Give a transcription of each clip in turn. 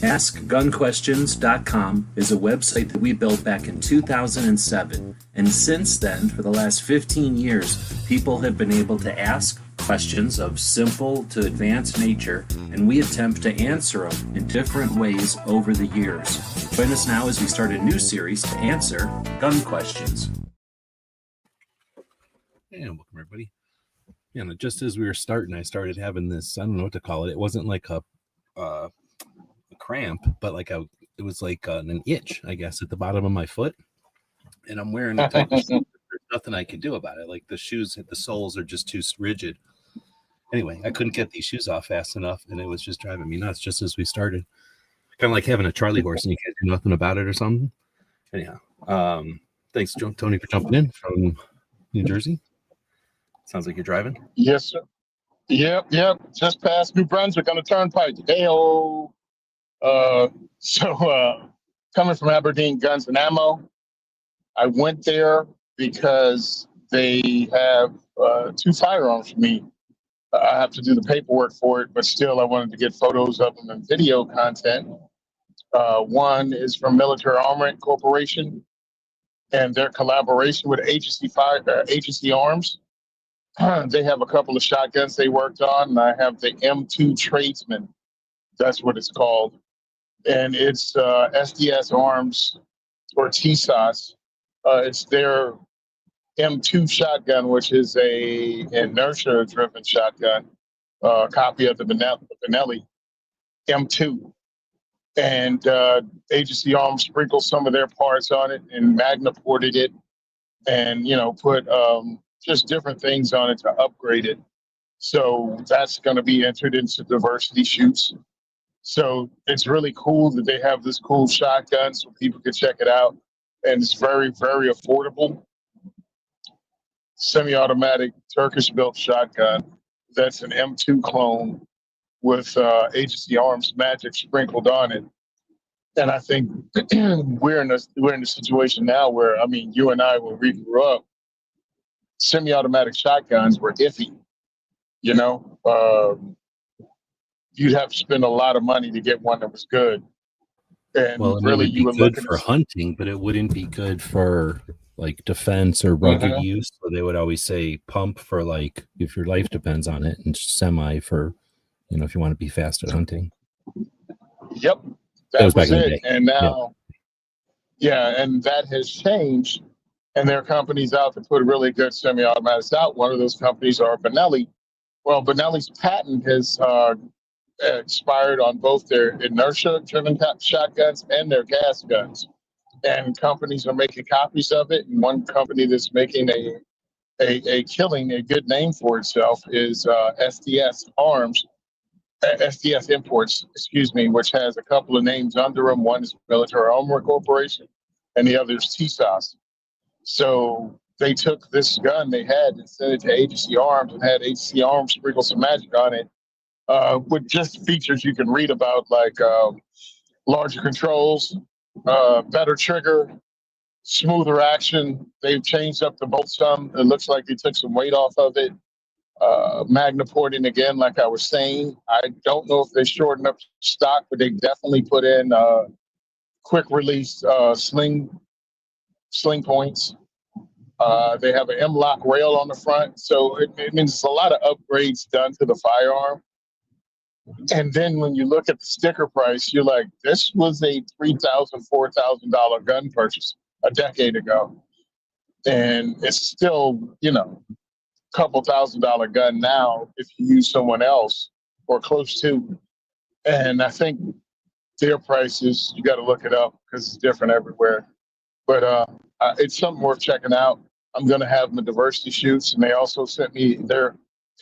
AskGunQuestions.com is a website that we built back in 2007, and since then, for the last 15 years, people have been able to ask questions of simple to advanced nature, and we attempt to answer them in different ways over the years. Join us now as we start a new series to answer gun questions. And welcome, everybody. Just as we were starting, I started having this, I don't know what to call it. It wasn't like a cramp, but it was like an itch, I guess, at the bottom of my foot. And I'm wearing a type of shoe. There's nothing I can do about it. Like the shoes, the soles are just too rigid. Anyway, I couldn't get these shoes off fast enough, and it was just driving me nuts just as we started. Kind of like having a Charlie horse and you can't do nothing about it or something. Anyhow, thanks, Tony, for jumping in from New Jersey. Sounds like you're driving. Yes, sir. Yep. Just past New Brunswick on the turnpike. Hey-o. Coming from Aberdeen Guns and Ammo, I went there because they have 2 firearms for me. I have to do the paperwork for it, but still I wanted to get photos of them and video content. One is from Military Armament Corporation and their collaboration with Agency Arms. They have a couple of shotguns they worked on, and I have the M2 Tradesman. That's what it's called. And it's SDS Arms or TSOS. It's their M2 shotgun, which is a inertia-driven shotgun, copy of the Benelli M2. And Agency Arms sprinkled some of their parts on it and Magna ported it and, put just different things on it to upgrade it. So that's going to be entered into diversity shoots. So it's really cool that they have this cool shotgun so people can check it out. And it's very, very affordable. Semi-automatic Turkish-built shotgun. That's an M2 clone with Agency Arms magic sprinkled on it. And I think we're in a situation now where, you and I, when we grew up, semi-automatic shotguns were iffy. You'd have to spend a lot of money to get one that was good. And really, you would good for hunting, but it wouldn't be good for like defense or rugged use. So they would always say pump for like if your life depends on it, and semi for if you want to be fast at hunting. Yep, that was back in the day. And now, and that has changed. And there are companies out that put really good semi-automatics out. One of those companies are Benelli. Well, Benelli's patent has expired on both their inertia-driven shotguns and their gas guns. And companies are making copies of it. And one company that's making a good name for itself is SDS Imports, which has a couple of names under them. One is Military Armament Corporation, and the other is TSOS. So they took this gun they had and sent it to Agency Arms and had Agency Arms sprinkle some magic on it with just features you can read about, like larger controls, better trigger, smoother action. They've changed up the bolt some. It looks like they took some weight off of it. Magna porting again, like I was saying. I don't know if they shortened up stock, but they definitely put in quick release sling points. They have an M-lock rail on the front. So it means it's a lot of upgrades done to the firearm. And then when you look at the sticker price, you're like, this was a $3,000, $4,000 gun purchase a decade ago. And it's still, couple $1,000 gun now if you use someone else or close to. And I think their prices, you got to look it up because it's different everywhere. But it's something worth checking out. I'm going to have my diversity shoots, and they also sent me their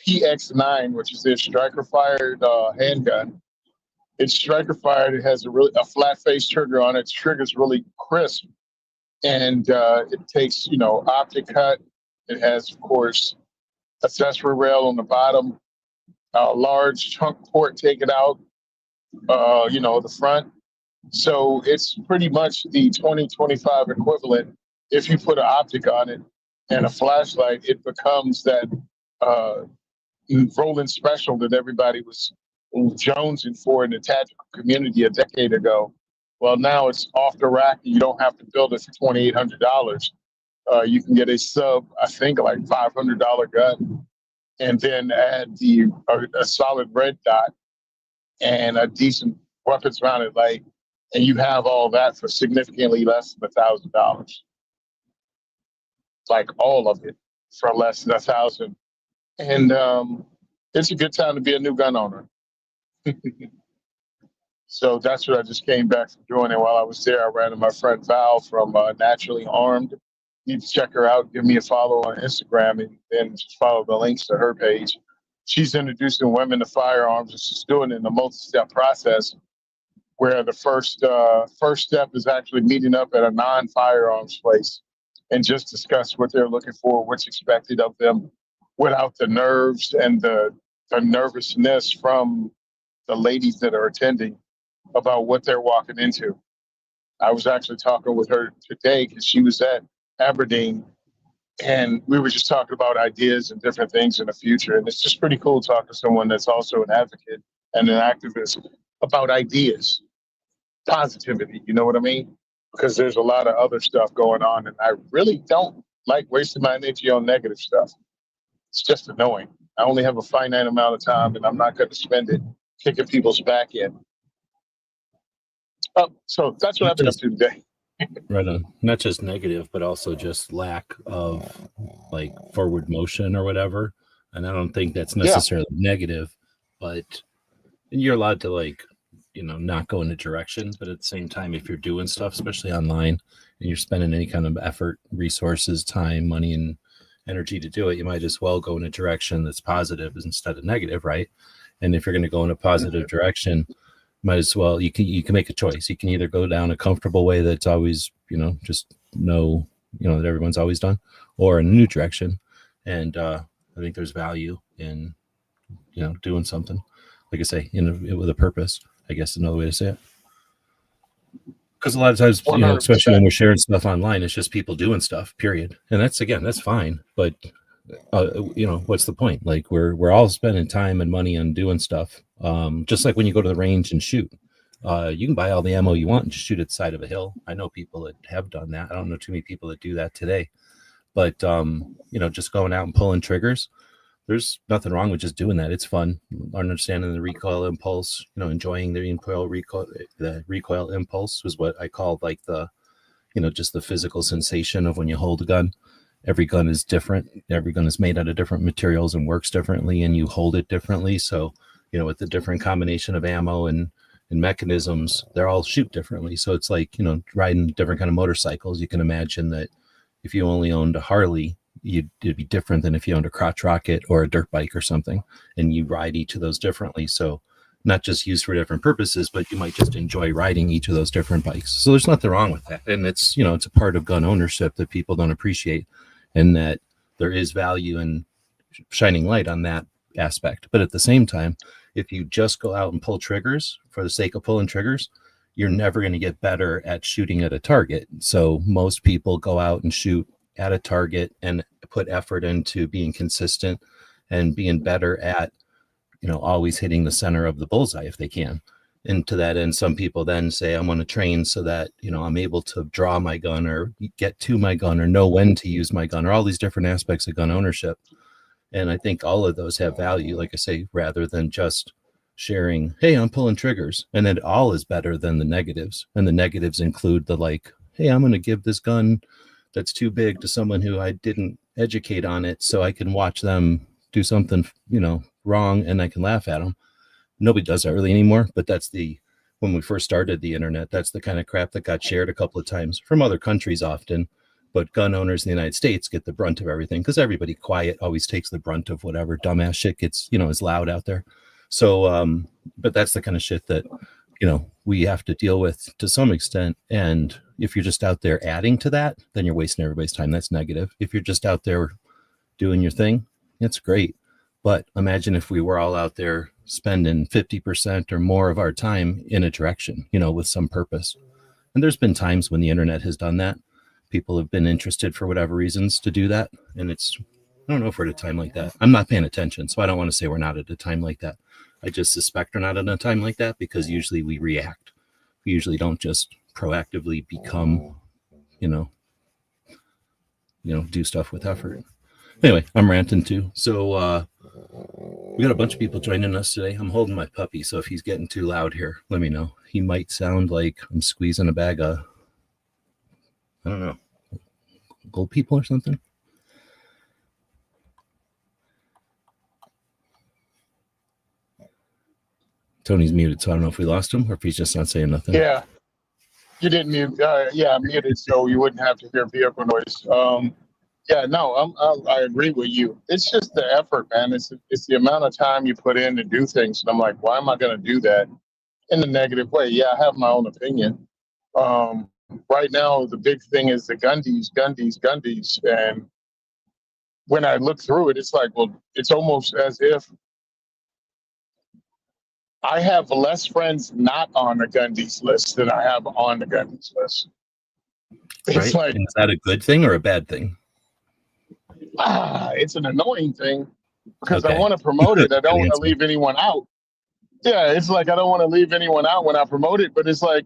PX9, which is their striker-fired handgun. It's striker-fired. It has a flat-face trigger on it. Its trigger's really crisp, and it takes optic cut. It has, of course, accessory rail on the bottom, a large trunk port taken out, the front. So it's pretty much the 2025 equivalent. If you put an optic on it and a flashlight, it becomes that Roland special that everybody was jonesing for in the tactical community a decade ago. Well, now it's off the rack. You don't have to build it for $2,800. You can get a sub, I think, like $500 gun, and then add a solid red dot and a decent weapons mounted light, and you have all that for significantly less than $1,000. Like all of it for less than $1,000, and it's a good time to be a new gun owner. So that's what I just came back from doing. And while I was there, I ran into my friend Val from Naturally Armed. You need to check her out. Give me a follow on Instagram, and then just follow the links to her page. She's introducing women to firearms, and she's doing it in a multi-step process where the first step is actually meeting up at a non-firearms place and just discuss what they're looking for, what's expected of them, without the nerves and the nervousness from the ladies that are attending about what they're walking into. I was actually talking with her today because she was at Aberdeen, and we were just talking about ideas and different things in the future. And it's just pretty cool talking to someone that's also an advocate and an activist about ideas, positivity, you know what I mean? Because there's a lot of other stuff going on, and I really don't like wasting my energy on negative stuff. It's just annoying. I only have a finite amount of time, and I'm not going to spend it kicking people's back in. So that's what I've been up to today. Right on. Not just negative, but also just lack of like forward motion or whatever. And I don't think that's necessarily negative, but you're allowed to like, not go in a direction. But at the same time, if you're doing stuff, especially online, and you're spending any kind of effort, resources, time, money, and energy to do it, you might as well go in a direction that's positive instead of negative, right? And if you're going to go in a positive direction, might as well, you can make a choice. You can either go down a comfortable way that's always, just that everyone's always done, or in a new direction. And I think there's value in, doing something, like I say, with a purpose, I guess another way to say it. Because a lot of times, 100%. Especially when we're sharing stuff online, it's just people doing stuff, period. And that's fine. But, what's the point? Like we're all spending time and money on doing stuff. Just like when you go to the range and shoot, you can buy all the ammo you want and just shoot at the side of a hill. I know people that have done that. I don't know too many people that do that today, but just going out and pulling triggers, there's nothing wrong with just doing that. It's fun. Understanding the recoil impulse, enjoying the recoil impulse was what I called like the, just the physical sensation of when you hold a gun. Every gun is different. Every gun is made out of different materials and works differently, and you hold it differently. So, with the different combination of ammo and mechanisms, they're all shoot differently. So it's like, riding different kind of motorcycles. You can imagine that if you only owned a Harley, it'd be different than if you owned a crotch rocket or a dirt bike or something, and you ride each of those differently. So not just used for different purposes, but you might just enjoy riding each of those different bikes. So there's nothing wrong with that. And it's, it's a part of gun ownership that people don't appreciate, and that there is value in shining light on that aspect. But at the same time, if you just go out and pull triggers for the sake of pulling triggers, you're never going to get better at shooting at a target. So most people go out and shoot at a target and put effort into being consistent and being better at, always hitting the center of the bullseye if they can. And to that end, some people then say, I'm going to train so that, I'm able to draw my gun or get to my gun or know when to use my gun, or all these different aspects of gun ownership. And I think all of those have value, like I say, rather than just sharing, hey, I'm pulling triggers. And it all is better than the negatives. And the negatives include the like, hey, I'm going to give this gun that's too big to someone who I didn't educate on it so I can watch them do something, wrong, and I can laugh at them. Nobody does that really anymore, but when we first started the internet, that's the kind of crap that got shared a couple of times from other countries often. But gun owners in the United States get the brunt of everything because everybody quiet always takes the brunt of whatever dumbass shit gets, is loud out there. So, but that's the kind of shit that, we have to deal with to some extent. And if you're just out there adding to that, then you're wasting everybody's time. That's negative. If you're just out there doing your thing, it's great. But imagine if we were all out there spending 50% or more of our time in a direction, with some purpose. And there's been times when the internet has done that. People have been interested for whatever reasons to do that. And I don't know if we're at a time like that. I'm not paying attention, so I don't want to say we're not at a time like that. I just suspect we're not at a time like that because usually we react. We usually don't just proactively become, do stuff with effort. Anyway, I'm ranting too. So we got a bunch of people joining us today. I'm holding my puppy, so if he's getting too loud here, let me know. He might sound like I'm squeezing a bag of, I don't know, gold people or something. Tony's muted, so I don't know if we lost him or if he's just not saying nothing. Yeah, you didn't mute. Yeah, muted, so you wouldn't have to hear vehicle noise. I agree with you. It's just the effort, man. It's the amount of time you put in to do things. And I'm like, why am I going to do that in a negative way? Yeah, I have my own opinion. Right now, the big thing is the Gundies. And when I look through it, it's like, well, it's almost as if I have less friends not on the Gundies list than I have on the Gundies list. It's right? like, is that a good thing or a bad thing? It's an annoying thing because Okay. I want to promote it. I don't want to leave anyone out. Yeah, it's like I don't want to leave anyone out when I promote it, but it's like,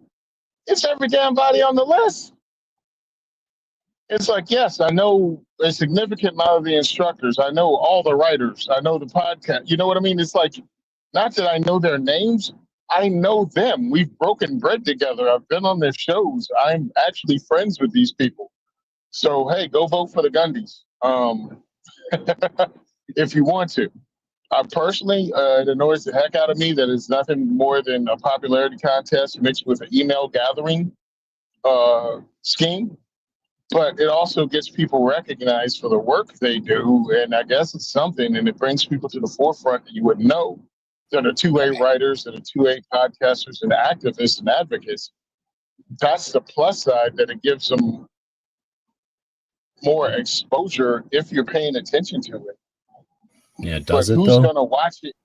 it's every damn body on the list. It's like, yes, I know a significant amount of the instructors. I know all the writers. I know the podcast. You know what I mean? It's like, not that I know their names. I know them. We've broken bread together. I've been on their shows. I'm actually friends with these people. So, hey, go vote for the Gundies if you want to. Personally, it annoys the heck out of me that it's nothing more than a popularity contest mixed with an email gathering scheme. But it also gets people recognized for the work they do. And I guess it's something, and it brings people to the forefront that you wouldn't know. That are 2A writers, that are 2A podcasters and activists and advocates. That's the plus side, that it gives them more exposure if you're paying attention to it. Yeah, does but it who's though? Gonna watch it?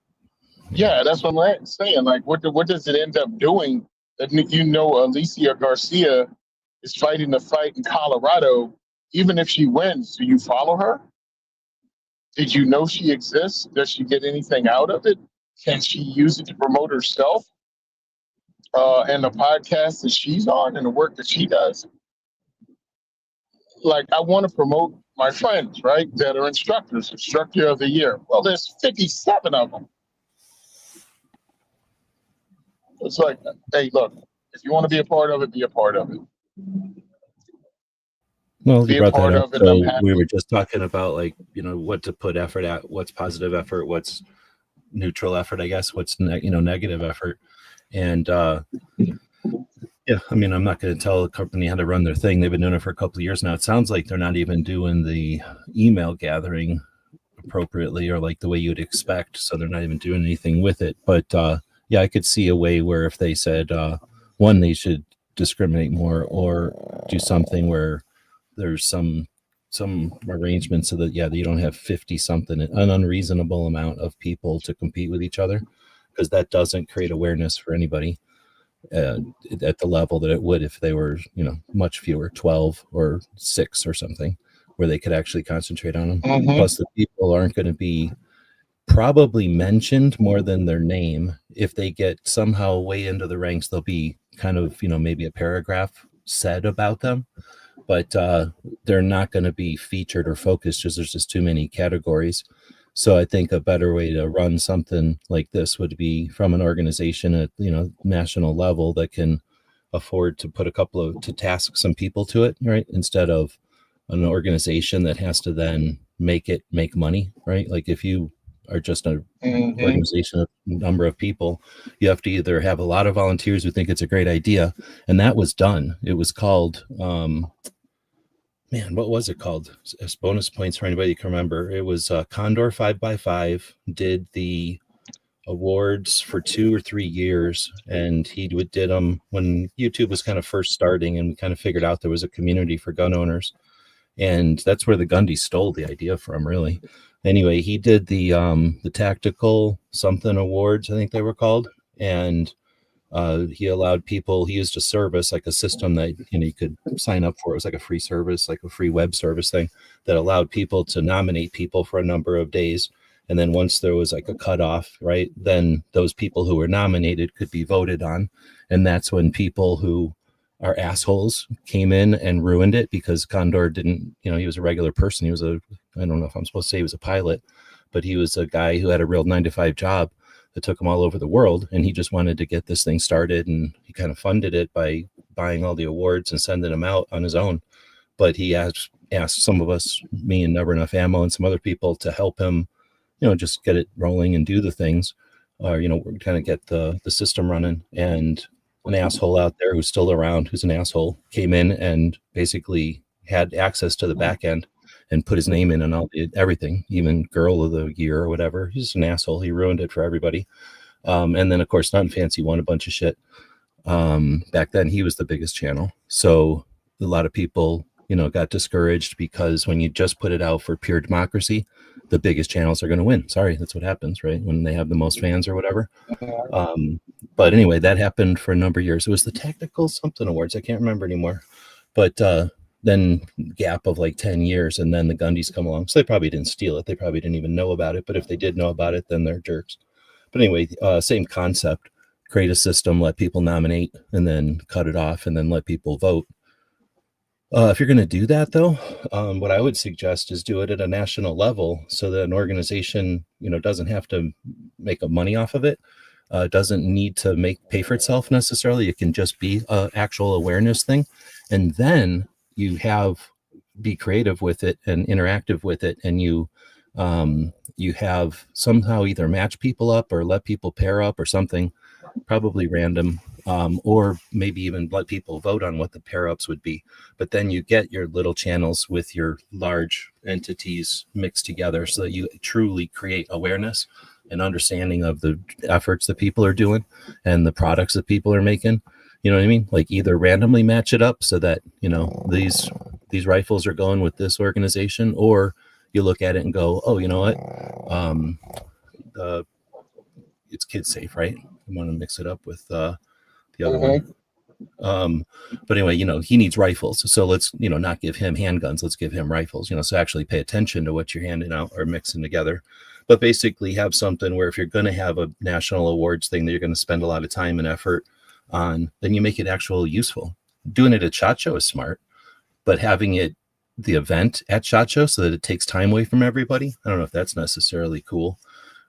Yeah, that's what I'm saying. Like, what does it end up doing? That Alicia Garcia is fighting the fight in Colorado. Even if she wins, do you follow her? Did you know she exists? Does she get anything out of it? Can she use it to promote herself and the podcast that she's on and the work that she does? Like, I want to promote my friends, right, that are instructors, instructor of the year. Well, there's 57 of them. It's like, hey, look, if you want to be a part of it, be a part of it. Well, you brought that up. So we were just talking about, like, what to put effort at, what's positive effort, what's neutral effort, I guess, what's negative effort. And yeah, I mean, I'm not going to tell a company how to run their thing. They've been doing it for a couple of years now. It sounds like they're not even doing the email gathering appropriately or like the way you'd expect. So they're not even doing anything with it. But yeah, I could see a way where if they said, one, they should discriminate more or do something where there's some arrangement so that, yeah, you don't have 50 something, an unreasonable amount of people to compete with each other, because that doesn't create awareness for anybody at the level that it would if they were, much fewer, 12 or 6 or something, where they could actually concentrate on them. Mm-hmm. Plus the people aren't going to be probably mentioned more than their name. If they get somehow way into the ranks, they'll be kind of, maybe a paragraph said about them, but they're not going to be featured or focused because there's just too many categories. So I think a better way to run something like this would be from an organization at, national level that can afford to put to task some people to it, right? Instead of an organization that has to then make money, right? Like if you are just an organization of number of people, you have to either have a lot of volunteers who think it's a great idea. And that was done. It was called, what was it called? As bonus points for anybody who can remember. It was Condor 5x5 did the awards for 2 or 3 years, and he did them when YouTube was kind of first starting, and we kind of figured out there was a community for gun owners, and that's where the Gundy stole the idea from, really. Anyway, he did the tactical something awards, I think they were called, and he allowed people, he used a service, like a system that you could sign up for. It was like a free service, like a free web service thing that allowed people to nominate people for a number of days. And then once there was like a cutoff, right, then those people who were nominated could be voted on. And that's when people who are assholes came in and ruined it, because Condor didn't, he was a regular person. He was I don't know if I'm supposed to say he was a pilot, but he was a guy who had a real 9-to-5 job that took him all over the world. And he just wanted to get this thing started. And he kind of funded it by buying all the awards and sending them out on his own. But he asked some of us, me and Never Enough Ammo and some other people, to help him, just get it rolling and do the things, kind of get the system running. And an asshole out there who's still around, who's an asshole, came in and basically had access to the back end and put his name in and all everything, even Girl of the Year or whatever. He's just an asshole. He ruined it for everybody. And then, of course, Not Fancy won a bunch of shit. Back then, he was the biggest channel. So a lot of people, got discouraged, because when you just put it out for pure democracy, the biggest channels are going to win. Sorry, that's what happens, right? When they have the most fans or whatever. But anyway, that happened for a number of years. It was the Tactical something awards. I can't remember anymore. But then gap of like 10 years, and then the Gundys come along. So they probably didn't steal it. They probably didn't even know about it. But if they did know about it, then they're jerks. But anyway, same concept. Create a system, let people nominate, and then cut it off, and then let people vote. If you're going to do that, though, what I would suggest is do it at a national level, so that an organization, doesn't have to make money off of it. Doesn't need to pay for itself necessarily. It can just be an actual awareness thing. And then you be creative with it and interactive with it. And you have somehow either match people up or let people pair up or something, probably random, or maybe even let people vote on what the pair ups would be. But then you get your little channels with your large entities mixed together, so that you truly create awareness and understanding of the efforts that people are doing and the products that people are making. You know what I mean? Like, either randomly match it up so that, these rifles are going with this organization, or you look at it and go, oh, you know what? It's kid safe, right? I want to mix it up with the other one. But anyway, he needs rifles. So let's, not give him handguns. Let's give him rifles, so actually pay attention to what you're handing out or mixing together. But basically have something where if you're going to have a national awards thing that you're going to spend a lot of time and effort on, then you make it actually useful. Doing it at SHOT Show is smart, but having it the event at SHOT Show so that it takes time away from everybody, I don't know if that's necessarily cool.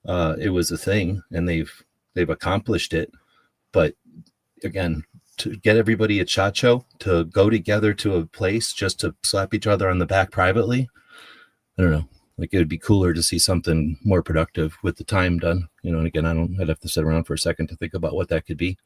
It was a thing, and they've accomplished it. But again, to get everybody at SHOT Show to go together to a place just to slap each other on the back privately, I don't know. Like, it would be cooler to see something more productive with the time done. And again, I'd have to sit around for a second to think about what that could be.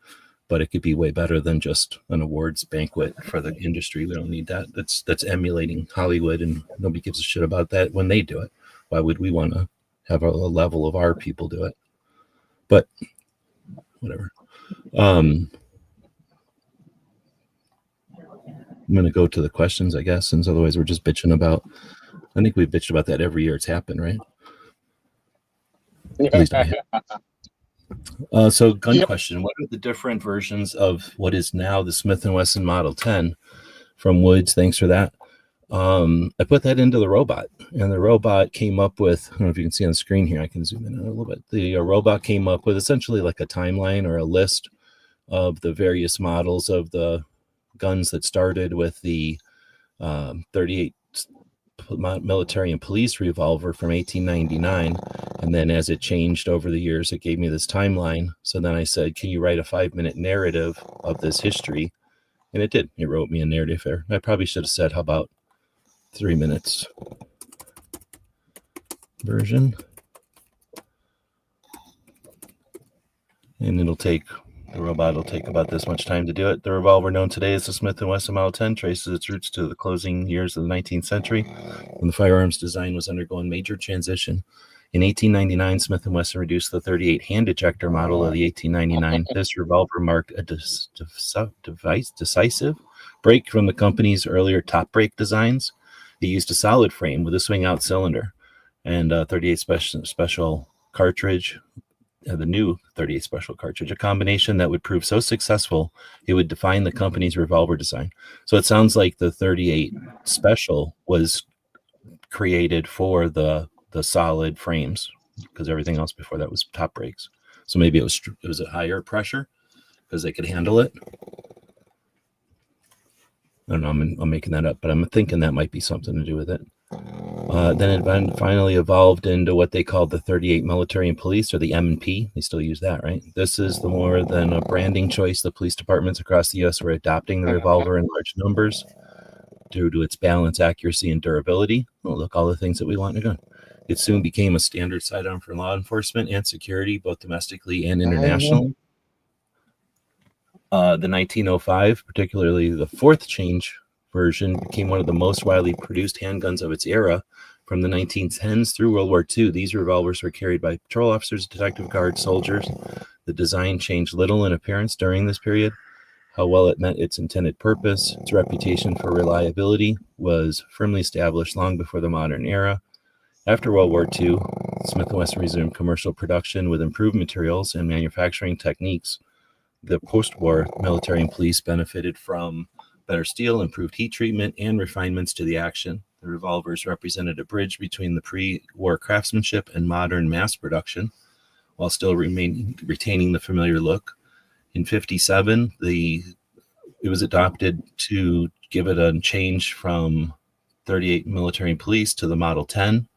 But it could be way better than just an awards banquet for the industry. We don't need that. That's emulating Hollywood, and nobody gives a shit about that when they do it. Why would we want to have a level of our people do it? But whatever. I'm going to go to the questions, I guess, since otherwise we're just bitching about. I think we've bitched about that every year it's happened, right? At least I have. So gun question, what are the different versions of what is now the Smith & Wesson Model 10 from Woods? Thanks for that. I put that into the robot, and the robot came up with, I don't know if you can see on the screen here, I can zoom in a little bit. The robot came up with essentially like a timeline or a list of the various models of the guns that started with the 38 military and police revolver from 1899, and then as it changed over the years, it gave me this timeline. So then I said, can you write a 5-minute narrative of this history? And it did. It wrote me a narrative there. I probably should have said, how about 3 minutes version, and the robot will take about this much time to do it. The revolver known today as the Smith & Wesson Model 10 traces its roots to the closing years of the 19th century, when the firearms design was undergoing major transition. In 1899, Smith & Wesson reduced the 38 hand ejector model of the 1899. This revolver marked a decisive break from the company's earlier top break designs. It used a solid frame with a swing-out cylinder and a 38 special cartridge. The new 38 special cartridge, a combination that would prove so successful it would define the company's revolver design. So it sounds like the 38 special was created for the solid frames because everything else before that was top brakes. So maybe it was at higher pressure because they could handle it. I don't know. I'm making that up, but I'm thinking that might be something to do with it. Then it finally evolved into what they called the 38 Military and Police, or the M&P. They still use that, right? This is the more than a branding choice. The police departments across the U.S. were adopting the revolver in large numbers due to its balance, accuracy, and durability. Oh, look, all the things that we want in a gun. It soon became a standard sidearm for law enforcement and security, both domestically and internationally. The 1905, particularly the fourth change version, became one of the most widely produced handguns of its era. From the 1910s through World War II, these revolvers were carried by patrol officers, detective guards, soldiers. The design changed little in appearance during this period. How well it met its intended purpose, its reputation for reliability was firmly established long before the modern era. After World War II, Smith & Wesson resumed commercial production with improved materials and manufacturing techniques. The post-war military and police benefited from better steel, improved heat treatment, and refinements to the action. The revolvers represented a bridge between the pre-war craftsmanship and modern mass production, while still retaining the familiar look. In 1957, it was adopted to give it a change from 38 military and police to the Model 10.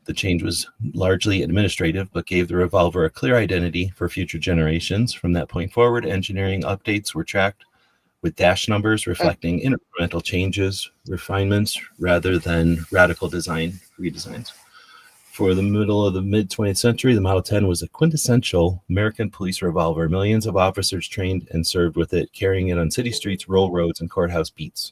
The change was largely administrative, but gave the revolver a clear identity for future generations. From that point forward, engineering updates were tracked with dash numbers reflecting incremental changes, refinements, rather than radical design redesigns. For the middle of the mid-20th century, the Model 10 was a quintessential American police revolver. Millions of officers trained and served with it, carrying it on city streets, rural roads, and courthouse beats.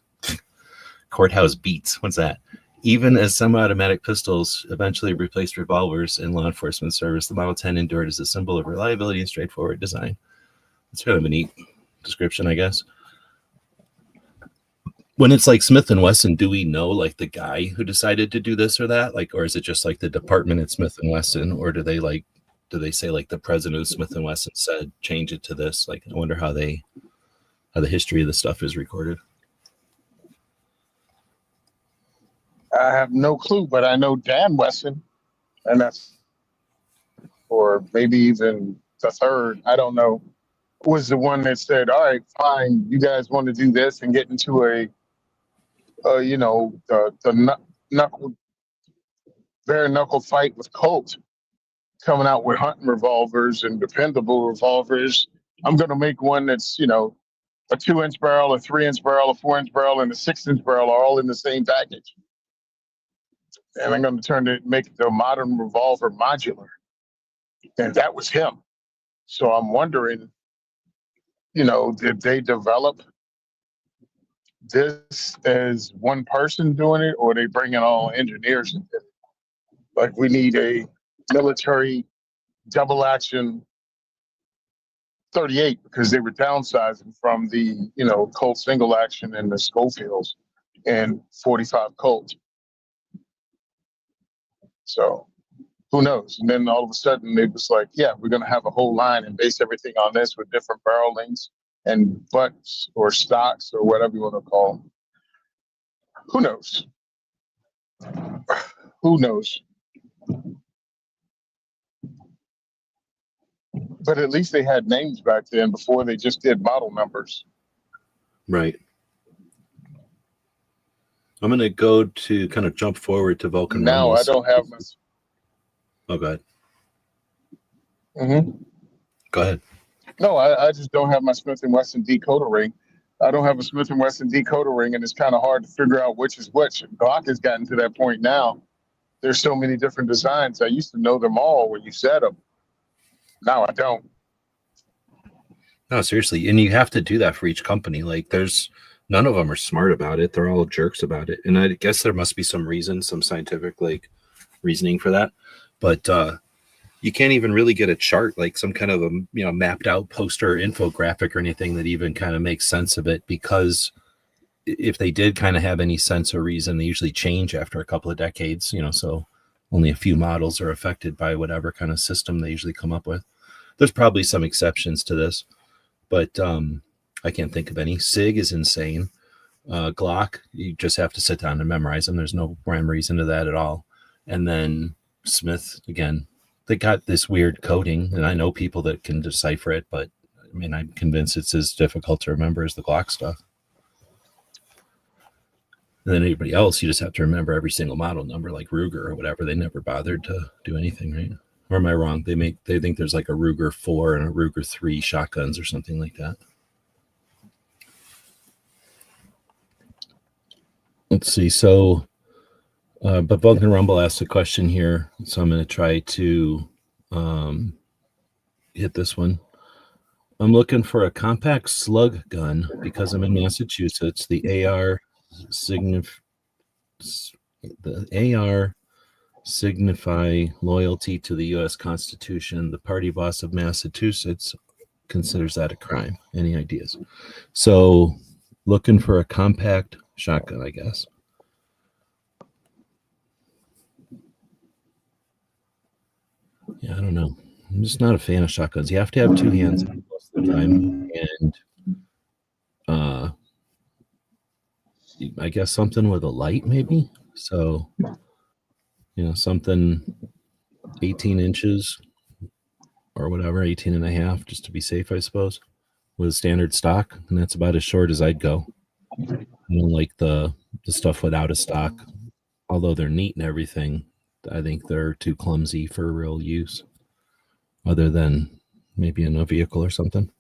Courthouse beats, what's that? Even as semi-automatic pistols eventually replaced revolvers in law enforcement service, the Model 10 endured as a symbol of reliability and straightforward design. It's kind of a neat description, I guess. When it's like Smith & Wesson, do we know like the guy who decided to do this or that? Like, or is it just like the department at Smith & Wesson? Or do they say like the president of Smith & Wesson said, change it to this? Like, I wonder how the history of the stuff is recorded. I have no clue, but I know Dan Wesson, and that's, or maybe even the third, I don't know, was the one that said, all right, fine, you guys want to do this and get into a bare knuckle fight with Colt, coming out with hunting revolvers and dependable revolvers. I'm going to make one that's, a 2-inch barrel, a 3-inch barrel, a 4-inch barrel, and a 6-inch barrel are all in the same package. And I'm going to make the modern revolver modular. And that was him. So I'm wondering, did they develop this as one person doing it, or they bring in all engineers and did it? Like, we need a military double action 38 because they were downsizing from the, Colt single action and the Schofields and 45 Colt. So who knows? And then all of a sudden it was like, yeah, we're going to have a whole line and base everything on this with different barrel lengths and butts or stocks or whatever you want to call them. Who knows? Who knows? But at least they had names back then before they just did model numbers. Right. I'm going to go to kind of jump forward to Vulcan. Now I don't have my... Oh, go ahead. Mm-hmm. Go ahead. No, I just don't have my Smith & Wesson decoder ring. I don't have a Smith & Wesson decoder ring, and it's kind of hard to figure out which is which. Glock has gotten to that point now. There's so many different designs. I used to know them all when you said them. Now I don't. No, seriously. And you have to do that for each company. Like, none of them are smart about it. They're all jerks about it. And I guess there must be some reason, some scientific reasoning for that. But you can't even really get a chart, like some kind of a mapped out poster or infographic or anything that even kind of makes sense of it, because if they did kind of have any sense or reason, they usually change after a couple of decades, so only a few models are affected by whatever kind of system they usually come up with. There's probably some exceptions to this, but I can't think of any. SIG is insane. Glock, you just have to sit down and memorize them. There's no rhyme or reason to that at all. And then Smith, again, they got this weird coding, and I know people that can decipher it, but I mean, I'm convinced it's as difficult to remember as the Glock stuff. And then anybody else, you just have to remember every single model number, like Ruger or whatever. They never bothered to do anything, right? Or am I wrong? They think there's like a Ruger 4 and a Ruger 3 shotguns or something like that. Let's see. So, but Vulcan Rumble asked a question here, so I'm going to try to hit this one. I'm looking for a compact slug gun because I'm in Massachusetts. The AR signify loyalty to the U.S. Constitution. The party boss of Massachusetts considers that a crime. Any ideas? So, looking for a compact shotgun, I guess. Yeah, I don't know. I'm just not a fan of shotguns. You have to have two hands most of the time, and I guess something with a light, maybe. So, something 18 inches or whatever, 18 and a half, just to be safe, I suppose, with standard stock, and that's about as short as I'd go. I don't like the stuff without a stock, although they're neat and everything. I think they're too clumsy for real use, other than maybe in a vehicle or something.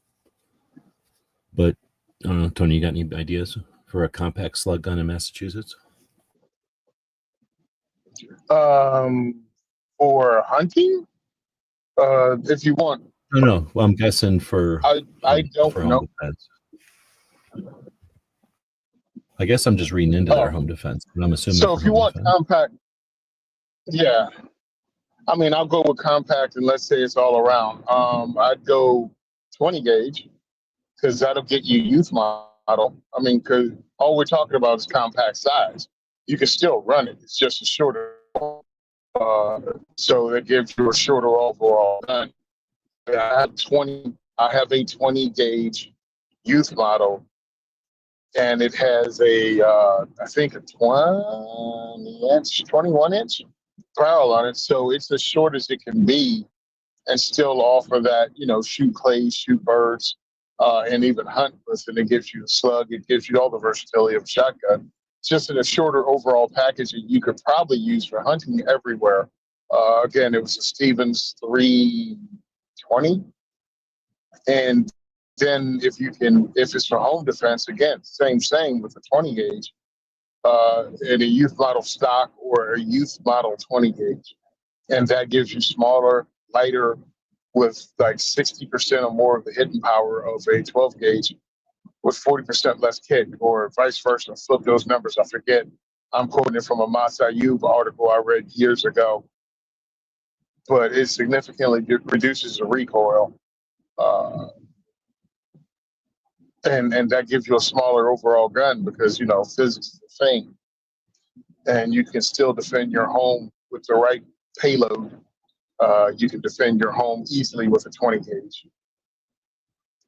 But I don't know, Tony, you got any ideas for a compact slug gun in Massachusetts? For hunting, if you want. No. Well, I'm guessing for I don't for know. home defense. I guess I'm just reading into their home defense, but I'm assuming. So if you want compact, yeah. I mean, I'll go with compact, and let's say it's all around. I'd go 20 gauge because that'll get you youth model. I mean, because all we're talking about is compact size. You can still run it. It's just a shorter. So that gives you a shorter overall gun. I have a 20 gauge youth model, and it has I think a 21 inch barrel on it. So it's as short as it can be and still offer that, shoot clays, shoot birds, and even hunt with. And it gives you a slug. It gives you all the versatility of a shotgun. It's just in a shorter overall package that you could probably use for hunting everywhere. Again, it was a Stevens 320. And then if it's for home defense, again, same with the 20 gauge, in a youth model stock or a youth model 20 gauge. And that gives you smaller, lighter, with like 60% or more of the hitting power of a 12 gauge with 40% less kick, or vice versa. Flip those numbers. I forget. I'm quoting it from a Masayub article I read years ago. But it significantly reduces the recoil. And that gives you a smaller overall gun because, physics is the thing. And you can still defend your home with the right payload. You can defend your home easily with a 20 gauge.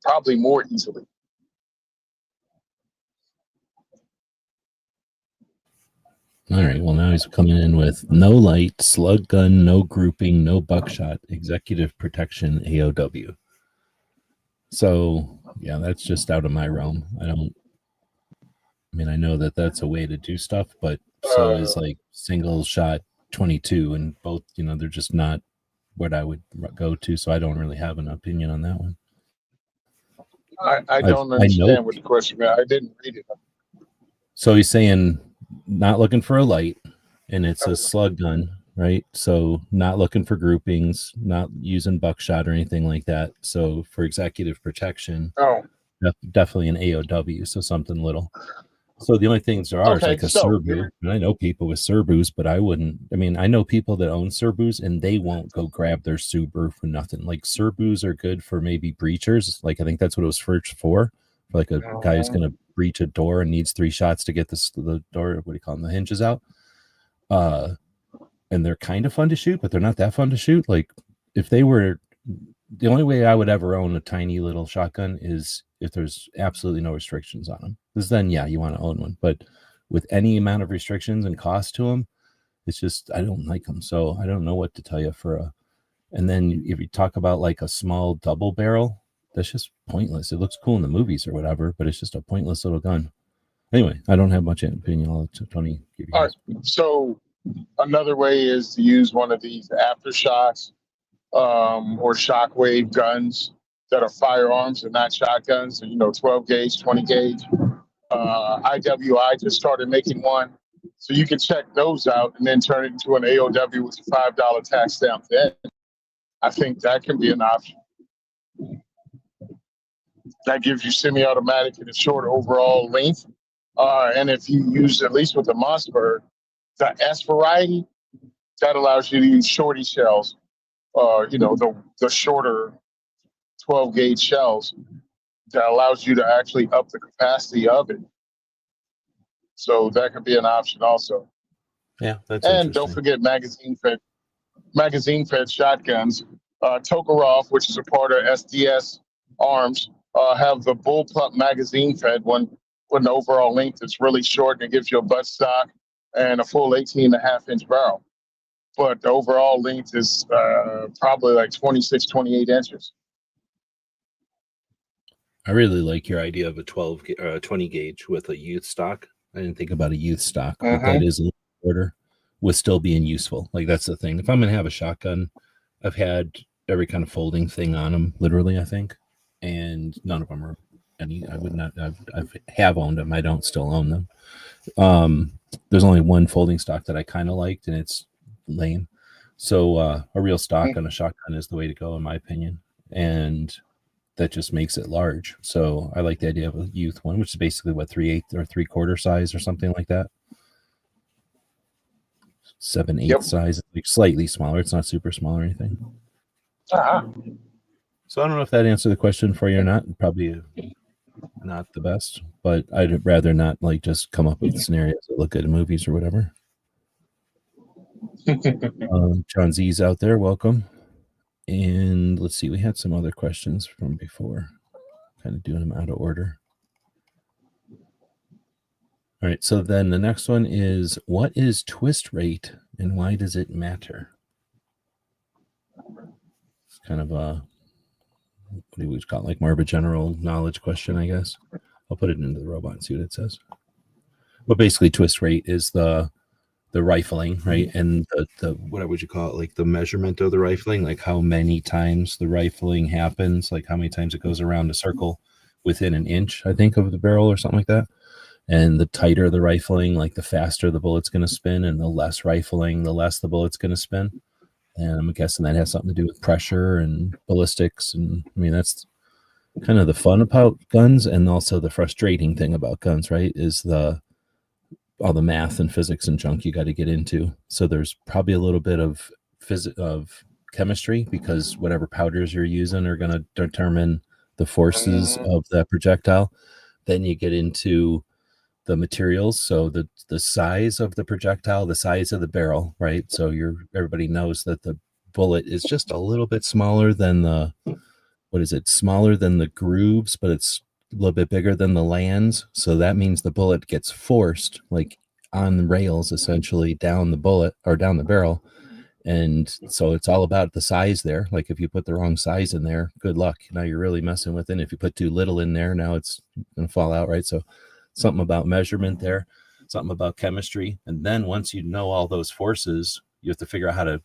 Probably more easily. All right. Well, now he's coming in with no light, slug gun, no grouping, no buckshot, executive protection, AOW. So, yeah, that's just out of my realm. I know that that's a way to do stuff, but so is like single shot 22, and both, they're just not what I would go to. So I don't really have an opinion on that one. I don't understand what the question is. I didn't read it. So he's saying not looking for a light, and it's a slug gun, right? So not looking for groupings, not using buckshot or anything like that. So for executive protection, definitely an AOW, so something little. So the only things there are is like a Serbu. And I know people with Serbus, but I wouldn't. I know people that own Serbus, and they won't go grab their Subaru for nothing. Like Serbus are good for maybe breachers. Like I think that's what it was first for like a guy who's going to breach a door and needs 3 shots to get the door, what do you call them, the hinges out. And they're kind of fun to shoot, but they're not that fun to shoot. Like if they were, the only way I would ever own a tiny little shotgun is if there's absolutely no restrictions on them. Because then, yeah, you want to own one. But with any amount of restrictions and cost to them, it's just, I don't like them. So I don't know what to tell you for And then if you talk about like a small double barrel, that's just pointless. It looks cool in the movies or whatever, but it's just a pointless little gun. Anyway, I don't have much opinion. I'll let Tony give you All guys. right. So another way is to use one of these aftershocks or shockwave guns that are firearms and not shotguns. So, 12 gauge, 20 gauge. IWI just started making one. So you can check those out and then turn it into an AOW with a $5 tax stamp then. I think that can be an option. That gives you semi-automatic and a short overall length. And if you use, at least with the Mossberg, the S variety, that allows you to use shorty shells, the shorter 12 gauge shells that allows you to actually up the capacity of it. So that could be an option also. Yeah, that's and don't forget magazine fed shotguns. Tokarev, which is a part of SDS Arms, have the bullpup magazine fed one with an overall length that's really short and it gives you a butt stock and a full 18.5-inch barrel. But the overall length is probably like 26, 28 inches. I really like your idea of a 20 gauge with a youth stock. I didn't think about a youth stock, but that is a little shorter with still being useful. Like that's the thing. If I'm going to have a shotgun, I've had every kind of folding thing on them, literally, I think. And none of them are any, I would not, I have owned them. I don't still own them. There's only one folding stock that I kind of liked and it's lame. So a real stock on a shotgun is the way to go, in my opinion. And that just makes it large. So I like the idea of a youth one, which is basically what 3/8 or 3/4 size or something like that. 7/8 size, like slightly smaller. It's not super small or anything. So I don't know if that answered the question for you or not. Probably not the best, but I'd rather not like just come up with scenarios that look good in movies or whatever. John Z's out there, welcome. And let's see, we had some other questions from before, kind of doing them out of order. All right, so then the next one is, what is twist rate and why does it matter? It's kind of a, what do we call it, like more of a general knowledge question, I guess. I'll put it into the robot and see what it says. But basically twist rate is the rifling, right? And the what would you call it, like the measurement of the rifling, like how many times the rifling happens, like how many times it goes around a circle within an inch, I think, of the barrel or something like that. And the tighter the rifling, like the faster the bullet's going to spin, and the less rifling, the less the bullet's going to spin. And I'm guessing that has something to do with pressure and ballistics. And I mean, that's kind of the fun about guns, and also the frustrating thing about guns, right, is all the math and physics and junk you got to get into. So there's probably a little bit of chemistry, because whatever powders you're using are going to determine the forces of that projectile. Then you get into the materials, so the size of the projectile, the size of the barrel, right? So everybody knows that the bullet is just a little bit smaller than smaller than the grooves, but it's a little bit bigger than the lands. So that means the bullet gets forced like on the rails, essentially down the bullet or down the barrel. And so it's all about the size there. Like if you put the wrong size in there, good luck. Now you're really messing with it. If you put too little in there, now it's going to fall out, right? So something about measurement there, something about chemistry. And then once you know all those forces, you have to figure out how to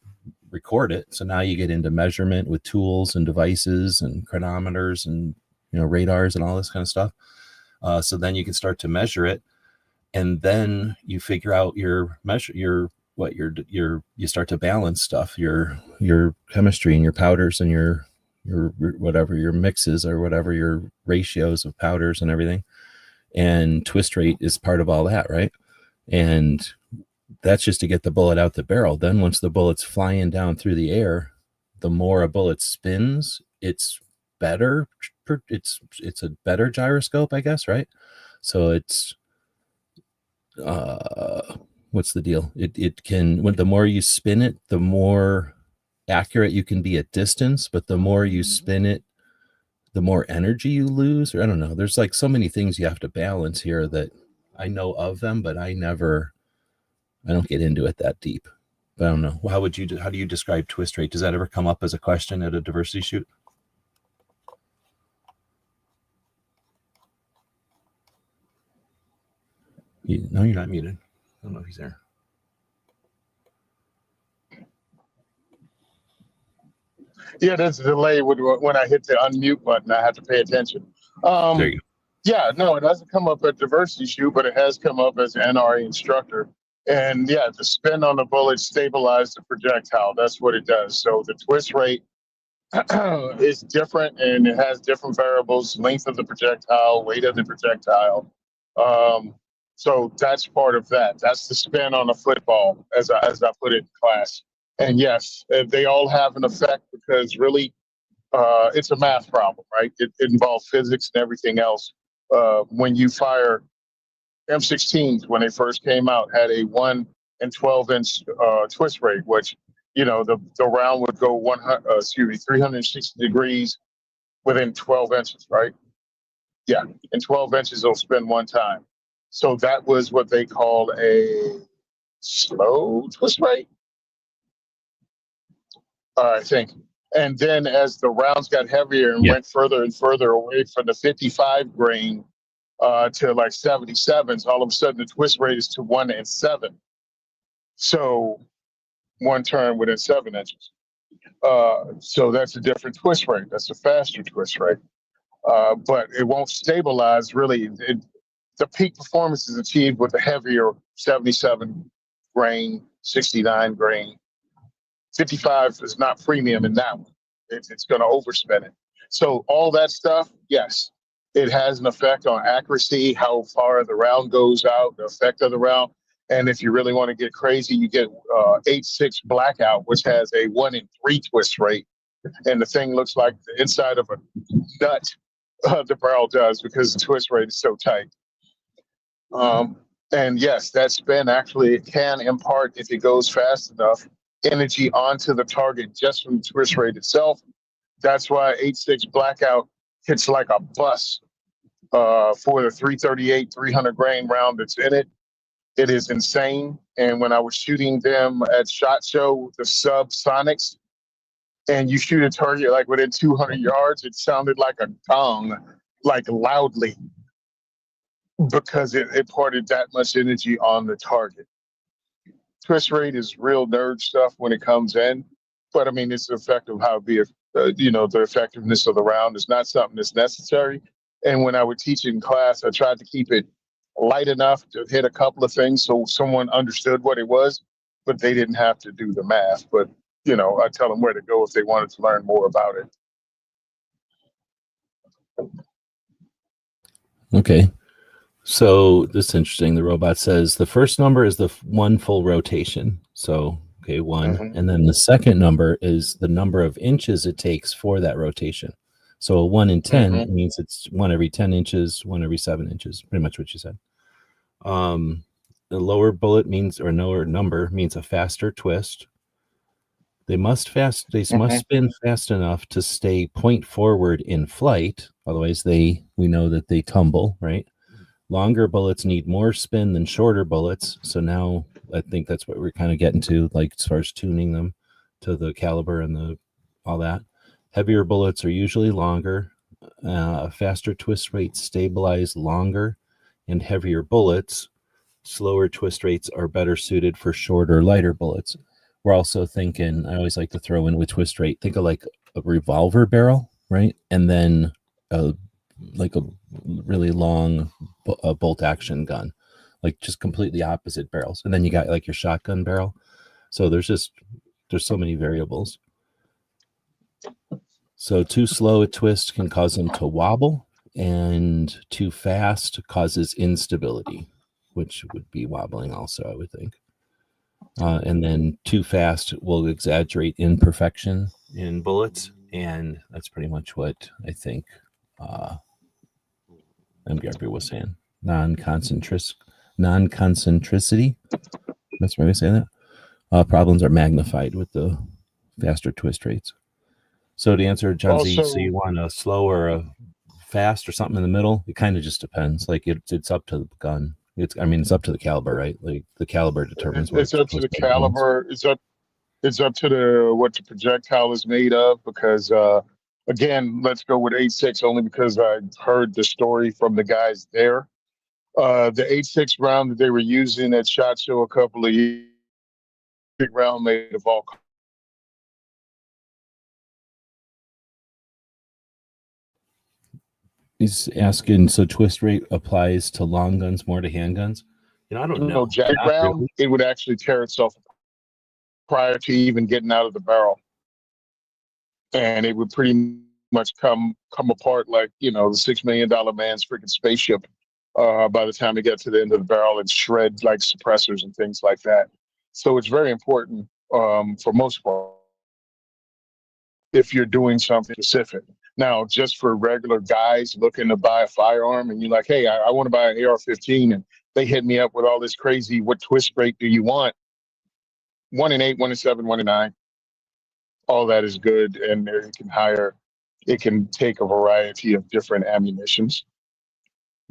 record it. So now you get into measurement with tools and devices and chronometers and radars and all this kind of stuff. So then you can start to measure it, and then you figure out you start to balance stuff, your chemistry and your powders and your whatever your mixes or whatever your ratios of powders and everything. And twist rate is part of all that, right? And that's just to get the bullet out the barrel. Then once the bullet's flying down through the air, the more a bullet spins, it's better. It's a better gyroscope, I guess, right? So it's what's the deal? It can, when the more you spin it, the more accurate you can be at distance, but the more you spin it, the more energy you lose. Or I don't know. There's like so many things you have to balance here that I know of them, but I don't get into it that deep. I don't know. How do you describe twist rate? Does that ever come up as a question at a diversity shoot? No, you're not muted. I don't know if he's there. Yeah, there's a delay when I hit the unmute button. I have to pay attention. There you go. Yeah, no, it doesn't come up at diversity shoot, but it has come up as an NRA instructor. And yeah, the spin on the bullet stabilizes the projectile. That's what it does. So the twist rate is different, and it has different variables: length of the projectile, weight of the projectile. So that's part of that. That's the spin on a football, as I put it in class. And yes, they all have an effect because really, it's a math problem, right? It involves physics and everything else. When you fire M16s, when they first came out, had a 1 and 12-inch twist rate, which, you know, the round would go 360 degrees within 12 inches, right? Yeah, in 12 inches, it'll spin one time. So that was what they called a slow twist rate, I think. And then as the rounds got heavier and went further and further away from the 55 grain to like 77s, all of a sudden the twist rate is to 1 and 7. So one turn within 7 inches. So that's a different twist rate. That's a faster twist rate. But it won't stabilize really. The peak performance is achieved with the heavier 77 grain, 69 grain. 55 is not premium in that one. It's going to overspin it. So all that stuff, yes, it has an effect on accuracy, how far the round goes out, the effect of the round. And if you really want to get crazy, you get 8.6 blackout, which has a 1 in 3 twist rate. And the thing looks like the inside of a nut, the barrel does, because the twist rate is so tight. And yes, that spin actually can impart, if it goes fast enough, energy onto the target just from the twist rate itself. That's why 8.6 blackout hits like a bus for the 338, 300 grain round that's in it. It is insane. And when I was shooting them at SHOT Show, the subsonics, and you shoot a target like within 200 yards, it sounded like a gong, like loudly, because it imparted that much energy on the target. Twist rate is real nerd stuff when it comes in, but I mean, it's the effect of how it be, the effectiveness of the round is not something that's necessary. And when I would teach it in class, I tried to keep it light enough to hit a couple of things so someone understood what it was, but they didn't have to do the math. But, I tell them where to go if they wanted to learn more about it. Okay. So this is interesting. The robot says the first number is the one full rotation. So, okay, 1. Mhm. And then the second number is the number of inches it takes for that rotation. So a 1 in 10 means it's 1 every 10 inches, 1 every 7 inches, pretty much what you said. The lower bullet means, or lower number means a faster twist. They must spin fast enough to stay point forward in flight. Otherwise, we know that they tumble, right? Longer bullets need more spin than shorter bullets. So now I think that's what we're kind of getting to, like as far as tuning them to the caliber and all that. Heavier bullets are usually longer. Faster twist rates stabilize longer, and heavier bullets, slower twist rates are better suited for shorter, lighter bullets. We're also thinking, I always like to throw in with twist rate, think of like a revolver barrel, right? And then like a really long bolt action gun, like just completely opposite barrels. And then you got like your shotgun barrel. So there's so many variables. So too slow a twist can cause them to wobble, and too fast causes instability, which would be wobbling also, I would think. And then too fast will exaggerate imperfection in bullets. And that's pretty much what I think MGRP was saying. Non-concentricity. That's why we say that. Problems are magnified with the faster twist rates. So to answer John Z, so you want a slow or a fast or something in the middle? It kind of just depends. Like it's up to the gun, I mean, it's up to the caliber, right? Like the caliber determines what It's it's up to supposed the to be against. caliber. It's up to the what the projectile is made of because again, let's go with 8.6 only because I heard the story from the guys there. The 8.6 round that they were using at SHOT Show a couple of years, big round made of all. He's asking, so twist rate applies to long guns more to handguns? I don't know. Jack Not round, really. it would actually tear itself prior to even getting out of the barrel, and it would pretty much come apart like the $6 million man's freaking spaceship by the time it got to the end of the barrel and shred like suppressors and things like that. So it's very important for most part if you're doing something specific. Now, just for regular guys looking to buy a firearm and you're like, hey, I want to buy an AR-15, and they hit me up with all this crazy, what twist rate do you want? 1 in 8, 1 in 7, 1 in 9. All that is good, and it can take a variety of different ammunitions.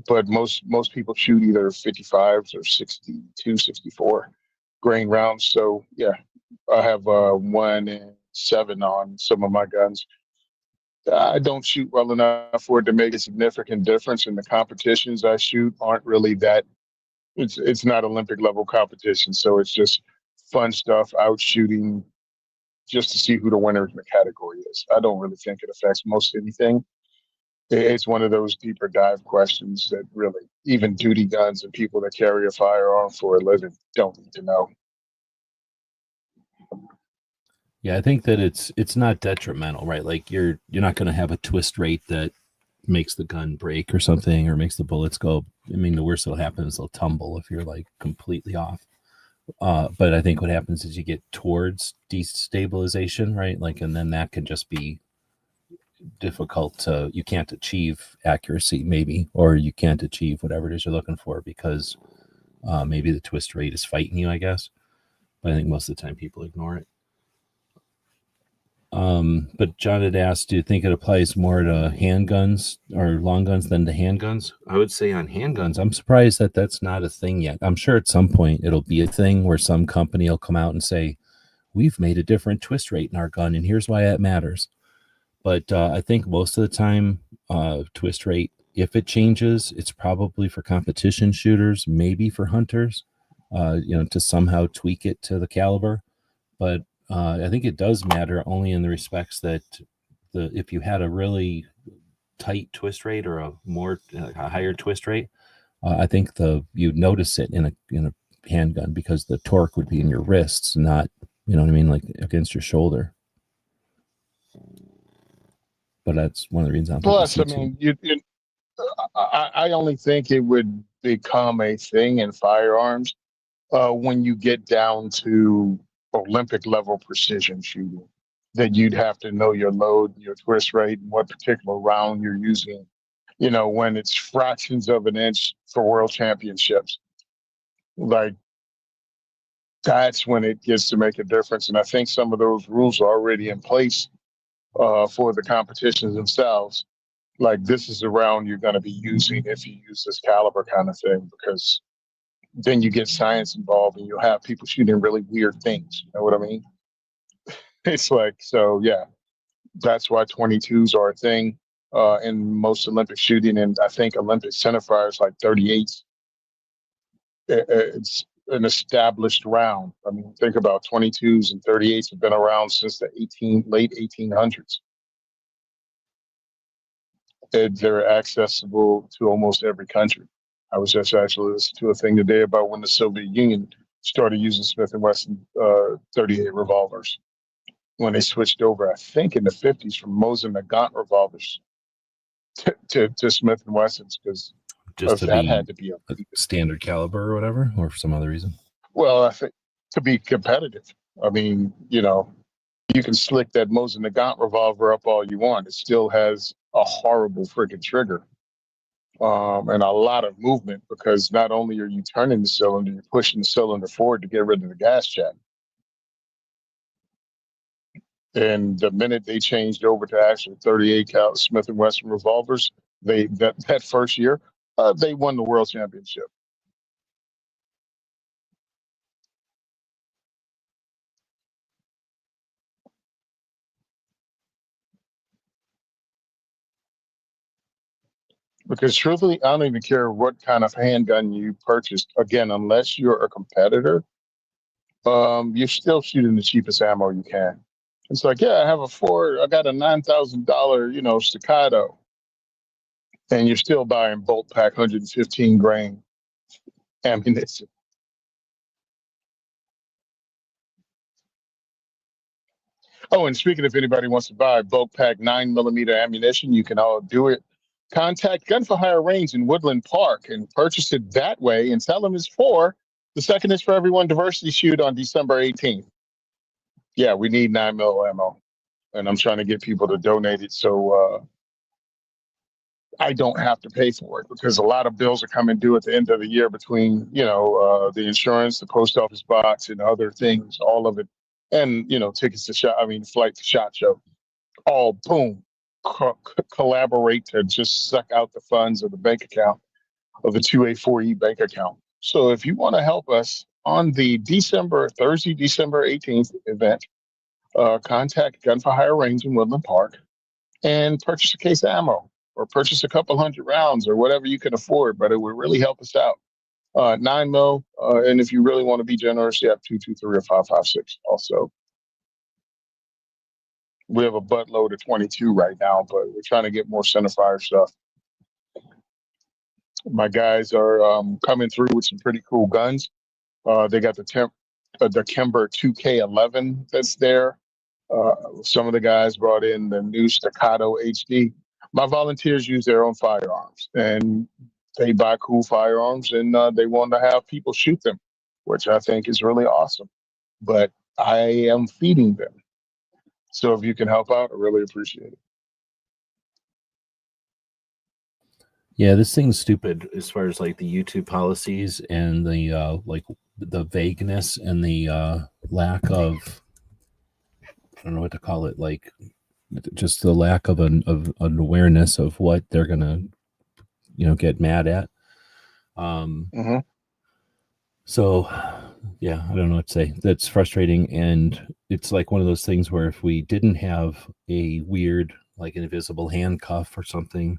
But most people shoot either 55s or 62, 64 grain rounds. So yeah, I have 1 in 7 on some of my guns. I don't shoot well enough for it to make a significant difference, and the competitions I shoot aren't really that. It's not Olympic level competition, so it's just fun stuff, out shooting, just to see who the winner in the category is. I don't really think it affects most anything. It's one of those deeper dive questions that really even duty guns and people that carry a firearm for a living don't need to know. Yeah, I think that it's not detrimental, right? Like you're not going to have a twist rate that makes the gun break or something, or makes the bullets go. I mean, the worst that'll happen is they'll tumble if you're like completely off. But I think what happens is you get towards destabilization, right? Like, and then that can just be difficult to, you can't achieve accuracy maybe, or you can't achieve whatever it is you're looking for because maybe the twist rate is fighting you, I guess. But I think most of the time people ignore it. But John had asked, do you think it applies more to handguns or long guns than to handguns? I would say on handguns, I'm surprised that that's not a thing yet. I'm sure at some point it'll be a thing where some company will come out and say, we've made a different twist rate in our gun, and here's why that matters. But I think most of the time, twist rate, if it changes, it's probably for competition shooters, maybe for hunters, to somehow tweak it to the caliber. But I think it does matter only in the respects that if you had a really tight twist rate or a higher twist rate, I think you'd notice it in a handgun because the torque would be in your wrists, not like against your shoulder. But that's one of the reasons I'm Plus, I mean, I only think it would become a thing in firearms when you get down to Olympic level precision shooting. That you'd have to know your load, your twist rate, and what particular round you're using. When it's fractions of an inch for world championships, like that's when it gets to make a difference. And I think some of those rules are already in place for the competitions themselves. Like this is the round you're going to be using if you use this caliber kind of thing, because then you get science involved and you'll have people shooting really weird things. You know what I mean? It's like, so yeah, that's why 22s are a thing in most Olympic shooting. And I think Olympic centerfire is like 38s. It's an established round. I mean, think about 22s and 38s have been around since the late 1800s. They're accessible to almost every country. I was just actually listening to a thing today about when the Soviet Union started using Smith & Wesson 38 revolvers. When they switched over, I think in the 50s, from Mosin Nagant revolvers to Smith & Wessons, because that had to be a standard caliber or whatever, or for some other reason. Well, I think to be competitive. I mean, you can slick that Mosin Nagant revolver up all you want. It still has a horrible freaking trigger and a lot of movement, because not only are you turning the cylinder, you're pushing the cylinder forward to get rid of the gas jet. And the minute they changed over to actually 38 cal Smith & Wesson revolvers, that first year, they won the world championship. Because truthfully, I don't even care what kind of handgun you purchased. Again, unless you're a competitor, you're still shooting the cheapest ammo you can. It's like, yeah, I got a $9,000, staccato, and you're still buying bolt pack 115 grain ammunition. Oh, and speaking, if anybody wants to buy bulk pack 9mm ammunition, you can all do it. Contact Gun for Hire Range in Woodland Park and purchase it that way and tell them it's for. The second is for everyone diversity shoot on December 18th. Yeah, we need 9mm ammo. And I'm trying to get people to donate it so I don't have to pay for it, because a lot of bills are coming due at the end of the year between, the insurance, the post office box, and other things, all of it. And, tickets to flight to SHOT Show. All boom, collaborate to just suck out the funds of the bank account, of the 2A4E bank account. So if you want to help us on the Thursday, December 18th event, contact Gun for Hire Range in Woodland Park and purchase a case of ammo or purchase a couple hundred rounds or whatever you can afford, but it would really help us out. 9mm, and if you really want to be generous, you have 223 or 556 also. We have a buttload of 22 right now, but we're trying to get more centerfire stuff. My guys are coming through with some pretty cool guns. They got the Kimber 2K11 that's there. Some of the guys brought in the new Staccato HD. My volunteers use their own firearms, and they buy cool firearms, and they want to have people shoot them, which I think is really awesome. But I am feeding them. So if you can help out, I really appreciate it. Yeah, this thing's stupid as far as like the YouTube policies and the the vagueness and the lack of, I don't know what to call it, like just the lack of an awareness of what they're gonna get mad at. So yeah, I don't know what to say. That's frustrating, and it's like one of those things where if we didn't have a weird, like an invisible handcuff or something,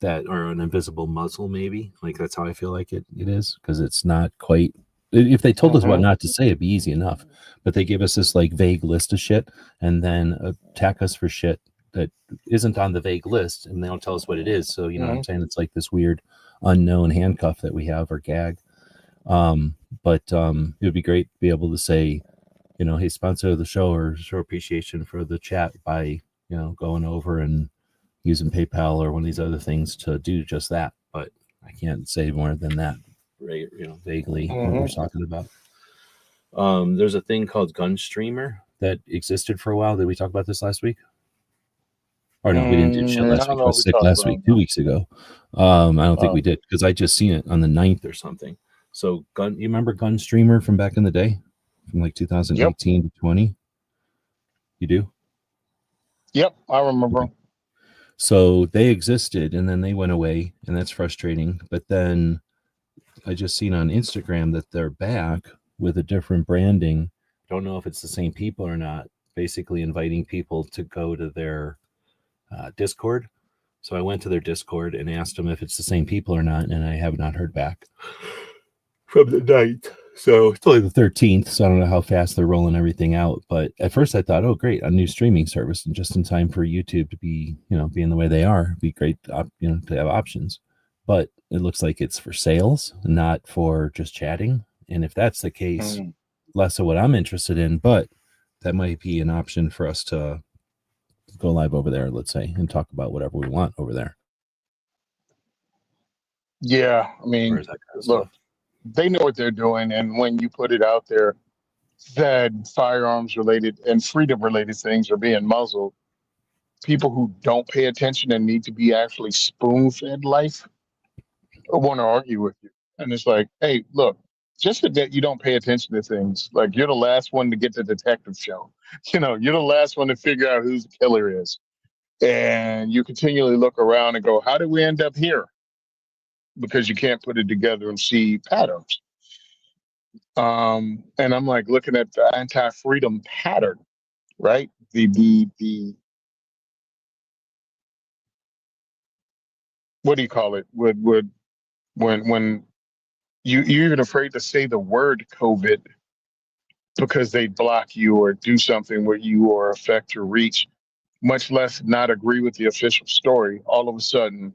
that, or an invisible muzzle, maybe, like that's how I feel like it is, because it's not quite, if they told us what not to say, it'd be easy enough, but they give us this like vague list of shit and then attack us for shit that isn't on the vague list, and they don't tell us what it is. So you know what I'm saying, it's like this weird unknown handcuff that we have, or gag. But it would be great to be able to say, hey, sponsor the show or show appreciation for the chat by going over and using PayPal or one of these other things to do just that. But I can't say more than that, right? Vaguely what we're talking about. There's a thing called Gun Streamer that existed for a while. Did we talk about this last week? Or no, we didn't do shit last week. I was sick last week, 2 weeks ago. I don't think we did, because I just seen it on the 9th or something. So you remember Gun Streamer from back in the day? From like 2018 to 20? You do? Yep, I remember. Okay. So they existed and then they went away, and that's frustrating. But then I just seen on Instagram that they're back with a different branding. Don't know if it's the same people or not. Basically inviting people to go to their Discord. So I went to their Discord and asked them if it's the same people or not, and I have not heard back from the 9th. So it's only the 13th, so I don't know how fast they're rolling everything out. But at first I thought, oh, great, a new streaming service, and just in time for YouTube to be, being the way they are, it'd be great, to have options. But it looks like it's for sales, not for just chatting. And if that's the case, less of what I'm interested in, but that might be an option for us to go live over there, let's say, and talk about whatever we want over there. Yeah, I mean, Or is that kind of look, stuff? they know what they're doing, and when you put it out there that firearms related and freedom related things are being muzzled, people who don't pay attention and need to be actually spoon fed life want to argue with you. And it's like, hey, look, just that you don't pay attention to things. Like, you're the last one to get the detective show. You're the last one to figure out who the killer is. And you continually look around and go, how did we end up here? Because you can't put it together and see patterns. And I'm like looking at the anti-freedom pattern, right? The what do you call it? Would when you're even afraid to say the word COVID because they block you or do something where you or affect your reach, much less not agree with the official story. All of a sudden,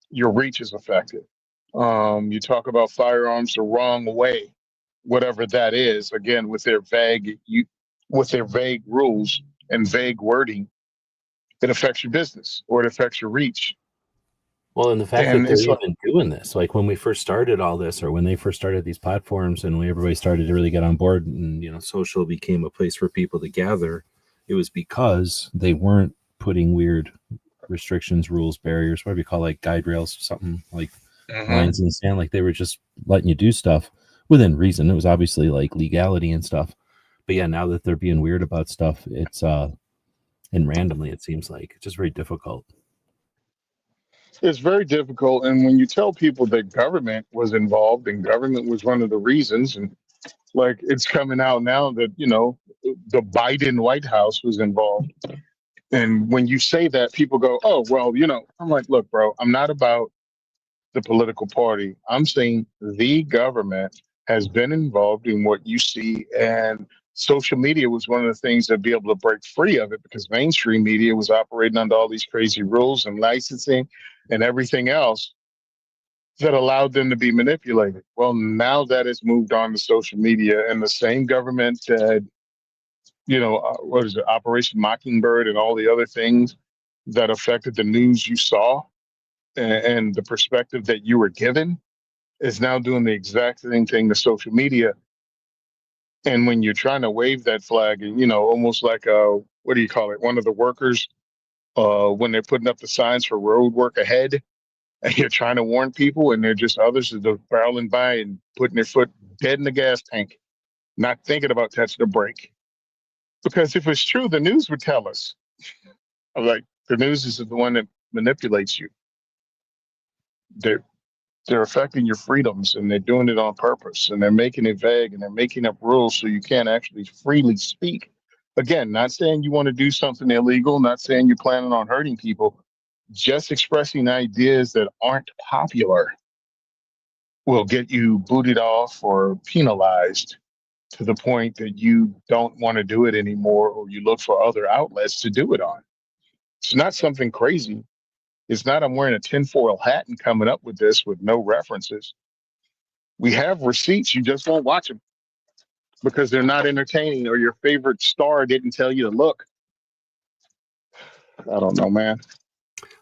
your reach is affected. You talk about firearms the wrong way, whatever that is. Again, with their vague rules and vague wording, it affects your business or it affects your reach. Well, and the fact that And they're it's like, even doing this, like when we first started all this, or when they first started these platforms, and when everybody started to really get on board, and social became a place for people to gather, it was because they weren't putting weird restrictions, rules, barriers, whatever you call, like guide rails, something like lines in the sand. Like they were just letting you do stuff within reason. It was obviously like legality and stuff. But yeah, now that they're being weird about stuff, it's and randomly, it seems like it's just very difficult. it's very difficult. And when you tell people that government was involved and government was one of the reasons, and like it's coming out now that, the Biden White House was involved. And when you say that, people go, oh, well, I'm like, look, bro, I'm not about the political party. I'm saying the government has been involved in what you see. And social media was one of the things that be able to break free of it because mainstream media was operating under all these crazy rules and licensing and everything else that allowed them to be manipulated. Well, now that has moved on to social media, and the same government that, what is it, Operation Mockingbird and all the other things that affected the news you saw and the perspective that you were given is now doing the exact same thing to social media. And when you're trying to wave that flag, and almost like what do you call it? One of the workers, when they're putting up the signs for road work ahead, and you're trying to warn people, and they're just others that are barreling by and putting their foot dead in the gas tank, not thinking about touching the brake. Because if it's true, the news would tell us. I'm like, the news is the one that manipulates you. They're they're affecting your freedoms, and they're doing it on purpose, and they're making it vague, and they're making up rules so you can't actually freely speak. Again, not saying you want to do something illegal, not saying you're planning on hurting people, just expressing ideas that aren't popular will get you booted off or penalized to the point that you don't want to do it anymore, or you look for other outlets to do it on. It's not something crazy. It's not I'm wearing a tinfoil hat and coming up with this with no references. We have receipts, you just won't watch them because they're not entertaining, or your favorite star didn't tell you to look. I don't know, man.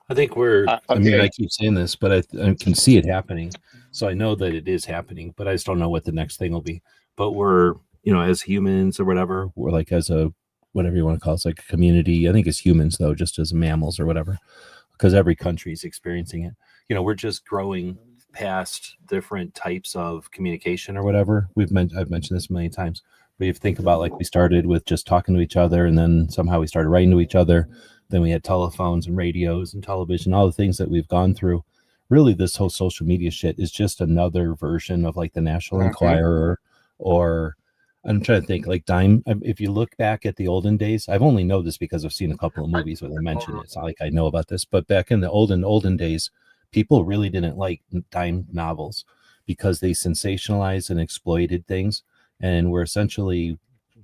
I think we're, I mean, Again, I keep saying this, but I can see it happening. So I know that it is happening, but I just don't know what the next thing will be. But we're, as humans or whatever, we're like as a, whatever you want to call it, like a community. I think as humans, though, just as mammals or whatever, because every country is experiencing it. We're just growing past different types of communication or whatever. I've mentioned this a million times. But if you think about, like, we started with just talking to each other, and then somehow we started writing to each other. Then we had telephones and radios and television, all the things that we've gone through. Really, this whole social media shit is just another version of like the National Enquirer, or I'm trying to think like Dime. If you look back at the olden days, I've only know this because I've seen a couple of movies where they mention it. It's not like I know about this, but back in the olden days, people really didn't like dime novels because they sensationalized and exploited things, and were essentially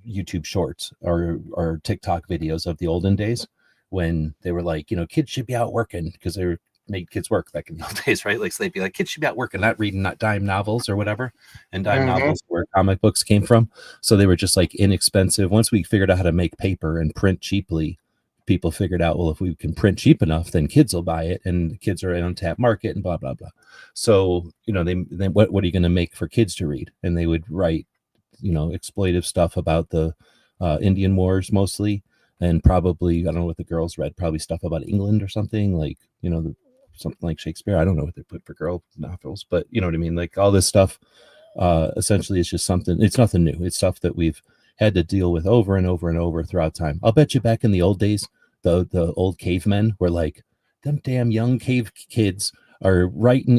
YouTube shorts or TikTok videos of the olden days, when they were like, kids should be out working, because they made kids work back in the old days, right? Like, so they'd be like, kids should be out working, not reading not dime novels or whatever. And dime novels where comic books came from. So they were just like inexpensive. Once we figured out how to make paper and print cheaply, people figured out, well, if we can print cheap enough, then kids will buy it, and kids are an untapped market, and blah, blah, blah. So, they what are you going to make for kids to read? And they would write, exploitive stuff about the Indian Wars mostly. And probably, I don't know what the girls read, probably stuff about England or something, like, something like Shakespeare. I don't know what they put for girl novels, but you know what I mean? Like all this stuff, essentially is just something, it's nothing new. It's stuff that we've had to deal with over and over and over throughout time. I'll bet you back in the old days, the old cavemen were like, them damn young cave kids are writing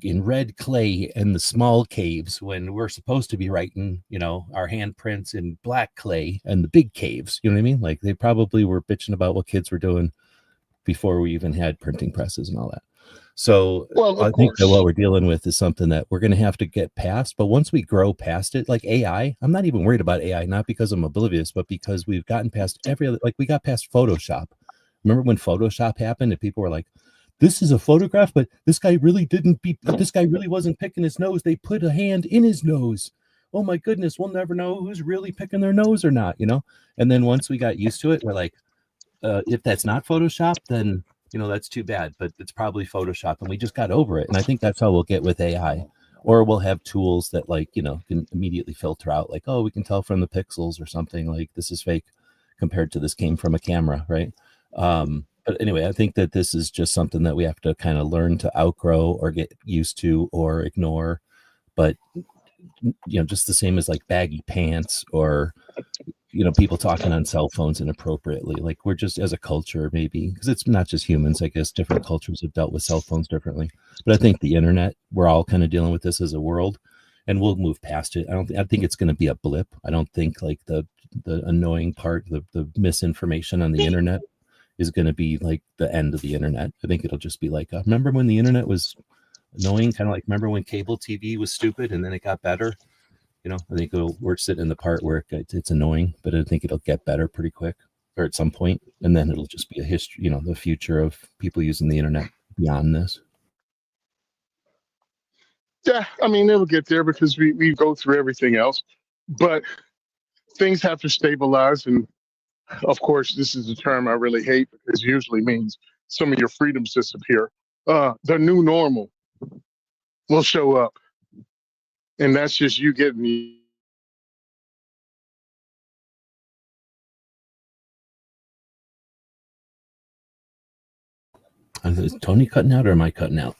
in red clay in the small caves, when we're supposed to be writing, our handprints in black clay and the big caves. You know what I mean? Like they probably were bitching about what kids were doing before we even had printing presses and all that. So Well, I of think that what course. we're dealing with is something that we're going to have to get past. But once we grow past it, like AI, I'm not even worried about AI, not because I'm oblivious, but because we've gotten past every other, like we got past Photoshop. Remember when Photoshop happened and people were like, this is a photograph, but this guy really didn't be, this guy really wasn't picking his nose. They put a hand in his nose. Oh my goodness, we'll never know who's really picking their nose or not, you know? And then once we got used to it, we're like, if that's not Photoshop, then that's too bad. But it's probably Photoshop, and we just got over it. And I think that's how we'll get with AI, or we'll have tools that can immediately filter out, like, oh, we can tell from the pixels or something, like this is fake compared to this came from a camera, right? But anyway, I think that this is just something that we have to kind of learn to outgrow or get used to or ignore. But just the same as like baggy pants or people talking on cell phones inappropriately. Like we're just as a culture, maybe because it's not just humans, I guess different cultures have dealt with cell phones differently. But I think the internet, we're all kind of dealing with this as a world, and we'll move past it. I think it's going to be a blip. I don't think like the annoying part, the misinformation on the internet is going to be like the end of the internet. I think it'll just be like, remember when the internet was annoying? Kind of like, remember when cable TV was stupid and then it got better? I think we're sitting in the part where it's annoying, but I think it'll get better pretty quick or at some point, and then it'll just be a history, the future of people using the internet beyond this. Yeah, I mean, it'll get there because we go through everything else, but things have to stabilize. And of course, this is a term I really hate because it usually means some of your freedoms disappear. The new normal will show up, and that's just you getting me. Is Tony cutting out or am I cutting out?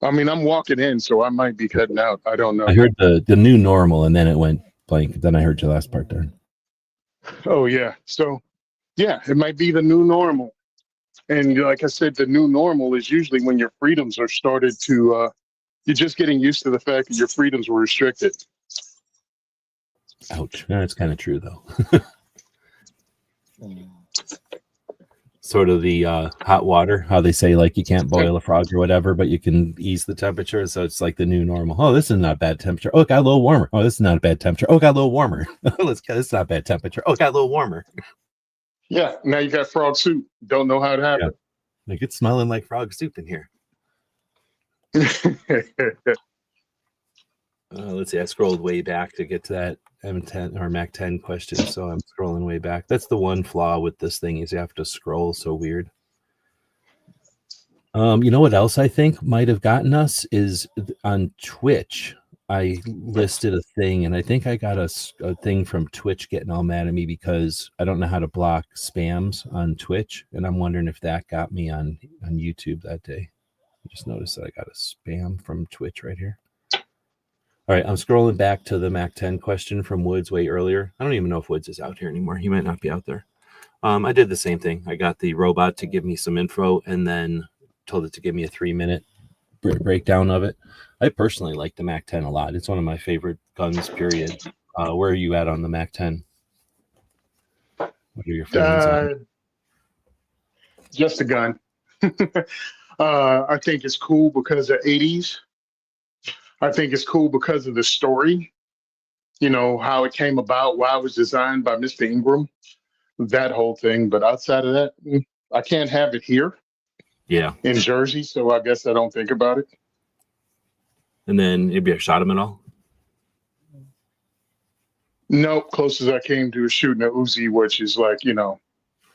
I mean, I'm walking in, so I might be cutting out. I don't know. I heard the new normal, and then it went blank. Then I heard your last part there. Oh, yeah. So, yeah, it might be the new normal. And like I said, the new normal is usually when your freedoms are started to, you're just getting used to the fact that your freedoms were restricted. Ouch. No, it's kind of true, though. Sort of the hot water, how they say like you can't boil a frog or whatever, but you can ease the temperature. So it's like the new normal. Oh, this is not a bad temperature. Oh, it got a little warmer. Oh, this is not a bad temperature. Oh, it got a little warmer. This is not a bad temperature. Oh, it got a little warmer. Yeah, now you got frog soup. Don't know how it happened. Yeah. Like it's smelling like frog soup in here. Let's see. I scrolled way back to get to that M10 or Mac 10 question, so I'm scrolling way back. That's the one flaw with this thing is you have to scroll so weird. You know what else I think might have gotten us is on Twitch. I listed a thing, and I think I got a thing from Twitch getting all mad at me because I don't know how to block spams on Twitch, and I'm wondering if that got me on YouTube that day. I just noticed that I got a spam from Twitch right here. All right, I'm scrolling back to the Mac 10 question from Woods way earlier. I don't even know if Woods is out here anymore. He might not be out there. I did the same thing. I got the robot to give me some info and then told it to give me a 3-minute breakdown of it. I personally like the Mac 10 a lot. It's one of my favorite guns, period. Where are you at on the Mac 10? What are your feelings? Just a gun. I think it's cool because of 80s. I think it's cool because of the story, how it came about, why it was designed by Mr. Ingram, that whole thing. But outside of that, I can't have it here. Yeah. In Jersey, so I guess I don't think about it. And then have you shot him at all? Nope. Closest I came to is shooting a Uzi, which is like,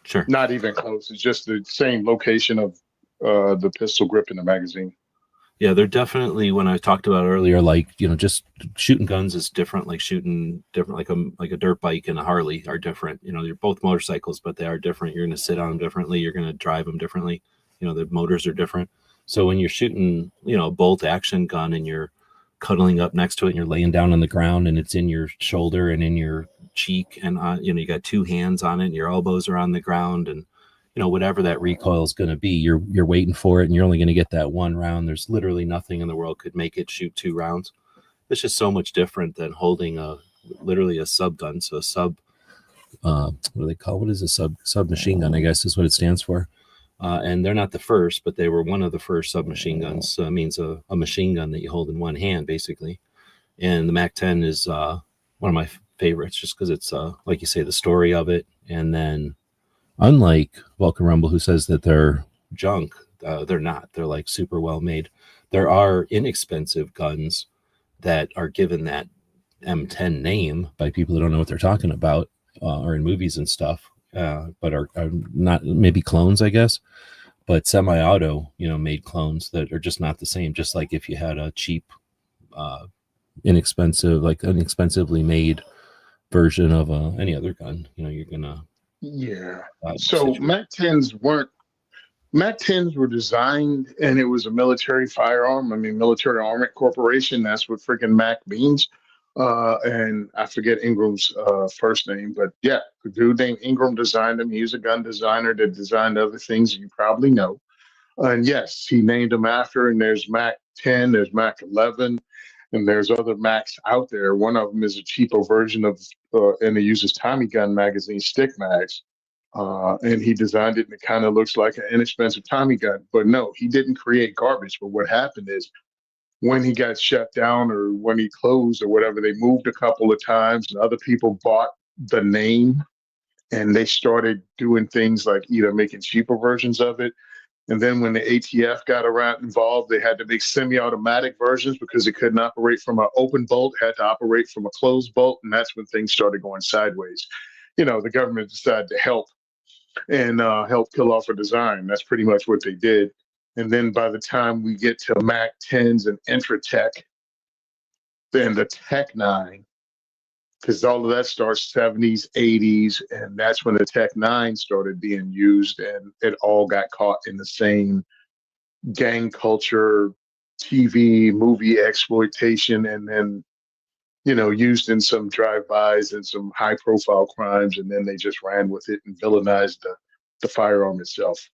sure, not even close. It's just the same location of the pistol grip in the magazine. Yeah, they're definitely, when I talked about earlier, like, just shooting guns is different, like shooting different, like a dirt bike and a Harley are different. They're both motorcycles, but they are different. You're going to sit on them differently. You're going to drive them differently. The motors are different. So when you're shooting, a bolt action gun and you're cuddling up next to it and you're laying down on the ground and it's in your shoulder and in your cheek and, you got two hands on it and your elbows are on the ground and, whatever that recoil is going to be, you're waiting for it and you're only going to get that one round. There's literally nothing in the world could make it shoot 2 rounds. It's just so much different than holding literally a sub gun. So what do they call, what is a sub machine gun, I guess is what it stands for. And they're not the first, but they were one of the first submachine guns. So it means a machine gun that you hold in one hand, basically. And the MAC-10 is one of my favorites, just because it's, like you say, the story of it. And then, unlike Vulcan Rumble, who says that they're junk, they're not. They're like super well made. There are inexpensive guns that are given that M10 name by people who don't know what they're talking about, or in movies and stuff, but are not, maybe clones, I guess. But semi-auto, made clones that are just not the same. Just like if you had a cheap, inexpensively made version of any other gun, you're gonna. Yeah. So MAC-10s were designed, and it was a military firearm. I mean, Military Armament Corporation. That's what freaking MAC means. And I forget Ingram's first name, but yeah, the dude named Ingram designed them. He was a gun designer that designed other things you probably know. And yes, he named them after. And there's MAC-10, there's MAC-11, and there's other Macs out there. One of them is a cheaper version of, and it uses Tommy gun magazine stick mags. And he designed it, and it kind of looks like an inexpensive Tommy gun. But no, he didn't create garbage. But what happened is, when he got shut down or when he closed or whatever, they moved a couple of times, and other people bought the name, and they started doing things like either making cheaper versions of it. And then when the ATF got around involved, they had to make semi-automatic versions because it couldn't operate from an open bolt, had to operate from a closed bolt. And that's when things started going sideways. The government decided to help and help kill off a design. That's pretty much what they did. And then by the time we get to MAC-10s and Intratech, then the Tech 9, because all of that starts 70s, 80s, and that's when the Tech 9 started being used, and it all got caught in the same gang culture, TV, movie exploitation, and then, used in some drive-bys and some high-profile crimes, and then they just ran with it and villainized the firearm itself.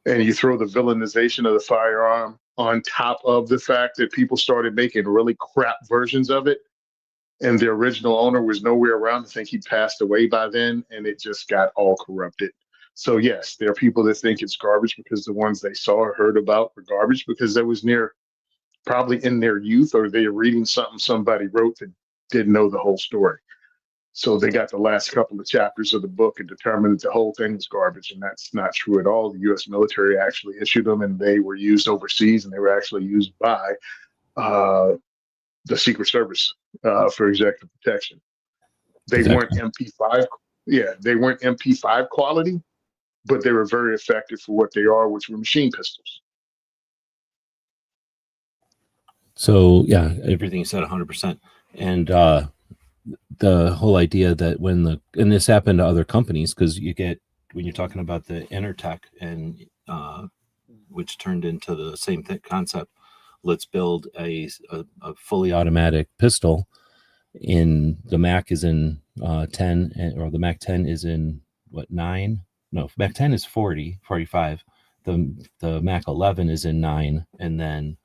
And you throw the villainization of the firearm on top of the fact that people started making really crap versions of it, and the original owner was nowhere around. I think he passed away by then, and it just got all corrupted. So yes, there are people that think it's garbage because the ones they saw or heard about were garbage because that was probably in their youth, or they're reading something somebody wrote that didn't know the whole story. So they got the last couple of chapters of the book and determined that the whole thing was garbage, and that's not true at all. The U.S. military actually issued them, and they were used overseas, and they were actually used by the Secret Service for executive protection. They weren't MP5. Yeah, they weren't MP5 quality, but they were very effective for what they are, which were machine pistols. So yeah, everything you said 100%. And the whole idea that and this happened to other companies, because when you're talking about the Intertech and which turned into the same concept, let's build a fully automatic pistol. In the Mac is in 10, or the Mac 10 is in what, 9? No, Mac 10 is 45. The Mac 11 is in 9, and then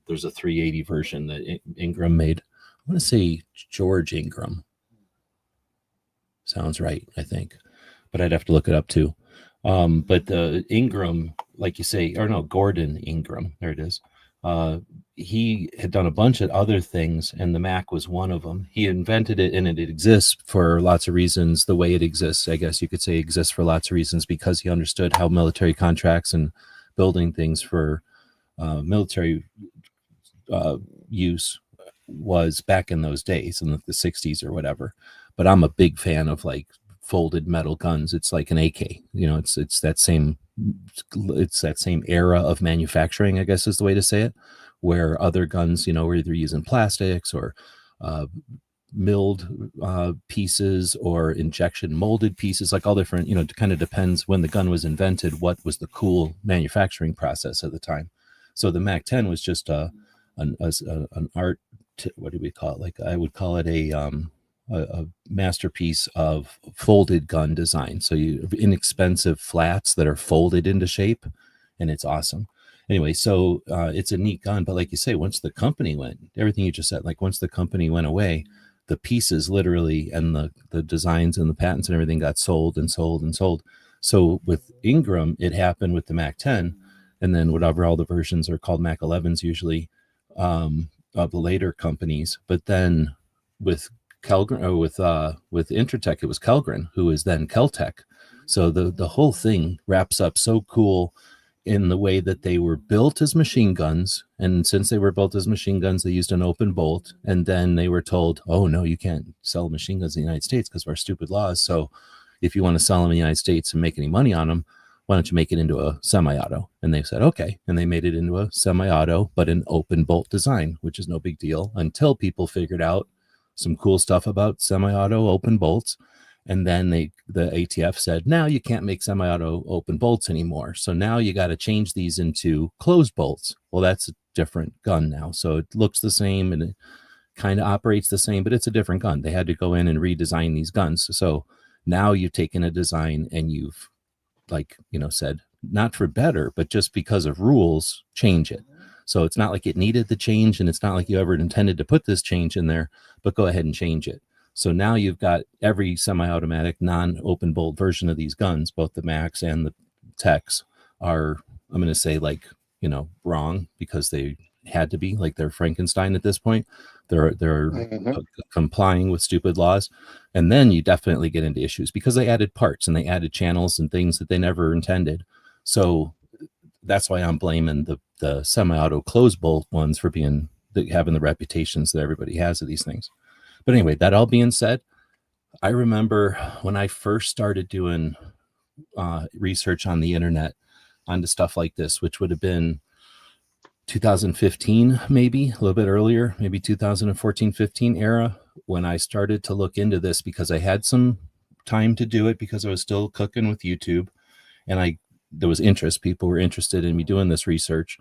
there's a 380 version that Ingram made. I want to say George Ingram. Sounds right, I think, but I'd have to look it up too. But the Ingram, like you say, or no, Gordon Ingram, there it is. He had done a bunch of other things, and the Mac was one of them. He invented it, and it exists for lots of reasons. The way it exists, I guess you could say, exists for lots of reasons because he understood how military contracts and building things for military use was back in those days, in the 60s or whatever. But I'm a big fan of like folded metal guns. It's like an AK, it's that same era of manufacturing, I guess is the way to say it, where other guns, were either using plastics or milled pieces or injection molded pieces, like all different, it kind of depends when the gun was invented, what was the cool manufacturing process at the time. So the Mac 10 was just an art, what do we call it? Like I would call it a masterpiece of folded gun design. So you have inexpensive flats that are folded into shape, and it's awesome. Anyway, so it's a neat gun, but like you say, once the company went, everything you just said, like once the company went away, the pieces literally and the designs and the patents and everything got sold and sold and sold. So with Ingram, it happened with the Mac 10, and then whatever all the versions are called, Mac 11s usually, of the later companies. But then with Kellgren, or with Intratec, it was Kellgren, who is then Keltec. So the whole thing wraps up so cool in the way that they were built as machine guns. And since they were built as machine guns, they used an open bolt. And then they were told, oh, no, you can't sell machine guns in the United States because of our stupid laws. So if you want to sell them in the United States and make any money on them, why don't you make it into a semi-auto? And they said, okay. And they made it into a semi-auto, but an open bolt design, which is no big deal until people figured out some cool stuff about semi-auto open bolts. And then the ATF said, now you can't make semi-auto open bolts anymore. So now you got to change these into closed bolts. Well, that's a different gun now. So it looks the same and it kind of operates the same, but it's a different gun. They had to go in and redesign these guns. So now you've taken a design and you've, like, said, not for better, but just because of rules, change it. So it's not like it needed the change, and it's not like you ever intended to put this change in there, but go ahead and change it. So now you've got every semi-automatic non-open bolt version of these guns, both the Macs and the Techs are, I'm going to say, like, wrong because they had to be, like, they're Frankenstein at this point. They're complying with stupid laws. And then you definitely get into issues because they added parts and they added channels and things that they never intended. So that's why I'm blaming the semi-auto closed bolt ones for having the reputations that everybody has of these things. But anyway, that all being said, I remember when I first started doing research on the internet onto stuff like this, which would have been 2015, maybe a little bit earlier, maybe 2014-15 era, when I started to look into this because I had some time to do it because I was still cooking with YouTube, and there was interest. People were interested in me doing this research.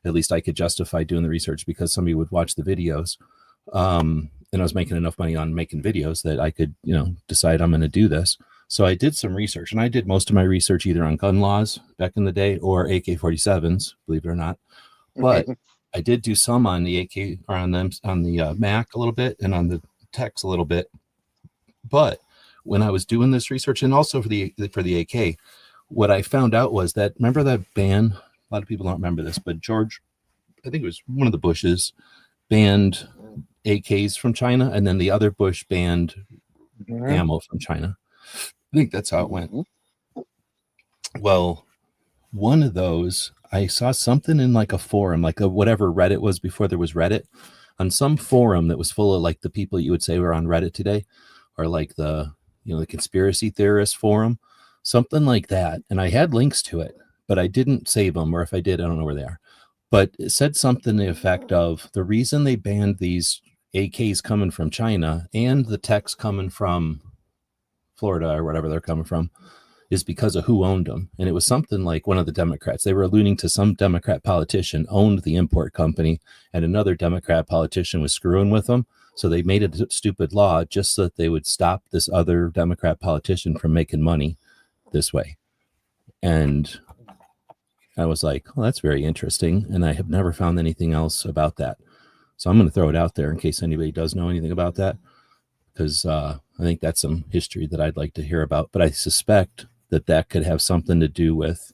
At least I could justify doing the research because somebody would watch the videos. And I was making enough money on making videos that I could, decide I'm going to do this. So I did some research, and I did most of my research either on gun laws back in the day or AK-47s, believe it or not. But I did do some on the AK, or on the Mac a little bit, and on the Techs a little bit. But when I was doing this research, and also for the AK, what I found out was that, remember that ban? A lot of people don't remember this, but George, I think it was one of the Bushes, banned AKs from China, and then the other Bush banned ammo from China. I think that's how it went. Well, one of those, I saw something in like a forum, like whatever Reddit was before there was Reddit, on some forum that was full of like the people you would say were on Reddit today, or like the conspiracy theorist forum, something like that. And I had links to it, but I didn't save them, or if I did, I don't know where they are. But it said something to the effect of the reason they banned these AKs coming from China and the Techs coming from Florida or whatever they're coming from is because of who owned them. And it was something like one of the Democrats. They were alluding to some Democrat politician owned the import company, and another Democrat politician was screwing with them. So they made a stupid law just so that they would stop this other Democrat politician from making money this way. And I was like, well, that's very interesting. And I have never found anything else about that. So I'm going to throw it out there in case anybody does know anything about that, because I think that's some history that I'd like to hear about. But I suspect that could have something to do with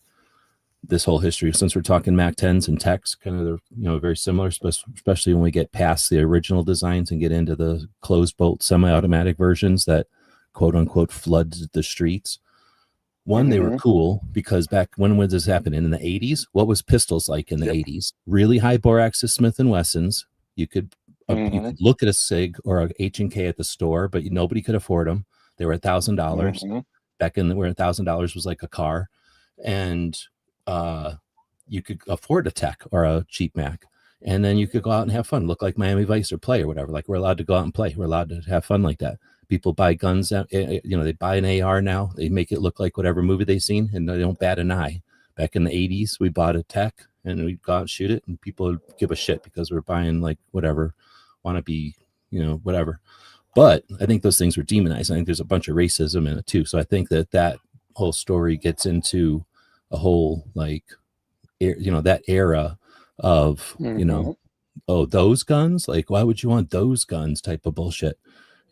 this whole history. Since we're talking Mac 10s and Techs, kind of very similar, especially when we get past the original designs and get into the closed bolt semi-automatic versions that quote unquote flooded the streets. One, they were cool because back when was this happening? In the 80s? What was pistols like in the 80s? Really high bore axis Smith & Wessons. You could look at a SIG or a H&K at the store, but nobody could afford them. They were $1,000. Back in where $1,000 was like a car. And you could afford a Tech or a cheap Mac. And then you could go out and have fun, look like Miami Vice or Play or whatever. Like, we're allowed to go out and play. We're allowed to have fun like that. People buy guns, they buy an AR now. They make it look like whatever movie they've seen, and they don't bat an eye. Back in the 80s, we bought a Tech, and we'd go out and shoot it, and people would give a shit because we're buying, like, whatever, want to be, whatever. But I think those things were demonized. I think there's a bunch of racism in it, too. So I think that whole story gets into a whole, like, that era of, oh, those guns? Like, why would you want those guns type of bullshit?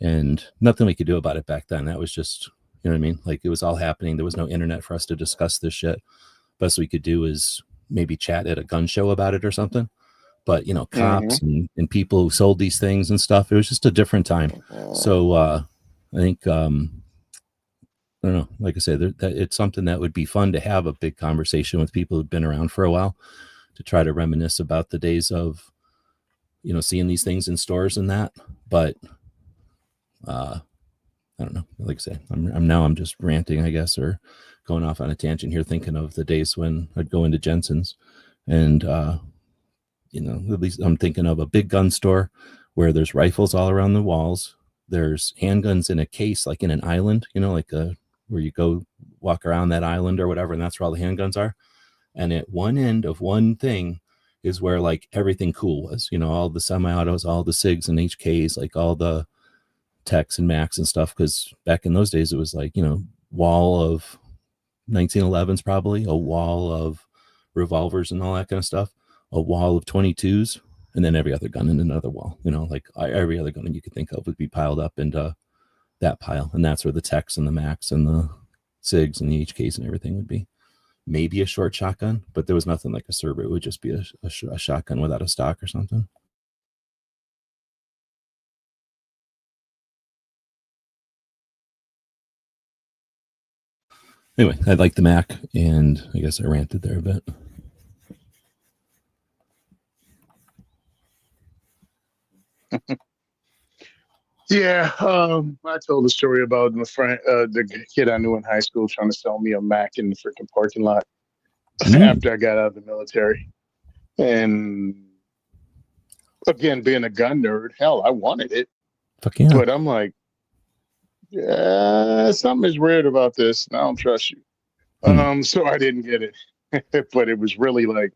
And nothing we could do about it back then. That was just, You know what I mean? Like it was all happening. There was no internet for us to discuss this shit. Best we could do is maybe chat at a gun show about it or something. But you know, cops and people who sold these things and stuff, it was just a different time. So I think I don't know, like I said, that it's something that would be fun to have a big conversation with people who've been around for a while, to try to reminisce about the days of, you know, seeing these things in stores and that. But I don't know, like I say, I'm just ranting, I guess, or going off on a tangent here, thinking of the days when I'd go into Jensen's and you know, at least I'm thinking of a big gun store where there's rifles all around the walls. There's handguns in a case, like in an island, you know, like where you go walk around that island or whatever, and that's where all the handguns are. And at one end of one thing is where like everything cool was, you know, all the semi-autos, all the SIGs and HKs, like all the Techs and Macs and stuff. Because back in those days, it was like, you know, wall of 1911s, probably a wall of revolvers and all that kind of stuff, a wall of 22s, and then every other gun in another wall, you know, like every other gun you could think of would be piled up into that pile. And that's where the Techs and the Macs and the SIGs and the HKs and everything would be. Maybe a short shotgun, but there was nothing like a server. It would just be a shotgun without a stock or something. Anyway, I like the Mac, and I guess I ranted there a bit. Yeah, I told the story about my friend, the kid I knew in high school, trying to sell me a Mac in the freaking parking lot after I got out of the military. And again, being a gun nerd, hell, I wanted it. Fuck yeah. But I'm like, yeah, something is weird about this. And I don't trust you. So I didn't get it. But it was really like,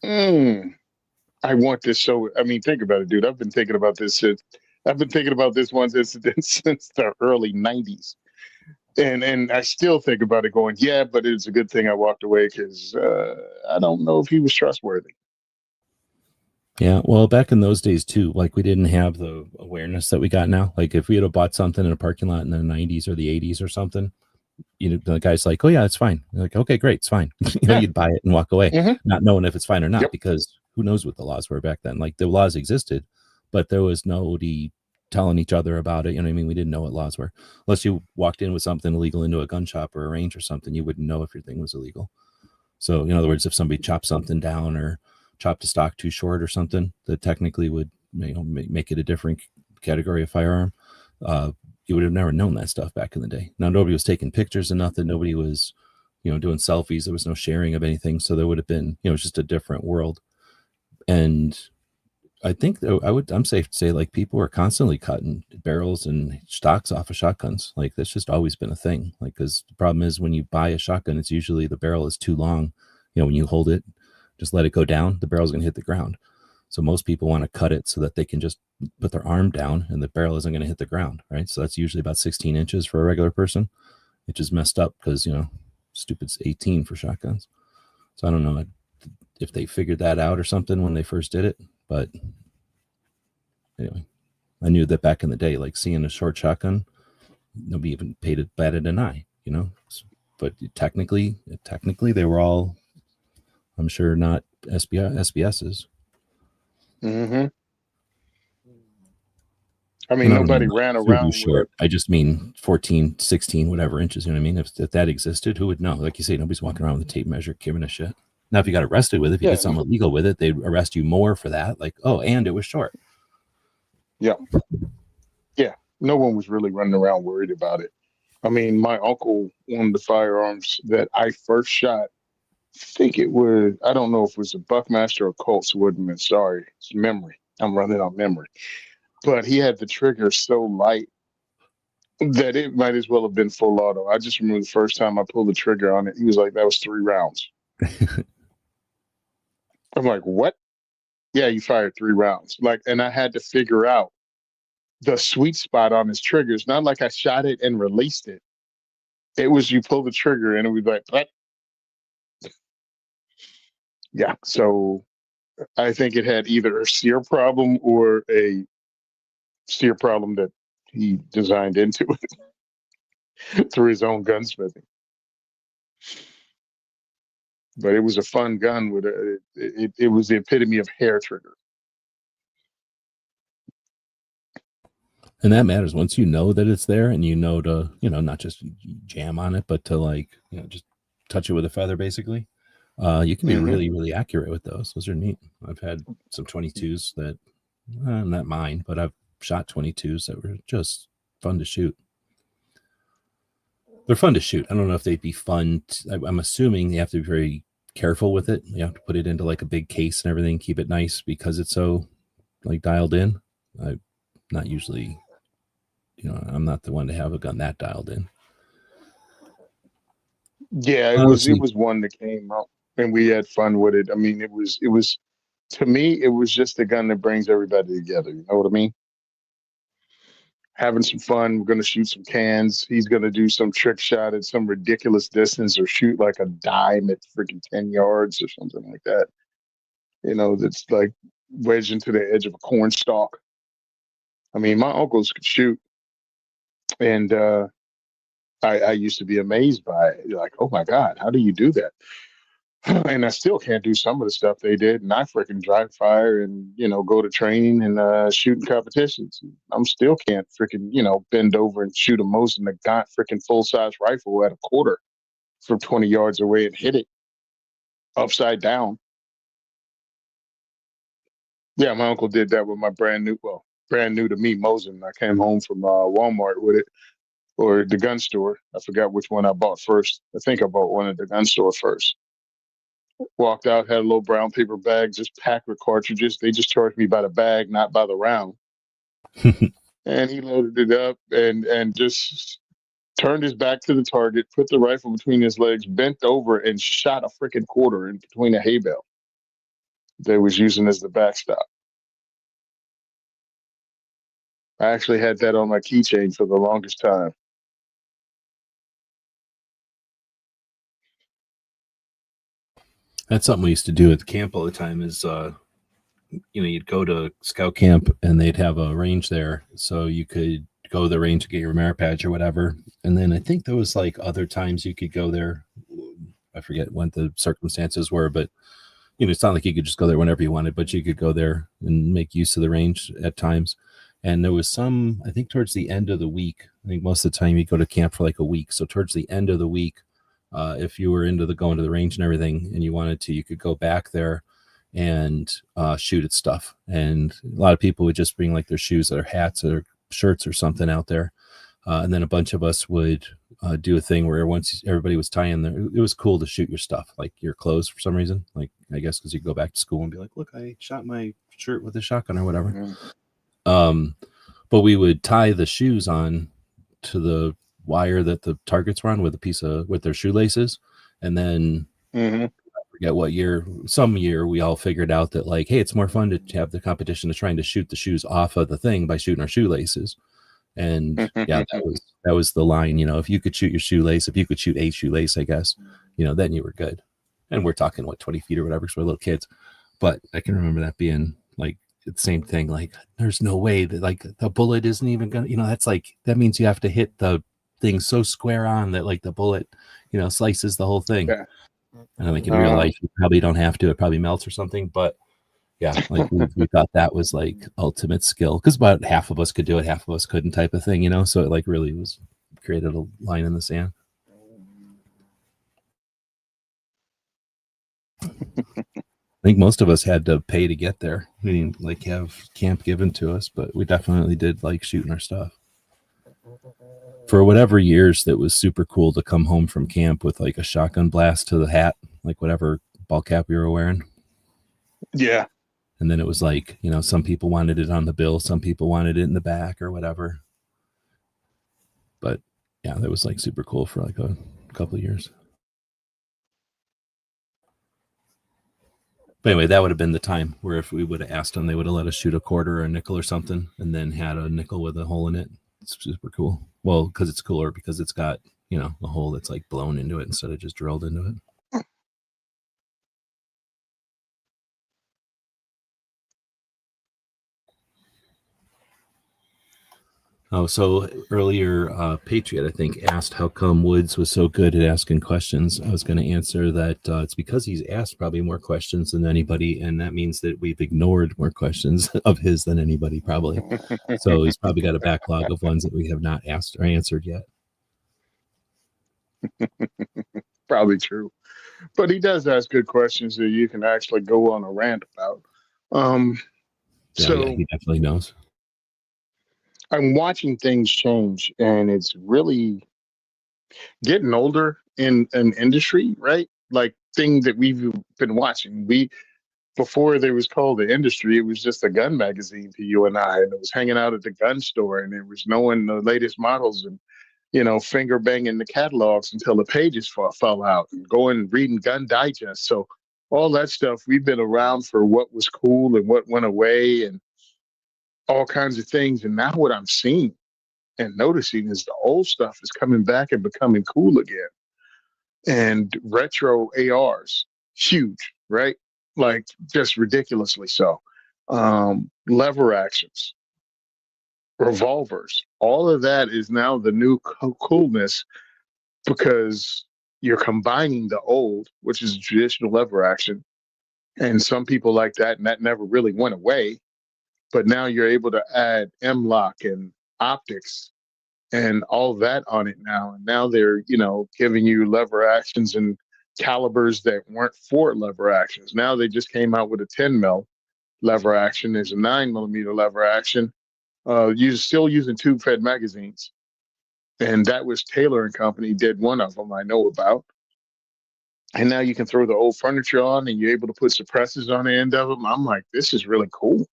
I want this. So, I mean, think about it, dude. I've been thinking about this one incident since the early 90s. And I still think about it going, yeah, but it's a good thing I walked away because I don't know if he was trustworthy. Yeah, well, back in those days too, like we didn't have the awareness that we got now. Like if we had bought something in a parking lot in the 90s or the 80s or something, you know, the guy's like, oh yeah, it's fine. You're like, okay, great, it's fine. You know, you'd buy it and walk away, not knowing if it's fine or not, because who knows what the laws were back then. Like the laws existed, but there was nobody telling each other about it. You know what I mean? We didn't know what laws were. Unless you walked in with something illegal into a gun shop or a range or something, you wouldn't know if your thing was illegal. So in other words, if somebody chopped something down or chopped a stock too short or something, that technically would, you know, make it a different category of firearm. You would have never known that stuff back in the day. Now, nobody was taking pictures and nothing. Nobody was, you know, doing selfies. There was no sharing of anything. So there would have been, you know, it's just a different world. And I think I'm safe to say, like, people were constantly cutting barrels and stocks off of shotguns. Like, that's just always been a thing. Like, because the problem is when you buy a shotgun, it's usually the barrel is too long. You know, when you hold it, just let it go down, the barrel's going to hit the ground. So most people want to cut it so that they can just put their arm down and the barrel isn't going to hit the ground, right? So that's usually about 16 inches for a regular person. It just messed up because, you know, stupid's 18 for shotguns. So I don't know if they figured that out or something when they first did it. But anyway, I knew that back in the day, like seeing a short shotgun, nobody even batted an eye, you know? But technically they were all, I'm sure, not SBSs. I mean, nobody ran around short. I just mean 14, 16, whatever inches. You know what I mean? If that existed, who would know? Like you say, nobody's walking around with a tape measure giving a shit. Now, if you got arrested with it, if you did something illegal with it, they'd arrest you more for that. Like, oh, and it was short. Yeah. Yeah. No one was really running around worried about it. I mean, my uncle, one of the firearms that I first shot, I think it was, I don't know if it was a Buckmaster or Colts, Woodman. Sorry, it's memory. I'm running on memory. But he had the trigger so light that it might as well have been full auto. I just remember the first time I pulled the trigger on it, he was like, that was 3 rounds. I'm like, what? Yeah, you fired 3 rounds. Like, and I had to figure out the sweet spot on his triggers. Not like I shot it and released it. It was you pull the trigger and it was like, what? Yeah. So I think it had either a sear problem or a sear problem that he designed into it. through his own gunsmithing. But it was a fun gun with it was the epitome of hair trigger. And that matters. Once you know that it's there and you know to, not just jam on it, but to like, just touch it with a feather, basically. You can be really, really accurate with those. Those are neat. I've had some 22s that, not mine, but I've shot 22s that were just fun to shoot. They're fun to shoot. I don't know if they'd be fun. I'm assuming you have to be very careful with it. You have to put it into like a big case and everything, keep it nice because it's so like dialed in. I'm not usually, I'm not the one to have a gun that dialed in. Yeah, it was one that came out and we had fun with it. I mean, it was to me, it was just a gun that brings everybody together. You know what I mean? Having some fun. We're gonna shoot some cans. He's gonna do some trick shot at some ridiculous distance or shoot like a dime at freaking 10 yards or something like that. That's like wedged into the edge of a corn stalk. I mean, my uncles could shoot, and I used to be amazed by it. Like, oh my God, how do you do that? And I still can't do some of the stuff they did. And I freaking drive fire and, go to training and shooting competitions. I'm still can't freaking, bend over and shoot a Mosin Nagant freaking full size rifle at a quarter from 20 yards away and hit it upside down. Yeah, my uncle did that with my brand new to me Mosin. I came home from Walmart with it or the gun store. I forgot which one I bought first. I think I bought one at the gun store first. Walked out, had a little brown paper bag, just packed with cartridges. They just charged me by the bag, not by the round. And he loaded it up and just turned his back to the target, put the rifle between his legs, bent over, and shot a freaking quarter in between a hay bale they was using as the backstop. I actually had that on my keychain for the longest time. That's something we used to do at camp all the time is, you'd go to scout camp and they'd have a range there. So you could go to the range to get your merit badge or whatever. And then I think there was like other times you could go there. I forget what the circumstances were, but it's not like you could just go there whenever you wanted, but you could go there and make use of the range at times. And there was some, I think towards the end of the week, I think most of the time you go to camp for like a week. So towards the end of the week, if you were into going to the range and everything and you wanted to, you could go back there and shoot at stuff. And a lot of people would just bring like their shoes or hats or shirts or something out there. And then a bunch of us would do a thing where once everybody was tying there, it was cool to shoot your stuff, like your clothes for some reason. Like, I guess because you go back to school and be like, look, I shot my shirt with a shotgun or whatever. Mm-hmm. But we would tie the shoes on to the wire that the targets were on with with their shoelaces. And then I forget what year, some year we all figured out that like, hey, it's more fun to have the competition of trying to shoot the shoes off of the thing by shooting our shoelaces. And yeah, that was the line, if you could shoot your shoelace, if you could shoot a shoelace, I guess, then you were good. And we're talking 20 feet or whatever, because we're little kids. But I can remember that being like the same thing. Like, there's no way that like the bullet isn't even gonna, that's like, that means you have to hit the thing so square on that like the bullet, slices the whole thing. Yeah. And I think in real life, you probably don't have to, it probably melts or something, but yeah, like we thought that was like ultimate skill because about half of us could do it, half of us couldn't, type of thing, So it like really was created a line in the sand. I think most of us had to pay to get there. We didn't like have camp given to us, but we definitely did like shooting our stuff. For whatever years, that was super cool to come home from camp with like a shotgun blast to the hat, like whatever ball cap you were wearing. Yeah. And then it was like, some people wanted it on the bill, some people wanted it in the back or whatever. But yeah, that was like super cool for like a couple of years. But anyway, that would have been the time where if we would have asked them, they would have let us shoot a quarter or a nickel or something and then had a nickel with a hole in it. It's super cool. Well, because it's cooler because it's got, a hole that's like blown into it instead of just drilled into it. Oh, so earlier, Patriot, I think, asked how come Woods was so good at asking questions. I was going to answer that it's because he's asked probably more questions than anybody, and that means that we've ignored more questions of his than anybody, probably. So he's probably got a backlog of ones that we have not asked or answered yet. Probably true. But he does ask good questions that you can actually go on a rant about. Yeah, So he definitely knows. I'm watching things change, and it's really getting older in an industry, right? Like thing that we've been watching. We before there was called the industry, it was just a gun magazine to you and I, and it was hanging out at the gun store, and it was knowing the latest models and finger banging the catalogs until the pages fell out, and going reading Gun Digest. So all that stuff, we've been around for what was cool and what went away, and all kinds of things. And now what I'm seeing and noticing is the old stuff is coming back and becoming cool again. And retro ARs, huge, right? Like just ridiculously so. Lever actions, revolvers, all of that is now the new coolness because you're combining the old, which is a traditional lever action, and some people like that, and that never really went away. But now you're able to add M-lock and optics and all that on it now. And now they're, giving you lever actions and calibers that weren't for lever actions. Now they just came out with a 10 mil lever action. There's a 9 millimeter lever action. You're still using tube fed magazines. And that was Taylor and Company did one of them I know about. And now you can throw the old furniture on and you're able to put suppressors on the end of them. I'm like, this is really cool.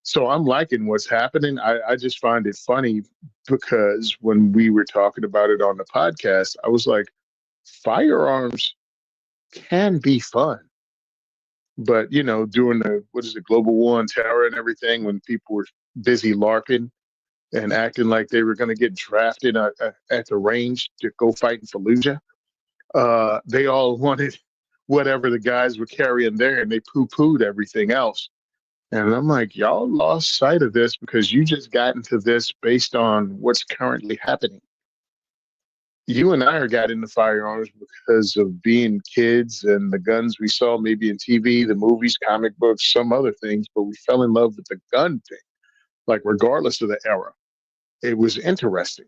So I'm liking what's happening. I just find it funny because when we were talking about it on the podcast, I was like, firearms can be fun. But, during global war on terror and everything, when people were busy LARPing and acting like they were going to get drafted at the range to go fight in Fallujah, they all wanted whatever the guys were carrying there, and they poo-pooed everything else. And I'm like, y'all lost sight of this because you just got into this based on what's currently happening. You and I got into firearms because of being kids and the guns we saw maybe in TV, the movies, comic books, some other things, but we fell in love with the gun thing. Like, regardless of the era, it was interesting.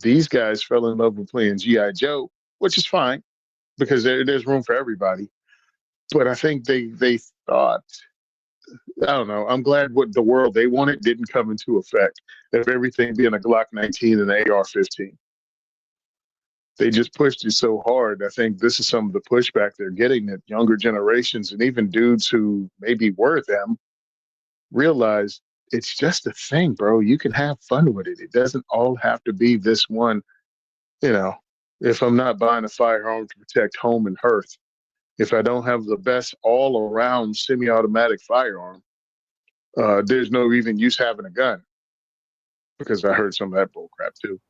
These guys fell in love with playing G.I. Joe, which is fine because there's room for everybody. But I think they thought, I don't know. I'm glad what the world they wanted didn't come into effect. Of everything being a Glock 19 and an AR-15, they just pushed it so hard. I think this is some of the pushback they're getting, that younger generations and even dudes who maybe were them realize it's just a thing, bro. You can have fun with it. It doesn't all have to be this one. If I'm not buying a firearm to protect home and hearth, if I don't have the best all-around semi-automatic firearm, there's no even use having a gun, because I heard some of that bull crap too.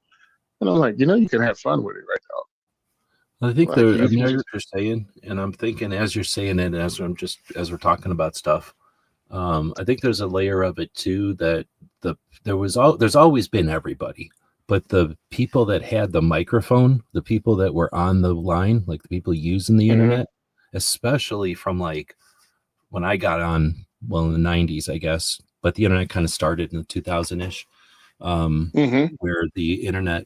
And I'm like, you can have fun with it, right, dog? I think Like, I hear what you're saying, and I'm thinking as you're saying it, as we're talking about stuff, I think there's a layer of it too that there's always been everybody, but the people that had the microphone, the people that were on the line, like the people using the internet, especially from like when I got on, well, in the 90s, I guess, but the internet kind of started in the 2000-ish, where the internet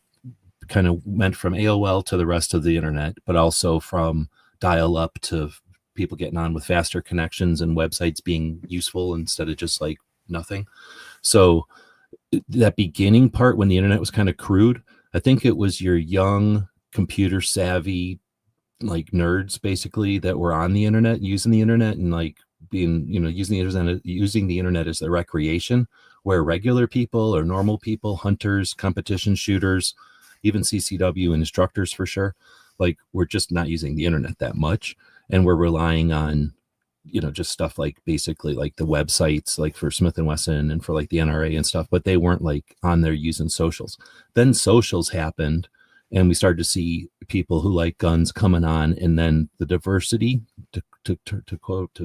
kind of went from AOL to the rest of the internet, but also from dial up to people getting on with faster connections and websites being useful instead of just like nothing. So that beginning part when the internet was kind of crude, I think it was your young computer savvy, like nerds basically, that were on the internet, using the internet and like being, using the internet as a recreation, where regular people or normal people, hunters, competition shooters, even CCW instructors for sure, like we're just not using the internet that much. And we're relying on, just stuff like basically like the websites, like for Smith & Wesson and for like the NRA and stuff, but they weren't like on there using socials. Then socials happened and we started to see people who like guns coming on. And then the diversity, to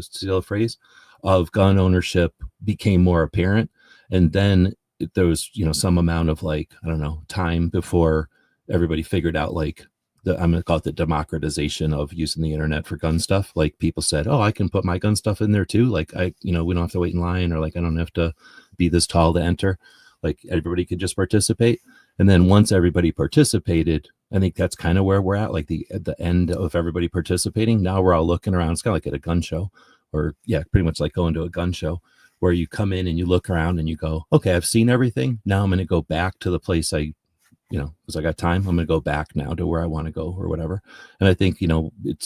steal a phrase, of gun ownership became more apparent. And then there was, some amount of like, I don't know, time before everybody figured out like I'm going to call it the democratization of using the internet for gun stuff. Like people said, oh, I can put my gun stuff in there too. Like we don't have to wait in line, or like I don't have to be this tall to enter. Like everybody could just participate. And then once everybody participated, I think that's kind of where we're at, like at the end of everybody participating. Now we're all looking around. It's kind of like at a gun show, or pretty much like going to a gun show, where you come in and you look around and you go, okay, I've seen everything. Now I'm going to go back to the place because I got time. I'm going to go back now to where I want to go or whatever. And I think,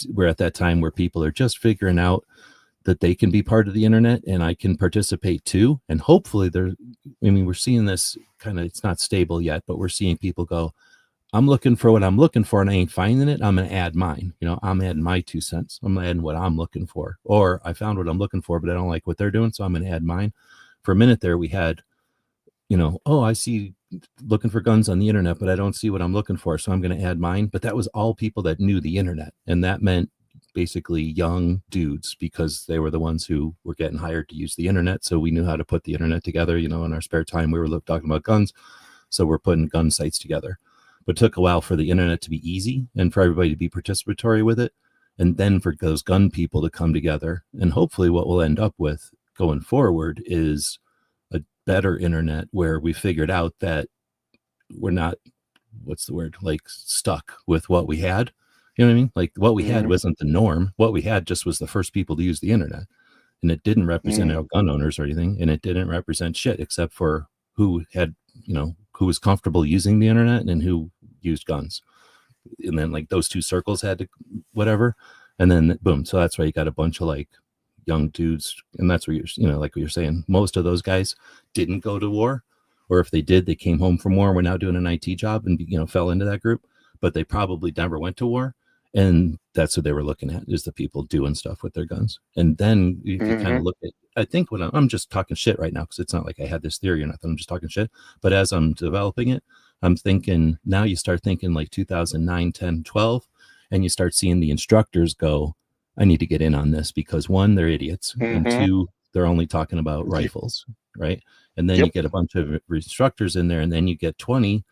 we're at that time where people are just figuring out that they can be part of the internet and I can participate too. And hopefully we're seeing this kind of, it's not stable yet, but we're seeing people go, I'm looking for what I'm looking for and I ain't finding it. I'm going to add mine. I'm adding my 2 cents. I'm adding what I'm looking for. Or I found what I'm looking for, but I don't like what they're doing, so I'm going to add mine. For a minute there, we had, oh, I see looking for guns on the internet, but I don't see what I'm looking for, so I'm going to add mine. But that was all people that knew the internet. And that meant basically young dudes, because they were the ones who were getting hired to use the internet. So we knew how to put the internet together. In our spare time, we were talking about guns. So we're putting gun sites together. But it took a while for the internet to be easy and for everybody to be participatory with it. And then for those gun people to come together. And hopefully what we'll end up with going forward is a better internet where we figured out that we're not, like stuck with what we had. You know what I mean? Like what we had wasn't the norm. What we had just was the first people to use the internet. And it didn't represent our gun owners or anything. And it didn't represent shit except for who had, who was comfortable using the internet and who used guns. And then like those two circles had to whatever. And then boom. So that's why you got a bunch of like young dudes. And that's where like what you're saying, most of those guys didn't go to war. Or if they did, they came home from war and were now doing an IT job and, fell into that group, but they probably never went to war. And that's what they were looking at, is the people doing stuff with their guns. And then you can kind of look at, I think when I'm just talking shit right now, because it's not like I had this theory or nothing, I'm just talking shit. But as I'm developing it, I'm thinking, now you start thinking like 2009, 10, 12, and you start seeing the instructors go, I need to get in on this, because one, they're idiots. And two, they're only talking about rifles, right? And then you get a bunch of instructors in there, and then you get 20,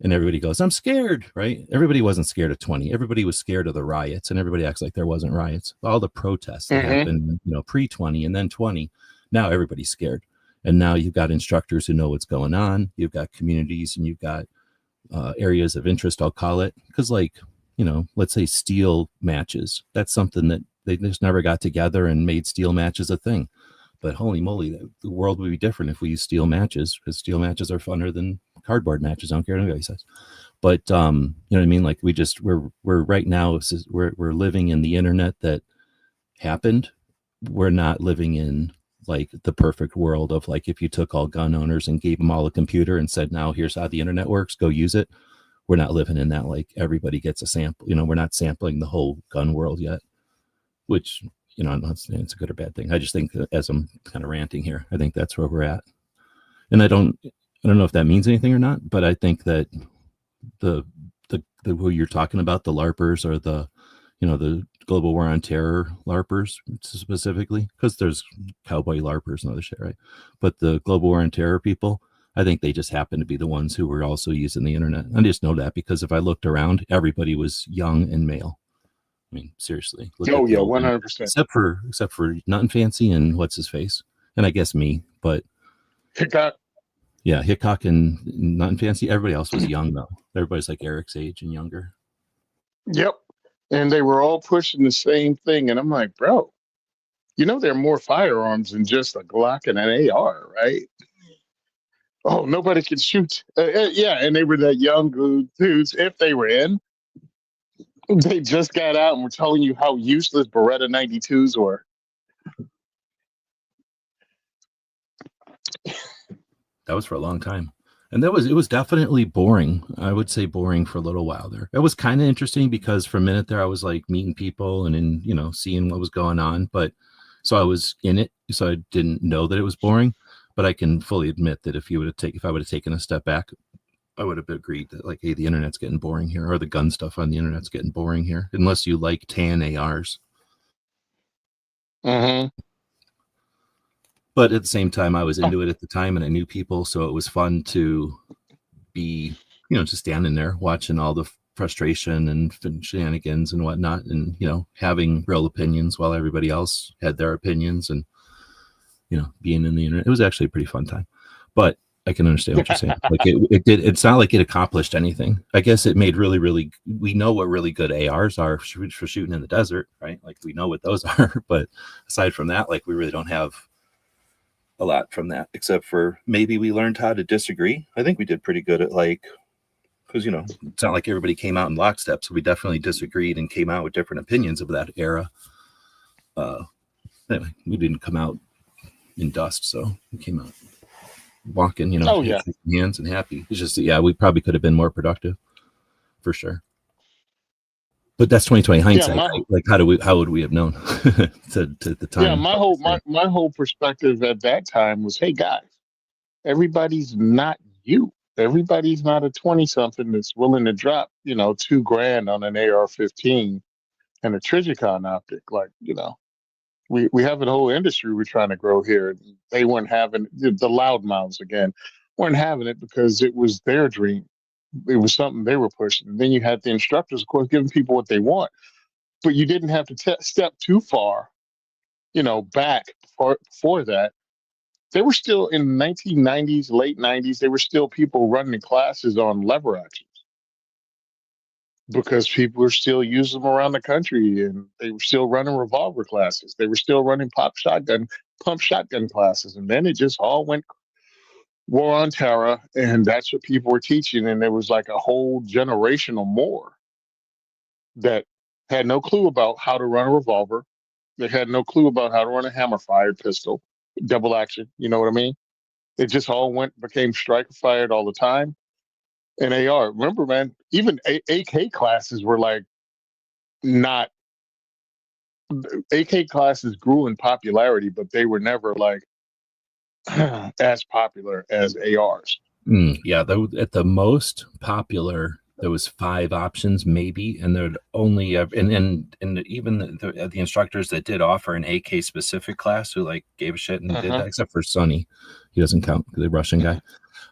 and everybody goes, I'm scared, right? Everybody wasn't scared of 20. Everybody was scared of the riots, and everybody acts like there wasn't riots. All the protests that happened, pre-20 and then 20. Now everybody's scared. And now you've got instructors who know what's going on. You've got communities, and you've got areas of interest, I'll call it. Because let's say steel matches. That's something that they just never got together and made steel matches a thing. But holy moly, the world would be different if we use steel matches, because steel matches are funner than cardboard matches. I don't care what anybody says. But you know what I mean? Like we're right now, we're living in the internet that happened. We're not living in like the perfect world of like, if you took all gun owners and gave them all a computer and said, now here's how the internet works, go use it. We're not living in that, like everybody gets a sample. We're not sampling the whole gun world yet, which, I'm not saying it's a good or bad thing. I just think that, as I'm kind of ranting here, I think that's where we're at. And I don't know if that means anything or not, but I think that the who you're talking about, the LARPers, or the global war on terror LARPers specifically, because there's cowboy LARPers and other shit, right? But the global war on terror people, I think they just happen to be the ones who were also using the internet. I just know that because if I looked around, everybody was young and male. I mean, seriously. Oh yeah, 100%. Except for Nothing Fancy and what's his face, and I guess me, but Hickok. Yeah, Hickok and Nothing Fancy. Everybody else was young though. Everybody's like Eric's age and younger. Yep. And they were all pushing the same thing. And I'm like, bro, there are more firearms than just a Glock and an AR, right? Oh, nobody can shoot. Yeah. And they were that young dudes, if they were in. They just got out and were telling you how useless Beretta 92s were. That was for a long time. And it was definitely boring. I would say boring for a little while there. It was kind of interesting because for a minute there I was like meeting people and seeing what was going on. But so I was in it, so I didn't know that it was boring. But I can fully admit that if I would have taken a step back, I would have agreed that like, hey, the internet's getting boring here, or the gun stuff on the internet's getting boring here, unless you like tan ARs. But at the same time, I was into it at the time, and I knew people, so it was fun to be, just standing there watching all the frustration and shenanigans and whatnot, and having real opinions while everybody else had their opinions, and being in the internet. It was actually a pretty fun time. But I can understand what you're saying. Like it's not like it accomplished anything. I guess it made really, we know what really good ARs are for shooting in the desert, right? Like we know what those are. But aside from that, like we really don't have a lot from that, except for maybe we learned how to disagree. I think we did pretty good at because it's not like everybody came out in lockstep. So we definitely disagreed and came out with different opinions of that era. Anyway, we didn't come out in dust, so we came out walking, shaking hands and happy. It's just, we probably could have been more productive for sure. But that's 2020 hindsight. Like, how would we have known to the time? Yeah, my whole perspective at that time was, hey guys, everybody's not you. Everybody's not a 20-something that's willing to drop, $2,000 on an AR-15 and a Trigicon optic. Like, we have a whole industry we're trying to grow here. They weren't having the loudmouths again, weren't having it because it was their dream. It was something they were pushing. And then you had the instructors, of course, giving people what they want, but you didn't have to step too far, back for that. They were still in the 1990s, late 90s. They were still people running classes on lever actions because people were still using them around the country, and they were still running revolver classes. They were still running pump shotgun classes. And then it just all went war on terror, and that's what people were teaching. And there was like a whole generation or more that had no clue about how to run a revolver. They had no clue about how to run a hammer-fired pistol, double action. You know what I mean? It just all became striker fired all the time. And AR, remember, man, even AK classes were like not. AK classes grew in popularity, but they were never like as popular as ARs. Yeah, at the most popular, there was 5 options maybe, and there'd only and even the instructors that did offer an AK specific class who like gave a shit and did that, except for Sonny, he doesn't count, the Russian guy.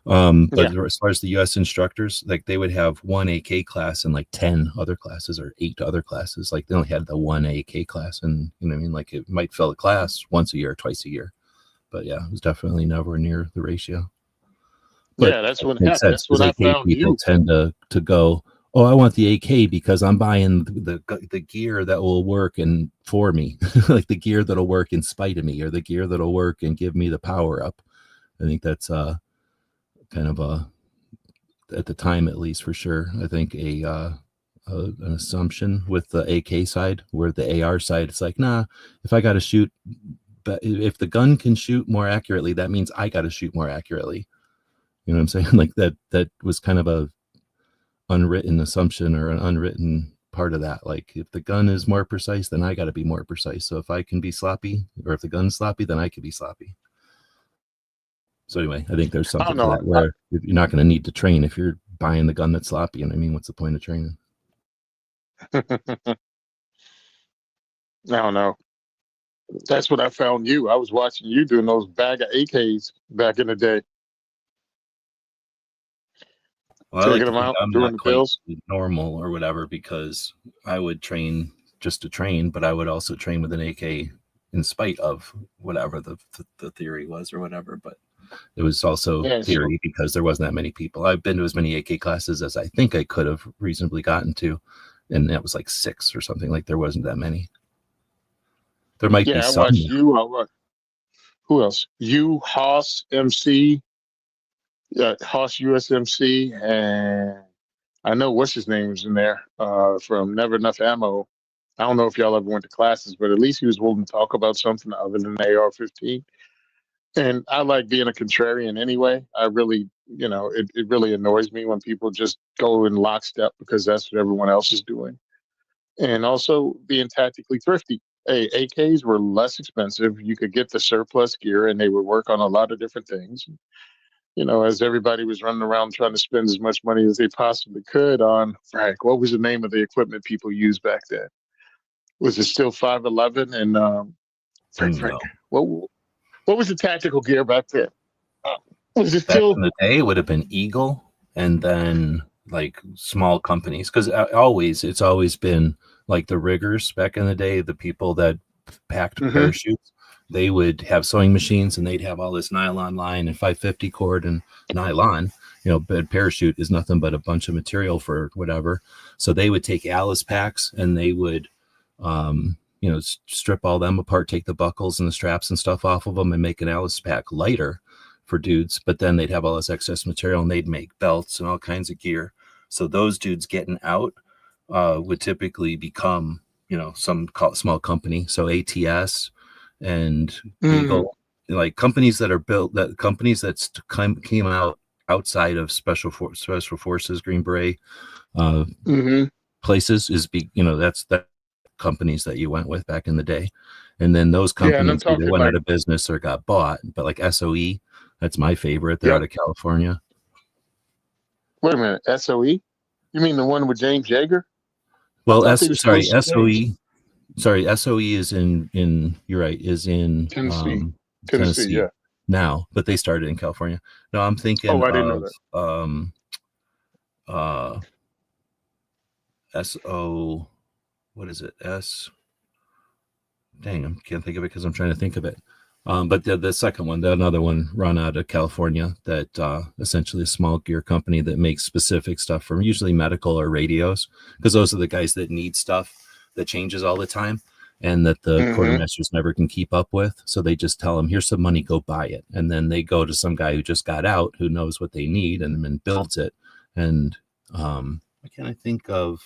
But as far as the U.S. instructors, like they would have one AK class and like 10 other classes or 8 other classes. Like they only had the one AK class, and you know what I mean, like it might fill a class once a year, twice a year, but yeah, it was definitely nowhere near the ratio. But yeah, that's what I found. People tend to go, oh, I want the AK because I'm buying the gear that will work and for me, like the gear that'll work in spite of me, or the gear that'll work and give me the power up. I think that's kind of at the time, at least for sure, I think an assumption with the AK side, where the AR side, it's like, nah, if I got to shoot, but if the gun can shoot more accurately, that means I got to shoot more accurately. You know what I'm saying? Like that was kind of a unwritten assumption or an unwritten part of that. Like if the gun is more precise, then I got to be more precise. So if I can be sloppy, or if the gun's sloppy, then I can be sloppy. So anyway, I think there's something to that where you're not going to need to train if you're buying the gun that's sloppy. And I mean, what's the point of training? I don't know. That's what I found you. I was watching you doing those bag of AKs back in the day. Well, taking them out, doing the bills. Normal or whatever, because I would train just to train, but I would also train with an AK in spite of whatever the theory was or whatever. But it was also theory because there wasn't that many people. I've been to as many AK classes as I think I could have reasonably gotten to, and that was like 6 or something. Like there wasn't that many. There might be some. I watched you. Who else? You, Haas, MC, Haas USMC, and I know what's his name was in there from Never Enough Ammo. I don't know if y'all ever went to classes, but at least he was willing to talk about something other than AR-15. And I like being a contrarian anyway. I really, it really annoys me when people just go in lockstep because that's what everyone else is doing. And also being tactically thrifty. Hey, AKs were less expensive. You could get the surplus gear and they would work on a lot of different things. As everybody was running around trying to spend as much money as they possibly could on, Frank, what was the name of the equipment people used back then? Was it still 511 and Frank? What was the tactical gear back then? Was it Back still? in the day, it would have been Eagle, and then like small companies, because it's always been like the riggers back in the day, the people that packed parachutes. They would have sewing machines, and they'd have all this nylon line and 550 cord and nylon. But parachute is nothing but a bunch of material for whatever. So they would take Alice packs, and they would strip all them apart, take the buckles and the straps and stuff off of them, and make an Alice pack lighter for dudes. But then they'd have all this excess material, and they'd make belts and all kinds of gear. So those dudes getting out would typically become, some small company. So ATS and Eagle, like companies that came out outside of special forces, Green Beret places that's that companies that you went with back in the day. And then those companies either went out of business or got bought. But like SOE, that's my favorite. They're out of California. Wait a minute, SOE? You mean the one with James Yeager? Well, SOE. Sorry, SOE is in you're right, is in Tennessee, yeah. Now, but they started in California. No, I'm thinking I didn't know that. SO, what is it? Dang, I can't think of it because I'm trying to think of it. But the second one, another one run out of California, that essentially a small gear company that makes specific stuff for usually medical or radios, because those are the guys that need stuff that changes all the time and that the quartermasters never can keep up with. So they just tell them, here's some money, go buy it. And then they go to some guy who just got out, who knows what they need, and then builds it. And what can I think of?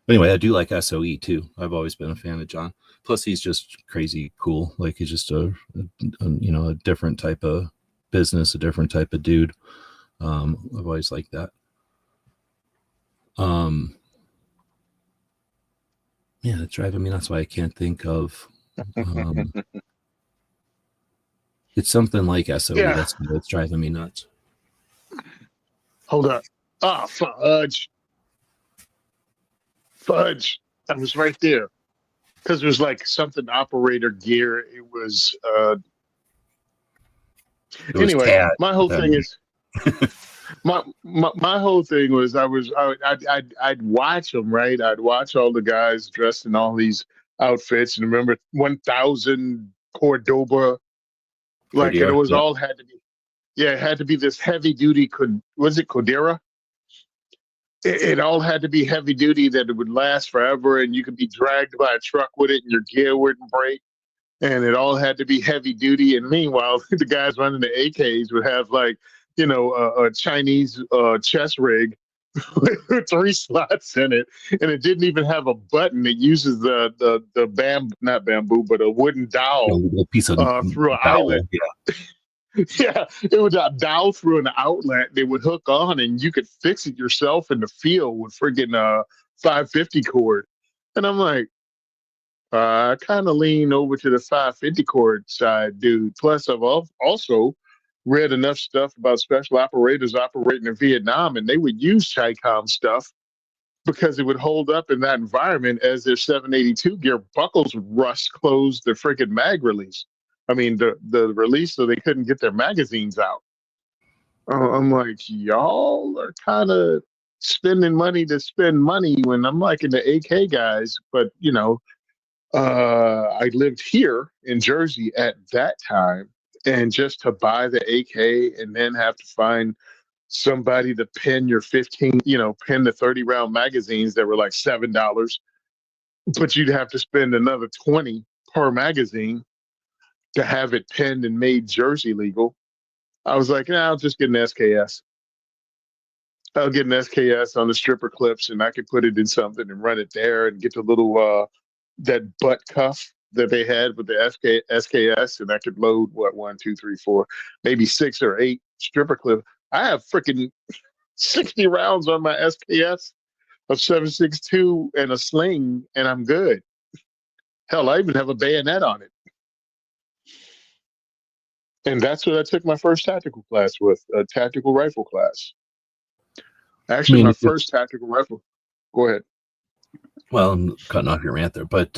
Anyway, I do like SOE too. I've always been a fan of John. Plus, he's just crazy cool. Like, he's just a different type of business, a different type of dude. I've always liked that. Yeah, it's driving me nuts. Why I can't think of. It's something like SOE. Yeah. That's driving me nuts. Hold up. Ah, fudge. I was right there. Because it was like something operator gear. It was anyway, Tad. My whole thing is my whole thing was I'd watch them, right? I'd watch all the guys dressed in all these outfits, and remember 1000 Cordoba, like it was all had to be, it had to be this heavy duty. Was it Codera? It all had to be heavy duty, that it would last forever, and you could be dragged by a truck with it, and your gear wouldn't break. And it all had to be heavy duty. And meanwhile, the guys running the AKs would have like, a Chinese chest rig with 3 slots in it, and it didn't even have a button. It uses the not bamboo, but a wooden dowel, a piece of through an eyelet. Yeah. Yeah, it would dowel through an outlet. They would hook on, and you could fix it yourself in the field with friggin' 550 cord. And I'm like, I kind of lean over to the 550 cord side, dude. Plus, I've also read enough stuff about special operators operating in Vietnam, and they would use Chi-Com stuff because it would hold up in that environment, as their 782 gear buckles would rust close the friggin' mag release. I mean, the release, so they couldn't get their magazines out. I'm like, y'all are kind of spending money to spend money, when I'm liking the AK guys. But, I lived here in Jersey at that time, and just to buy the AK and then have to find somebody to pin your 15, pin the 30 round magazines that were like $7, but you'd have to spend another 20 per magazine to have it pinned and made Jersey legal. I was like, I'll just get an SKS. I'll get an SKS on the stripper clips, and I could put it in something and run it there, and get the little that butt cuff that they had with the SKS, and I could load 1, 2, 3, 4, maybe 6 or 8 stripper clips. I have freaking 60 rounds on my SKS of 7.62 and a sling, and I'm good. Hell, I even have a bayonet on it. And that's what I took my first tactical class with, a tactical rifle class. Actually, my first tactical rifle. Go ahead. Well, I'm cutting off your rant there, but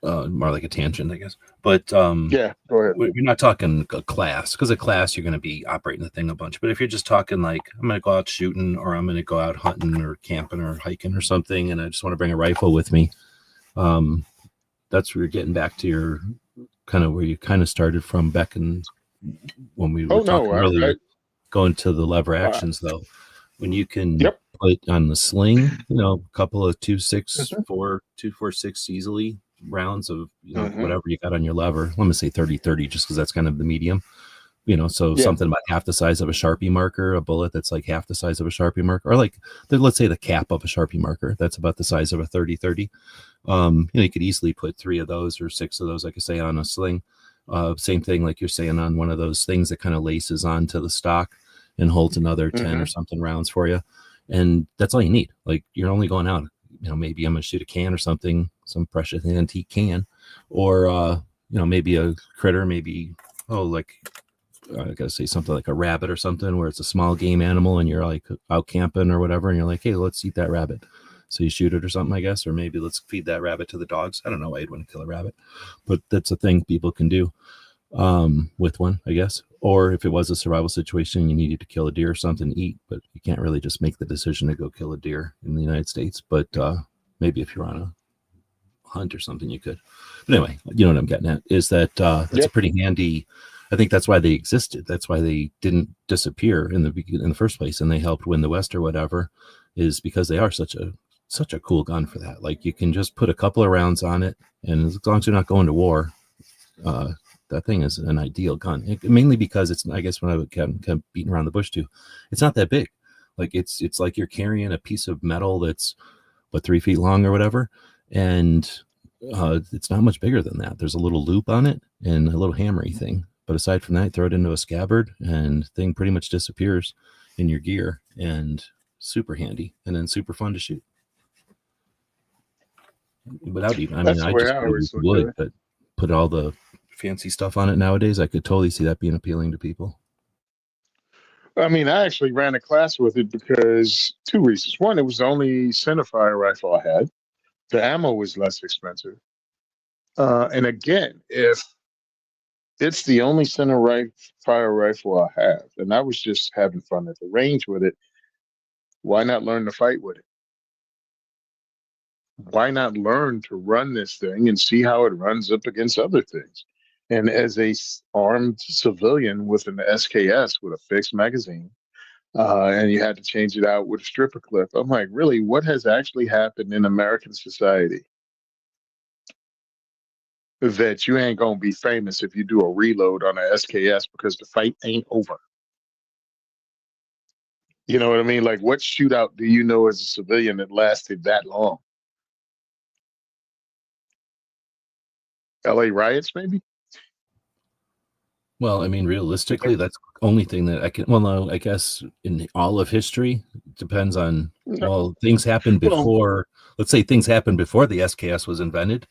more like a tangent, I guess. But Yeah, go ahead. you're not talking a class, because a class you're going to be operating the thing a bunch. But if you're just talking like I'm going to go out shooting, or I'm going to go out hunting or camping or hiking or something, and I just want to bring a rifle with me, that's where you're getting back to your kind of where you kind of started from back in when we were Oh no, talking earlier. Going to the lever actions though, when you can yep. put on the sling, a couple of 2.6 Mhm. 2.46 easily rounds of Mhm. whatever you got on your lever. Let me say 30-30, just because that's kind of the medium. So Yeah. something about half the size of a Sharpie marker, a bullet that's like half the size of a Sharpie marker, or like let's say the cap of a Sharpie marker, that's about the size of a 30-30. You could easily put 3 of those or 6 of those, like I say, on a sling. Same thing, like you're saying, on one of those things that kind of laces onto the stock and holds another 10 or something rounds for you. And that's all you need. Like, you're only going out, maybe I'm going to shoot a can or something, some precious antique can, or, maybe a critter, maybe, like, I gotta say something like a rabbit or something, where it's a small game animal and you're like out camping or whatever, and you're like, hey, let's eat that rabbit. So you shoot it or something, I guess, or maybe let's feed that rabbit to the dogs. I don't know why you'd want to kill a rabbit, but that's a thing people can do with one, I guess. Or if it was a survival situation, you needed to kill a deer or something to eat, but you can't really just make the decision to go kill a deer in the United States. But maybe if you're on a hunt or something, you could. But anyway, you know what I'm getting at is that that's a pretty handy. I think that's why they existed. That's why they didn't disappear in the first place, and they helped win the West or whatever, is because they are such a cool gun for that. Like, you can just put a couple of rounds on it, and as long as you're not going to war, that thing is an ideal gun. Mainly because it's, I guess, when I would kind of beating around the bush too, it's not that big. Like, it's like you're carrying a piece of metal that's 3 feet long or whatever, and it's not much bigger than that. There's a little loop on it and a little hammery thing, but aside from that, throw it into a scabbard and the thing pretty much disappears in your gear, and super handy, and then super fun to shoot without even, I mean, That's the I way just I always look at would, it. but put all the fancy stuff on it nowadays, I could totally see that being appealing to people. I mean, I actually ran a class with it because 2 reasons. One, it was the only centerfire rifle I had. The ammo was less expensive. And again, if it's the only fire rifle I have, and I was just having fun at the range with it, why not learn to fight with it? Why not learn to run this thing and see how it runs up against other things? And as a armed civilian with an SKS with a fixed magazine, and you had to change it out with a stripper clip, I'm like, really, what has actually happened in American society that you ain't gonna be famous if you do a reload on a SKS because the fight ain't over? You know what I mean? Like, what shootout do you know as a civilian that lasted that long? LA riots, maybe? Well, I mean, realistically, that's the only thing that I can. Well, no, I guess in all of history, it depends on. No. Well, things happened Well, before. Let's say things happened before the SKS was invented.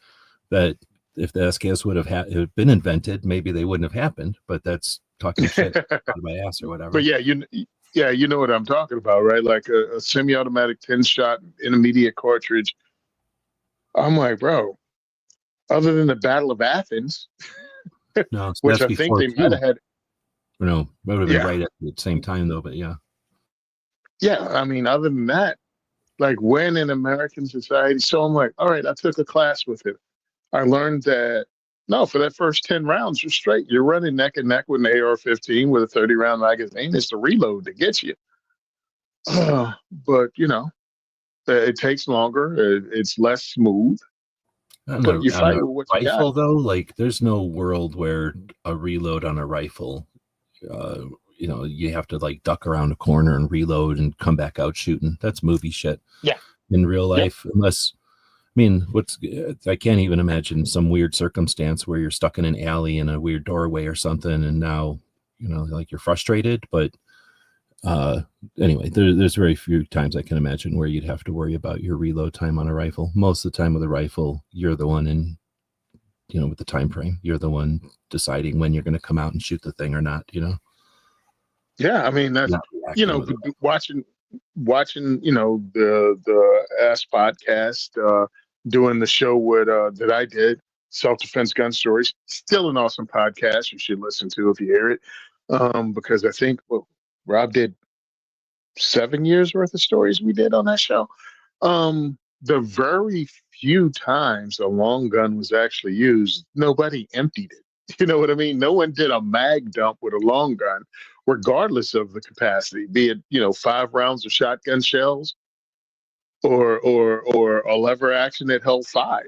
That if the SKS would have had been invented, maybe they wouldn't have happened. But that's talking shit out of my ass or but whatever. yeah, you know what I'm talking about, right? Like a semi-automatic 10-shot intermediate cartridge. I'm like, bro, other than the Battle of Athens, No, so which that's I think before they might too. have had. No, that would have been Yeah, right at the same time though. But yeah, yeah. I mean, other than that, like, when in American society? So I'm like, all right, I took a class with it. I learned that no, for that first 10 rounds, you're straight. You're running neck and neck with an AR-15 with a 30-round magazine. It's the reload that gets you. But it takes longer. It's less smooth, but you on fight a with what you got. rifle though, like there's no world where a reload on a rifle, uh, you have to like duck around a corner and reload and come back out shooting. That's movie shit. Yeah. In real Yep. life, unless, I mean, I can't even imagine some weird circumstance where you're stuck in an alley in a weird doorway or something, and now, like you're frustrated. But anyway, there's very few times I can imagine where you'd have to worry about your reload time on a rifle. Most of the time with a rifle, you're the one in, with the time frame. You're the one deciding when you're going to come out and shoot the thing or not. Yeah, I mean that's Not reacting with it. watching the Ass podcast, doing the show with that I did. Self-Defense Gun Stories. Still an awesome podcast you should listen to if you hear it. Because I think Rob did 7 years worth of stories we did on that show. The very few times a long gun was actually used, nobody emptied it. You know what I mean? No one did a mag dump with a long gun, regardless of the capacity, be it 5 rounds of shotgun shells or a lever action that held 5.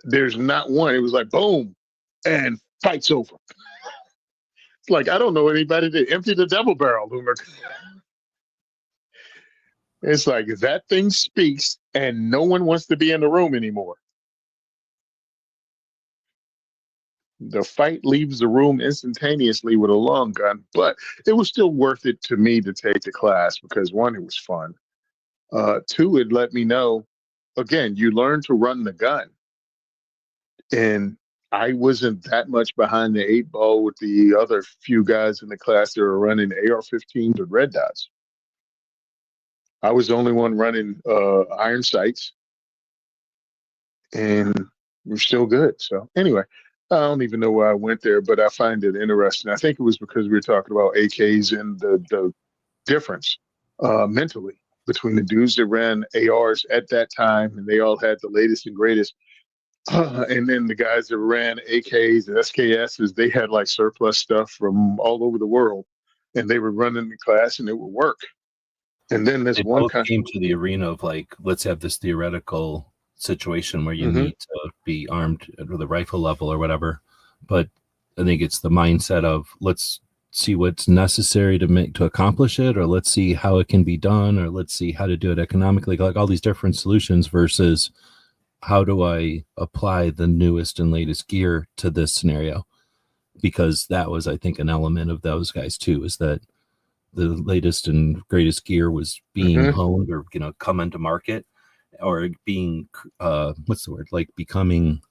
There's not one. It was like boom, and fight's over. It's like I don't know anybody that emptied a double barrel, Loomer. It's like that thing speaks, and no one wants to be in the room anymore. The fight leaves the room instantaneously with a long gun, but it was still worth it to me to take the class because 1, it was fun. 2, it let me know, again, you learn to run the gun. And I wasn't that much behind the 8 ball with the other few guys in the class that were running AR-15s with red dots. I was the only one running iron sights, and we're still good. So anyway, I don't even know why I went there, but I find it interesting. I think it was because we were talking about AKs and the difference mentally between the dudes that ran ARs at that time, and they all had the latest and greatest. And then the guys that ran AKs and SKSs, they had like surplus stuff from all over the world, and they were running the class, and it would work. And then this They one both came to the arena of like, let's have this theoretical situation where you need to be armed at the rifle level or whatever. But I think it's the mindset of let's see what's necessary to accomplish it, or let's see how it can be done, or let's see how to do it economically, like all these different solutions versus how do I apply the newest and latest gear to this scenario? Because that was, I think, an element of those guys too, is that the latest and greatest gear was being honed or come into market, or being what's the word, like becoming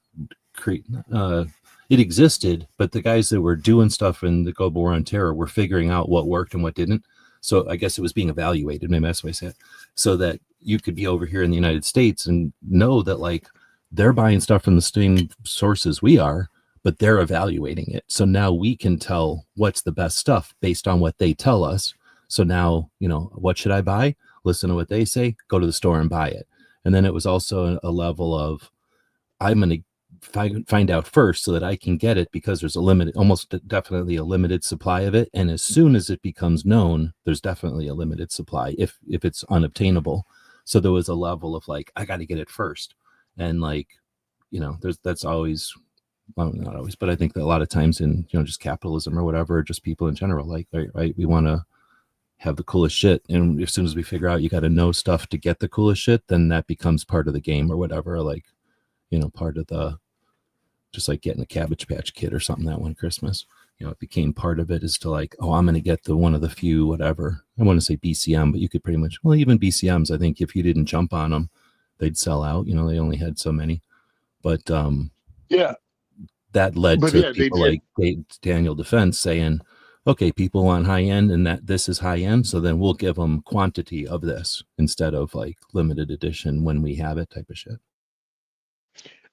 it existed, but the guys that were doing stuff in the global war on terror were figuring out what worked and what didn't. So I guess it was being evaluated, maybe that's what I said, so that you could be over here in the United States and know that like they're buying stuff from the same sources we are, but they're evaluating it. So now we can tell what's the best stuff based on what they tell us. So now, what should I buy? Listen to what they say, go to the store and buy it. And then it was also a level of, I'm going to find out first so that I can get it, because there's almost definitely a limited supply of it. And as soon as it becomes known, there's definitely a limited supply if it's unobtainable. So there was a level of like, I got to get it first. And like, that's always, well, not always, but I think that a lot of times in, just capitalism or whatever, just people in general, like, right, we want to have the coolest shit. And as soon as we figure out you got to know stuff to get the coolest shit, then that becomes part of the game or whatever. Like, part of the, just like getting a Cabbage Patch Kid or something that one Christmas, it became part of it, is to like, oh, I'm going to get the one of the few, whatever. I want to say BCM, but you could pretty much, well, even BCMs, I think if you didn't jump on them, they'd sell out. They only had so many. But yeah, that led to people like Daniel Defense saying, okay, people want high end and that this is high end, so then we'll give them quantity of this instead of like limited edition when we have it type of shit.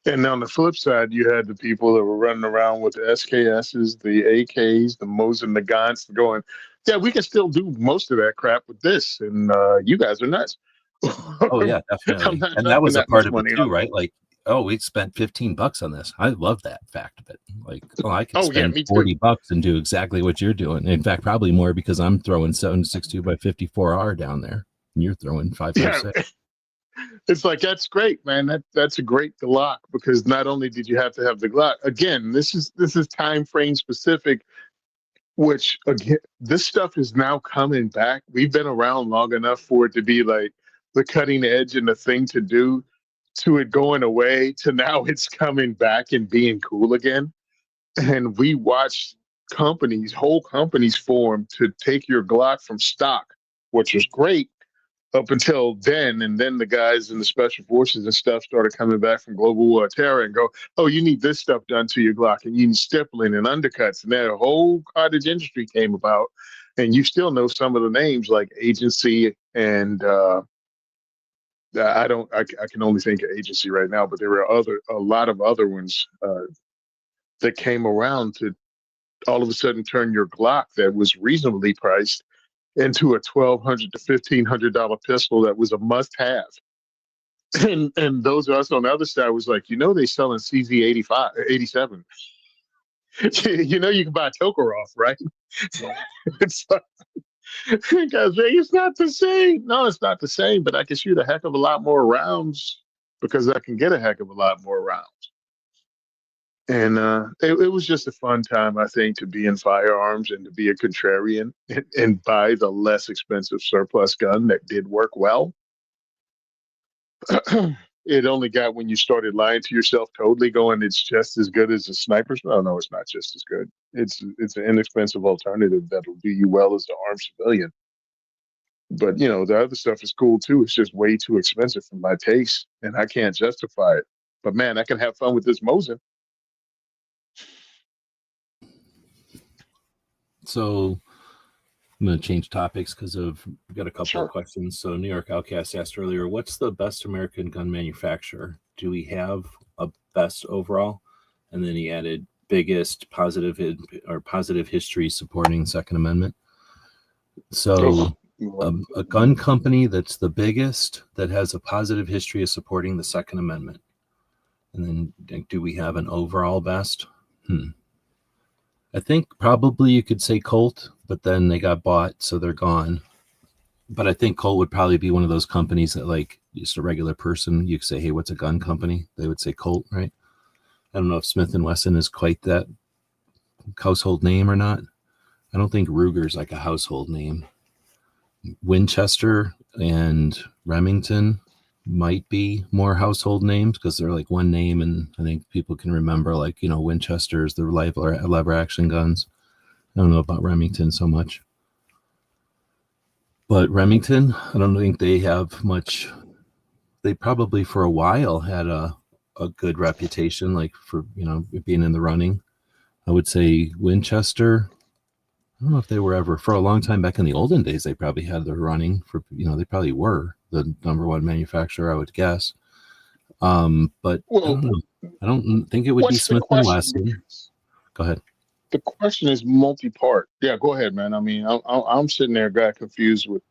And on the flip side, you had the people that were running around with the SKSs, the AKs, the Mosin, the Gants, going, yeah, we can still do most of that crap with this, and you guys are nuts. Oh yeah, definitely. And that was a part of it too, right? Like, oh, we spent $15 on this. I love that fact of it. Like, oh, I could spend $40 and do exactly what you're doing. In fact, probably more, because I'm throwing 7.62 by 54R down there, and you're throwing 5.56. Yeah. It's like, that's great, man. That's a great Glock, because not only did you have to have the Glock, again, this is time frame specific, which again, this stuff is now coming back. We've been around long enough for it to be like the cutting edge and the thing to do, to it going away, to now it's coming back and being cool again. And we watched whole companies form to take your Glock from stock, which was great up until then. And then the guys in the special forces and stuff started coming back from global war terror and go, oh, you need this stuff done to your Glock, and you need stippling and undercuts. And that whole cottage industry came about. And you still know some of the names like Agency and I don't. I can only think of agency right now, but there were a lot of other ones that came around to all of a sudden turn your Glock that was reasonably priced into a $1,200 to $1,500 pistol that was a must-have. And those of us on the other side was like, they selling CZ 85, 87. You can buy Tokarev, right? It's like, guys, it's not the same. No, it's not the same, but I can shoot a heck of a lot more rounds because I can get a heck of a lot more rounds. And it was just a fun time, I think, to be in firearms and to be a contrarian and buy the less expensive surplus gun that did work well. It only got when you started lying to yourself, totally going, it's just as good as a sniper's. No, it's not just as good. It's an inexpensive alternative that'll do you well as an armed civilian. But the other stuff is cool too. It's just way too expensive for my taste, and I can't justify it. But man, I can have fun with this Mosin. So I'm going to change topics because we've got a couple Sure. of questions. So New York Outcast asked earlier, what's the best American gun manufacturer? Do we have a best overall? And then he added biggest positive history supporting Second Amendment. So a gun company that's the biggest that has a positive history of supporting the Second Amendment. And then do we have an overall best? I think probably you could say Colt, but then they got bought, so they're gone. But I think Colt would probably be one of those companies that, like, just a regular person, you could say, hey, what's a gun company? They would say Colt, right? I don't know if Smith & Wesson is quite that household name or not. I don't think Ruger's like a household name. Winchester and Remington might be more household names because they're like one name, and I think people can remember, like, Winchester's, the lever action guns. I don't know about Remington so much, but Remington, I don't think they have much. They probably for a while had a good reputation, like for being in the running. I would say Winchester. I don't know if they were ever, for a long time back in the olden days, they probably had the running for, they probably were the number one manufacturer, I would guess. But I don't know. I don't think it would be Smith & Wesson. Go ahead. The question is multi-part. Yeah, go ahead, man. I mean, I'm sitting there, got confused with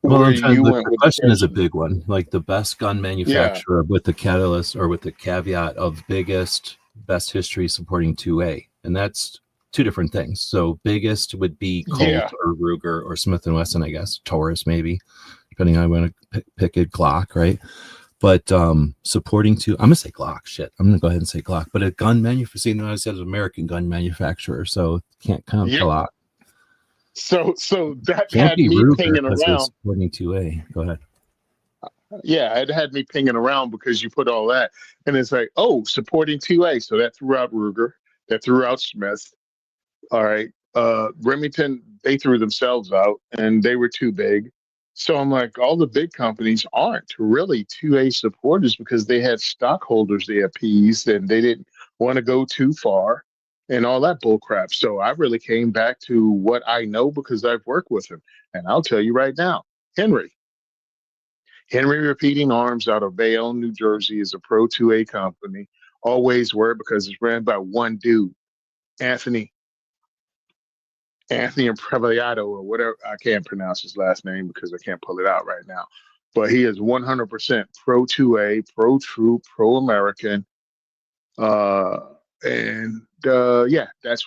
where you went with the question is a big one. Like the best gun manufacturer with the catalyst or with the caveat of biggest, best history supporting 2A. And that's two different things. So biggest would be Colt or Ruger or Smith & Wesson, I guess. Taurus, maybe, depending on how you want to pick it. Glock, right? But supporting I'm going to say Glock. Shit. I'm going to go ahead and say Glock. But a gun manufacturer, I said an American gun manufacturer, so can't count Glock. So that can't had be me Ruger pinging around. Supporting 2A. Go ahead. Yeah, it had me pinging around because you put all that. And it's like, supporting 2A. So that threw out Ruger. That threw out Smith. All right. Remington, they threw themselves out and they were too big. So I'm like, all the big companies aren't really 2A supporters because they had stockholders they appeased and they didn't want to go too far and all that bull crap. So I really came back to what I know because I've worked with him. And I'll tell you right now, Henry Repeating Arms out of Bayonne, New Jersey is a pro 2A company. Always were because it's ran by one dude, Anthony Impreviato or whatever. I can't pronounce his last name because I can't pull it out right now. But he is 100% pro 2A, pro troop, pro American. That's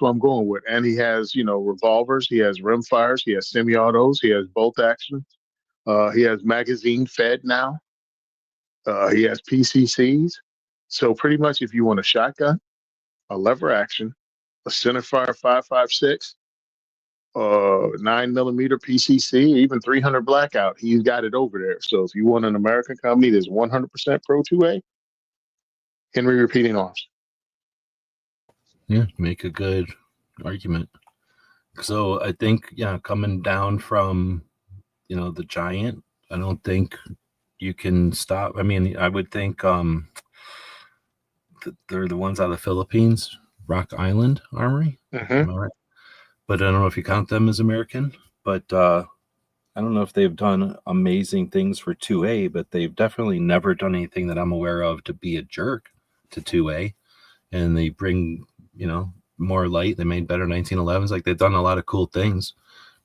what I'm going with. And he has, revolvers, he has rimfires, he has semi-autos, he has bolt action. He has magazine fed now. He has PCCs. So pretty much if you want a shotgun, a lever action, a centerfire 5.56, 9mm PCC, even 300 blackout, he's got it over there. So if you want an American company that's 100% pro 2A, Henry Repeating Arms. Yeah, make a good argument. So I think, coming down from, the giant, I don't think you can stop. I mean, I would think they're the ones out of the Philippines, Rock Island Armory. Mm-hmm. Am I right? But I don't know if you count them as American. But I don't know if they've done amazing things for 2A, but they've definitely never done anything that I'm aware of to be a jerk to 2A. And they bring, more light. They made better 1911s. Like, they've done a lot of cool things.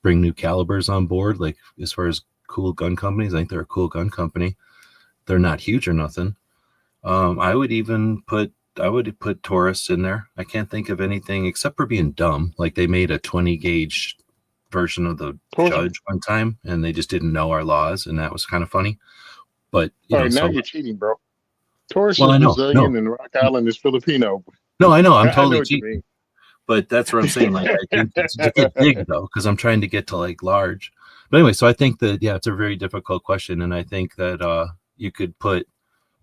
Bring new calibers on board. Like, as far as cool gun companies, I think they're a cool gun company. They're not huge or nothing. I would put Taurus in there. I can't think of anything except for being dumb. Like, they made a 20 gauge version of the Judge one time, and they just didn't know our laws, and that was kind of funny. But now you're cheating, bro. Taurus is Brazilian and Rock Island is Filipino. No, I know. I'm totally cheating. But that's what I'm saying. Like, I think it's big though, because I'm trying to get to like large. But anyway, so I think that it's a very difficult question, and I think that you could put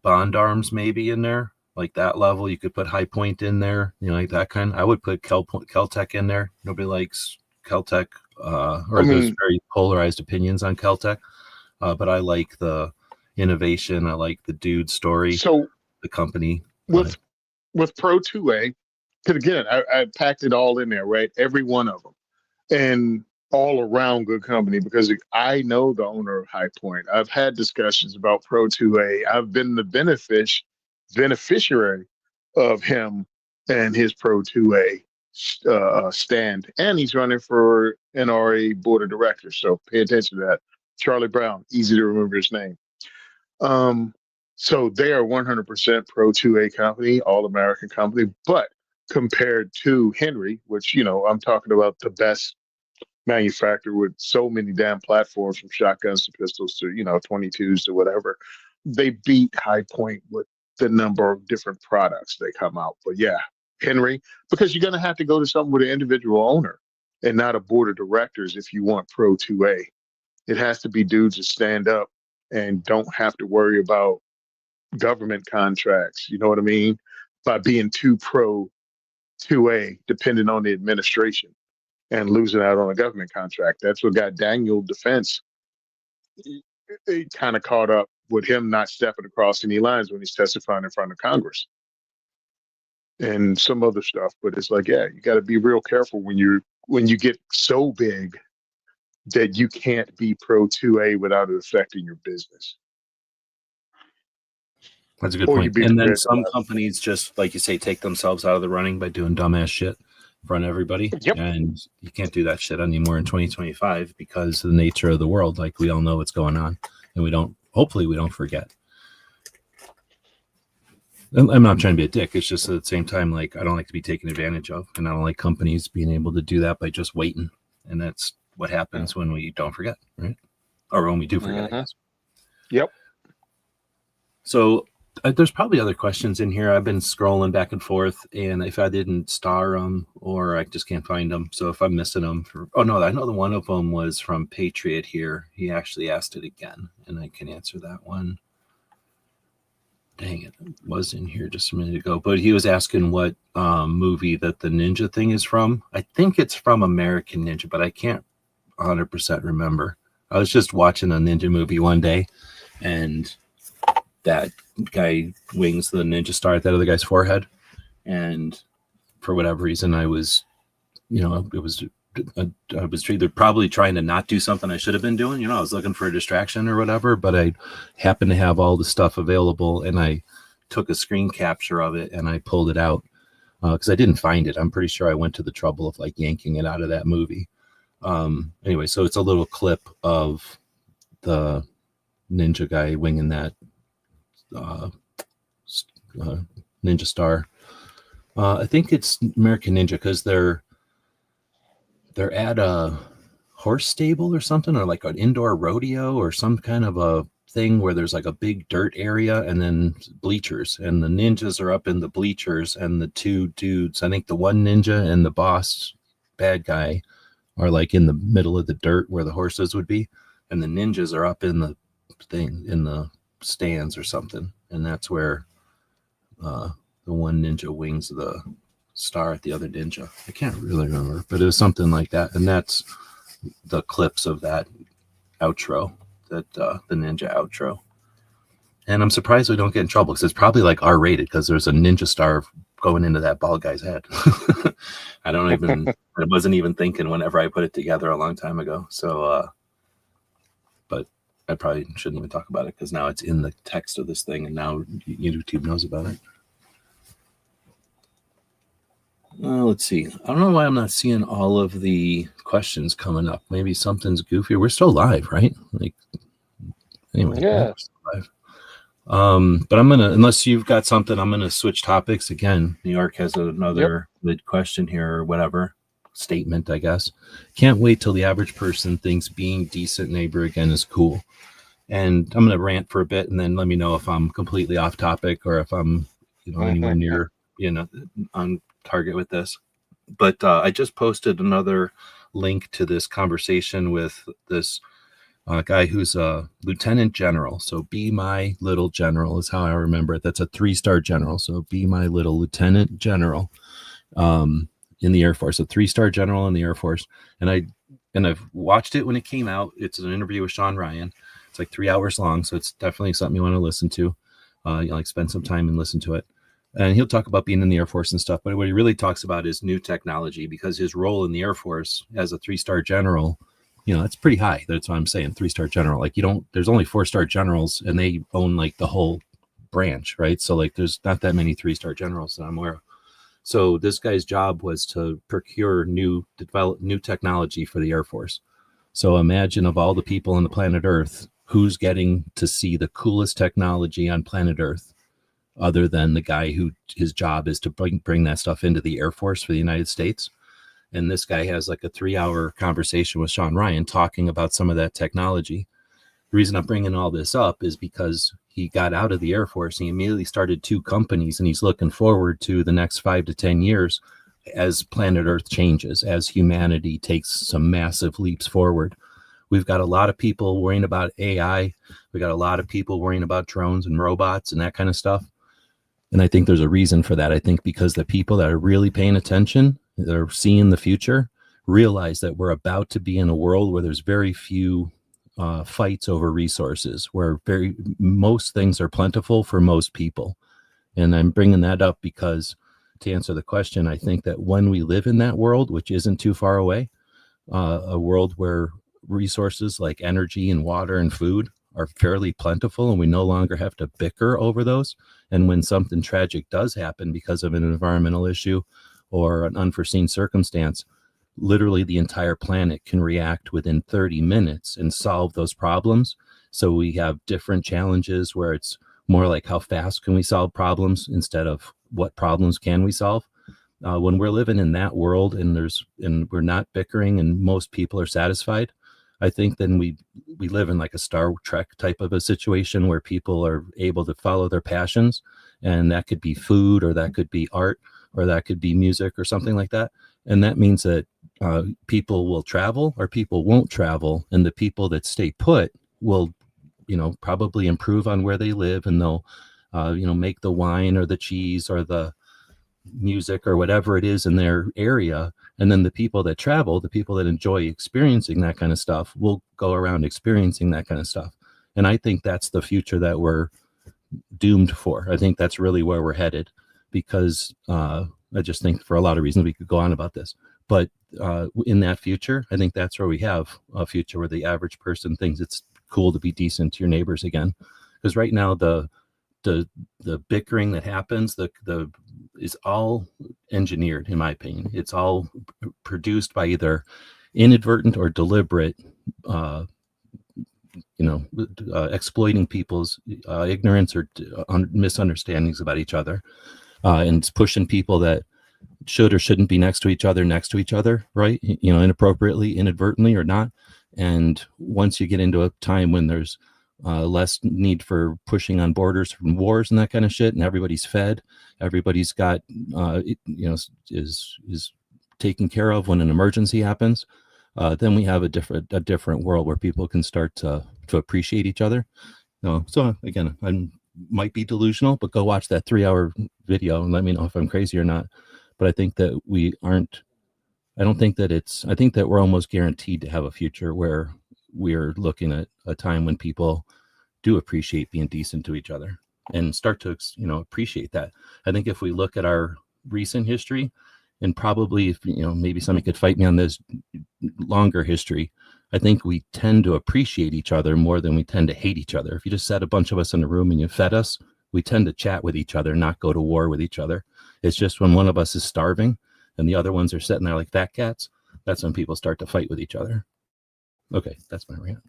Bond Arms maybe in there, like that level. You could put High Point in there, like that kind. I would put Keltec in there. Nobody likes Keltec, there's very polarized opinions on Keltec, but I like the innovation. I like the dude story. So the company with Pro 2A, because again, I packed it all in there, right? Every one of them, and all around good company, because I know the owner of High Point. I've had discussions about Pro 2A. I've been the beneficiary of him and his Pro 2A stand, and he's running for NRA board of directors. So pay attention to that. Charlie Brown, easy to remember his name. So they are 100% Pro 2A company, all American company, but compared to Henry, which, I'm talking about the best manufacturer with so many damn platforms, from shotguns to pistols to, 22s to whatever, they beat High Point with the number of different products they come out. But yeah, Henry, because you're going to have to go to something with an individual owner and not a board of directors if you want Pro 2A. It has to be dudes that stand up and don't have to worry about government contracts, you know what I mean? By being too Pro 2A, depending on the administration and losing out on a government contract. That's what got Daniel Defense kind of caught up with him not stepping across any lines when he's testifying in front of Congress and some other stuff. But it's like, yeah, you got to be real careful when you get so big that you can't be Pro 2A without it affecting your business. That's a good point. And then some companies just, like you say, take themselves out of the running by doing dumbass shit in front of everybody. Yep. And you can't do that shit anymore in 2025 because of the nature of the world. Like, we all know what's going on, and hopefully we don't forget. I'm not trying to be a dick. It's just at the same time, like, I don't like to be taken advantage of, and I don't like companies being able to do that by just waiting. And that's what happens when we don't forget, right? Or when we do forget, I guess. Yep. So there's probably other questions in here. I've been scrolling back and forth, and if I didn't star them, or I just can't find them. So if I'm missing them, I know the one of them was from Patriot here. He actually asked it again, and I can answer that one. Dang it, was in here just a minute ago. But he was asking what movie that the ninja thing is from. I think it's from American Ninja, but I can't 100% remember. I was just watching a ninja movie one day, and that guy wings the ninja star at that other guy's forehead, and for whatever reason I was either probably trying to not do something I should have been doing. I was looking for a distraction or whatever, but I happened to have all the stuff available, and I took a screen capture of it and I pulled it out because I didn't find it. I'm pretty sure I went to the trouble of like yanking it out of that movie. Anyway, so it's a little clip of the ninja guy winging that ninja star. I think it's American Ninja because they're at a horse stable or something, or like an indoor rodeo or some kind of a thing where there's like a big dirt area and then bleachers, and the ninjas are up in the bleachers, and the two dudes, I think the one ninja and the boss bad guy, are like in the middle of the dirt where the horses would be, and the ninjas are up in the thing in the stands or something, and that's where the one ninja wings the star at the other ninja. I can't really remember, but it was something like that, and that's the clips of that outro, that the ninja outro. And I'm surprised we don't get in trouble because it's probably like R-rated because there's a ninja star going into that bald guy's head. I wasn't even thinking whenever I put it together a long time ago. So I probably shouldn't even talk about it because now it's in the text of this thing, and now YouTube knows about it. Let's see. I don't know why I'm not seeing all of the questions coming up. Maybe something's goofy. We're still live, right? Like, anyway, Yeah. we're still live. But I'm gonna, unless you've got something, I'm gonna switch topics again. New York has another good question here, or whatever statement, I guess. Can't wait till the average person thinks being decent neighbor again is cool. And I'm gonna rant for a bit, and then let me know if I'm completely off topic or if I'm, anywhere near, on target with this. But I just posted another link to this conversation with this guy who's a lieutenant general. So be my little general is how I remember it. That's a 3-star general. So be my little lieutenant general in the Air Force, a 3-star general in the Air Force. And I've watched it when it came out. It's an interview with Sean Ryan. It's like 3 hours long. So it's definitely something you want to listen to. Spend some time and listen to it. And he'll talk about being in the Air Force and stuff. But what he really talks about is new technology, because his role in the Air Force as a 3-star general, it's pretty high. That's what I'm saying. 3-star general. Like there's only 4-star generals, and they own like the whole branch, right? So like there's not that many 3-star generals that I'm aware of. So this guy's job was to procure develop new technology for the Air Force. So imagine, of all the people on the planet Earth, who's getting to see the coolest technology on planet Earth, other than the guy who his job is to bring that stuff into the Air Force for the United States. And this guy has like a 3-hour conversation with Sean Ryan talking about some of that technology. The reason I'm bringing all this up is because he got out of the Air Force and he immediately started 2 companies, and he's looking forward to the next 5 to 10 years as planet Earth changes, as humanity takes some massive leaps forward. We've got a lot of people worrying about AI. We got a lot of people worrying about drones and robots and that kind of stuff. And I think there's a reason for that. I think because the people that are really paying attention, that are seeing the future, realize that we're about to be in a world where there's very few fights over resources, where most things are plentiful for most people. And I'm bringing that up because, to answer the question, I think that when we live in that world, which isn't too far away, a world where resources like energy and water and food are fairly plentiful, and we no longer have to bicker over those. And when something tragic does happen because of an environmental issue or an unforeseen circumstance, literally the entire planet can react within 30 minutes and solve those problems. So we have different challenges where it's more like how fast can we solve problems instead of what problems can we solve. When we're living in that world and we're not bickering and most people are satisfied, I think then we live in like a Star Trek type of a situation where people are able to follow their passions, and that could be food, or that could be art, or that could be music, or something like that. And that means that people will travel or people won't travel, and the people that stay put will, probably improve on where they live, and they'll, make the wine or the cheese or the music or whatever it is in their area. And then the people that travel, the people that enjoy experiencing that kind of stuff, will go around experiencing that kind of stuff. And I think that's the future that we're doomed for. I think that's really where we're headed, because I just think for a lot of reasons we could go on about this. But in that future, I think that's where we have a future where the average person thinks it's cool to be decent to your neighbors again. Because right now the bickering that happens, is all engineered, in my opinion. It's all produced by either inadvertent or deliberate, exploiting people's ignorance or misunderstandings about each other, and it's pushing people that should or shouldn't be next to each other, right? Inappropriately, inadvertently, or not. And once you get into a time when there's less need for pushing on borders from wars and that kind of shit, and everybody's fed, everybody's got, is taken care of when an emergency happens, then we have a different world where people can start to appreciate each other. So again, I might be delusional, but go watch that 3-hour video and let me know if I'm crazy or not. But I think that I think that we're almost guaranteed to have a future where we're looking at a time when people do appreciate being decent to each other and start to, appreciate that. I think if we look at our recent history, and probably if, maybe somebody could fight me on this longer history, I think we tend to appreciate each other more than we tend to hate each other. If you just set a bunch of us in a room and you fed us, we tend to chat with each other, not go to war with each other. It's just when one of us is starving and the other ones are sitting there like fat cats, that's when people start to fight with each other. Okay, that's my rant.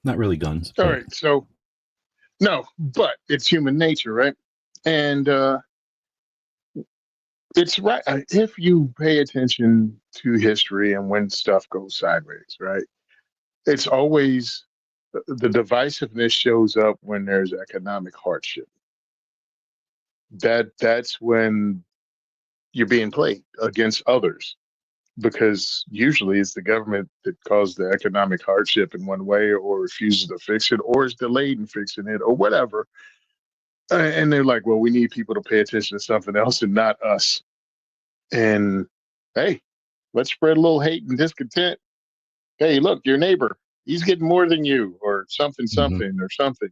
Not really guns. All right. So, no, but it's human nature, right? And it's right. If you pay attention to history and when stuff goes sideways, right? It's always the divisiveness shows up when there's economic hardship. That's when you're being played against others, because usually it's the government that caused the economic hardship in one way or refuses to fix it or is delayed in fixing it or whatever. And they're like, well, we need people to pay attention to something else and not us. And hey, let's spread a little hate and discontent. Hey, look, your neighbor, he's getting more than you, or something, something, or something.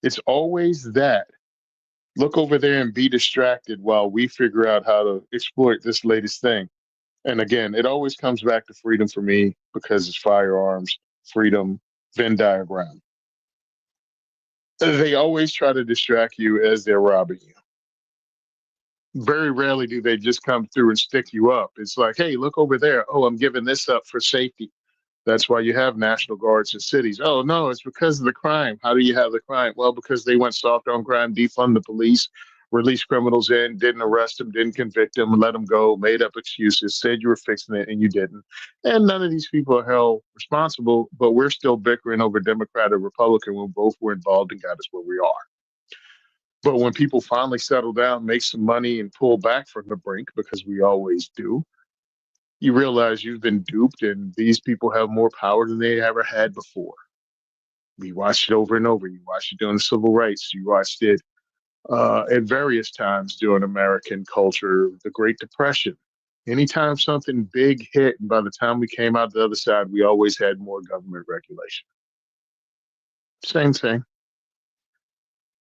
It's always that. Look over there and be distracted while we figure out how to exploit this latest thing. And again, it always comes back to freedom for me because it's firearms, freedom, Venn diagram. They always try to distract you as they're robbing you. Very rarely do they just come through and stick you up. It's like, hey, look over there. Oh, I'm giving this up for safety. That's why you have National Guards in cities. Oh, no, it's because of the crime. How do you have the crime? Well, because they went soft on crime, defund the police, released criminals in, didn't arrest them, didn't convict them, let them go, made up excuses, said you were fixing it, and you didn't. And none of these people are held responsible, but we're still bickering over Democrat or Republican when both were involved and got us where we are. But when people finally settle down, make some money, and pull back from the brink, because we always do, you realize you've been duped and these people have more power than they ever had before. We watched it over and over. You watched it during the civil rights. You watched it at various times during American culture, the Great Depression. Anytime something big hit, and by the time we came out the other side, we always had more government regulation. Same thing.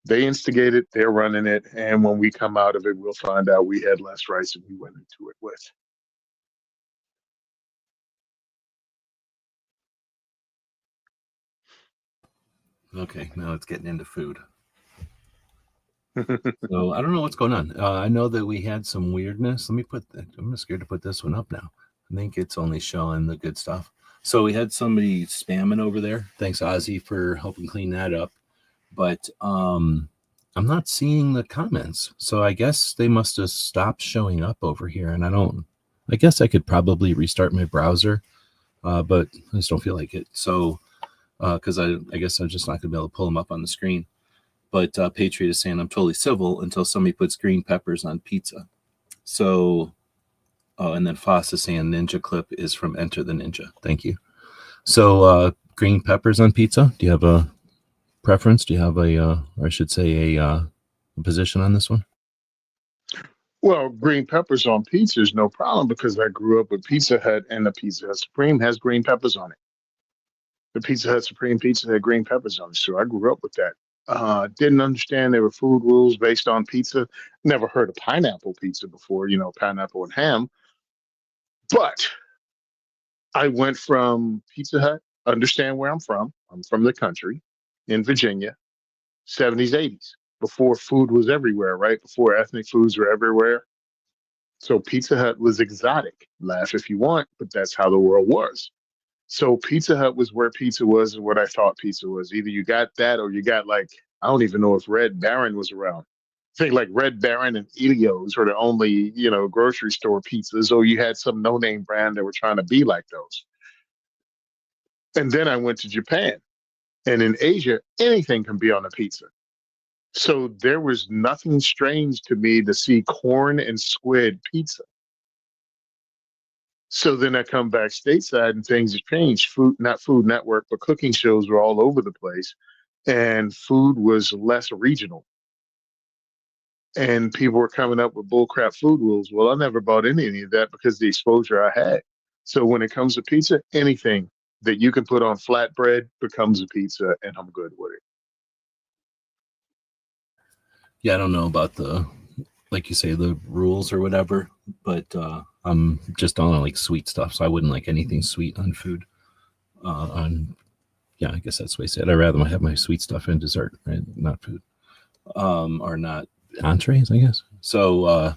They instigate it, they're running it, and when we come out of it, we'll find out we had less rights than we went into it with. Okay, now it's getting into food. So I don't know what's going on. I know that we had some weirdness. Let me put that. I'm scared to put this one up now. I think it's only showing the good stuff. So we had somebody spamming over there. Thanks, Ozzy, for helping clean that up. But I'm not seeing the comments. So I guess they must have stopped showing up over here. And I guess I could probably restart my browser, but I just don't feel like it. So, because I guess I'm just not going to be able to pull them up on the screen. But Patriot is saying I'm totally civil until somebody puts green peppers on pizza. So, and then Foss is saying Ninja clip is from Enter the Ninja. Thank you. So, green peppers on pizza. Do you have a preference? Do you have or I should say a position on this one? Well, green peppers on pizza is no problem because I grew up with Pizza Hut, and the Pizza Hut Supreme has green peppers on it. The Pizza Hut Supreme pizza had green peppers on it, so I grew up with that. Didn't understand there were food rules based on pizza. Never heard of pineapple pizza before, pineapple and ham. But I went from Pizza Hut, understand where I'm from. I'm from the country in Virginia, 70s, 80s, before food was everywhere, right? Before ethnic foods were everywhere. So Pizza Hut was exotic. Laugh if you want, but that's how the world was. So Pizza Hut was where pizza was and what I thought pizza was. Either you got that or you got, like, I don't even know if Red Baron was around. I think like Red Baron and Elio's were the only, grocery store pizzas, or you had some no-name brand that were trying to be like those. And then I went to Japan. And in Asia, anything can be on a pizza. So there was nothing strange to me to see corn and squid pizza. So then I come back stateside and things have changed. Not Food Network, but cooking shows were all over the place. And food was less regional. And people were coming up with bullcrap food rules. Well, I never bought any of that because of the exposure I had. So when it comes to pizza, anything that you can put on flatbread becomes a pizza, and I'm good with it. Yeah, I don't know about like you say, the rules or whatever. but I'm just don't like sweet stuff, so I wouldn't like anything sweet on food. Yeah, I guess that's the way I say it. I'd rather have my sweet stuff in dessert, right? Not food, or not entrees, I guess. So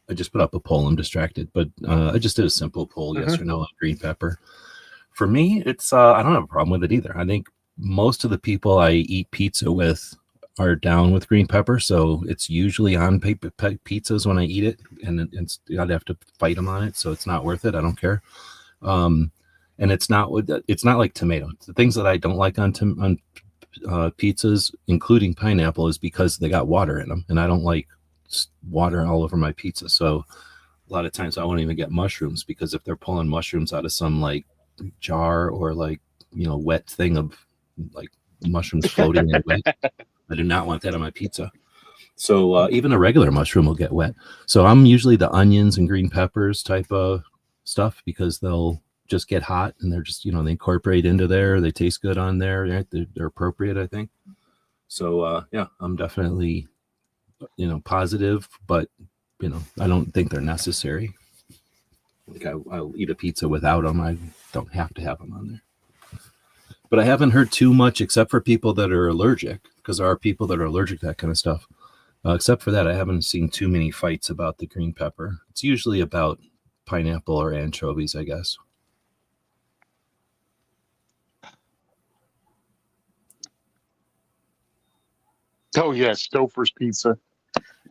I just put up a poll. I'm distracted, but I just did a simple poll, yes or no, on green pepper. For me, it's I don't have a problem with it either. I think most of the people I eat pizza with are down with green pepper, so it's usually on pizzas when I eat it, and I'd have to fight them on it, so it's not worth it. I don't care. And it's not like tomato. The things that I don't like on pizzas, including pineapple, is because they got water in them, and I don't like water all over my pizza. So a lot of times I won't even get mushrooms, because if they're pulling mushrooms out of some like jar or like wet thing of like mushrooms floating in wet, I do not want that on my pizza. So even a regular mushroom will get wet. So I'm usually the onions and green peppers type of stuff, because they'll just get hot and they're just they incorporate into there. They taste good on there. Right? They're appropriate, I think. So yeah, I'm definitely positive, but I don't think they're necessary. Like I'll eat a pizza without them. I don't have to have them on there. But I haven't heard too much, except for people that are allergic, because there are people that are allergic to that kind of stuff. Except for that, I haven't seen too many fights about the green pepper. It's usually about pineapple or anchovies, I guess. Oh yeah, Stouffer's pizza.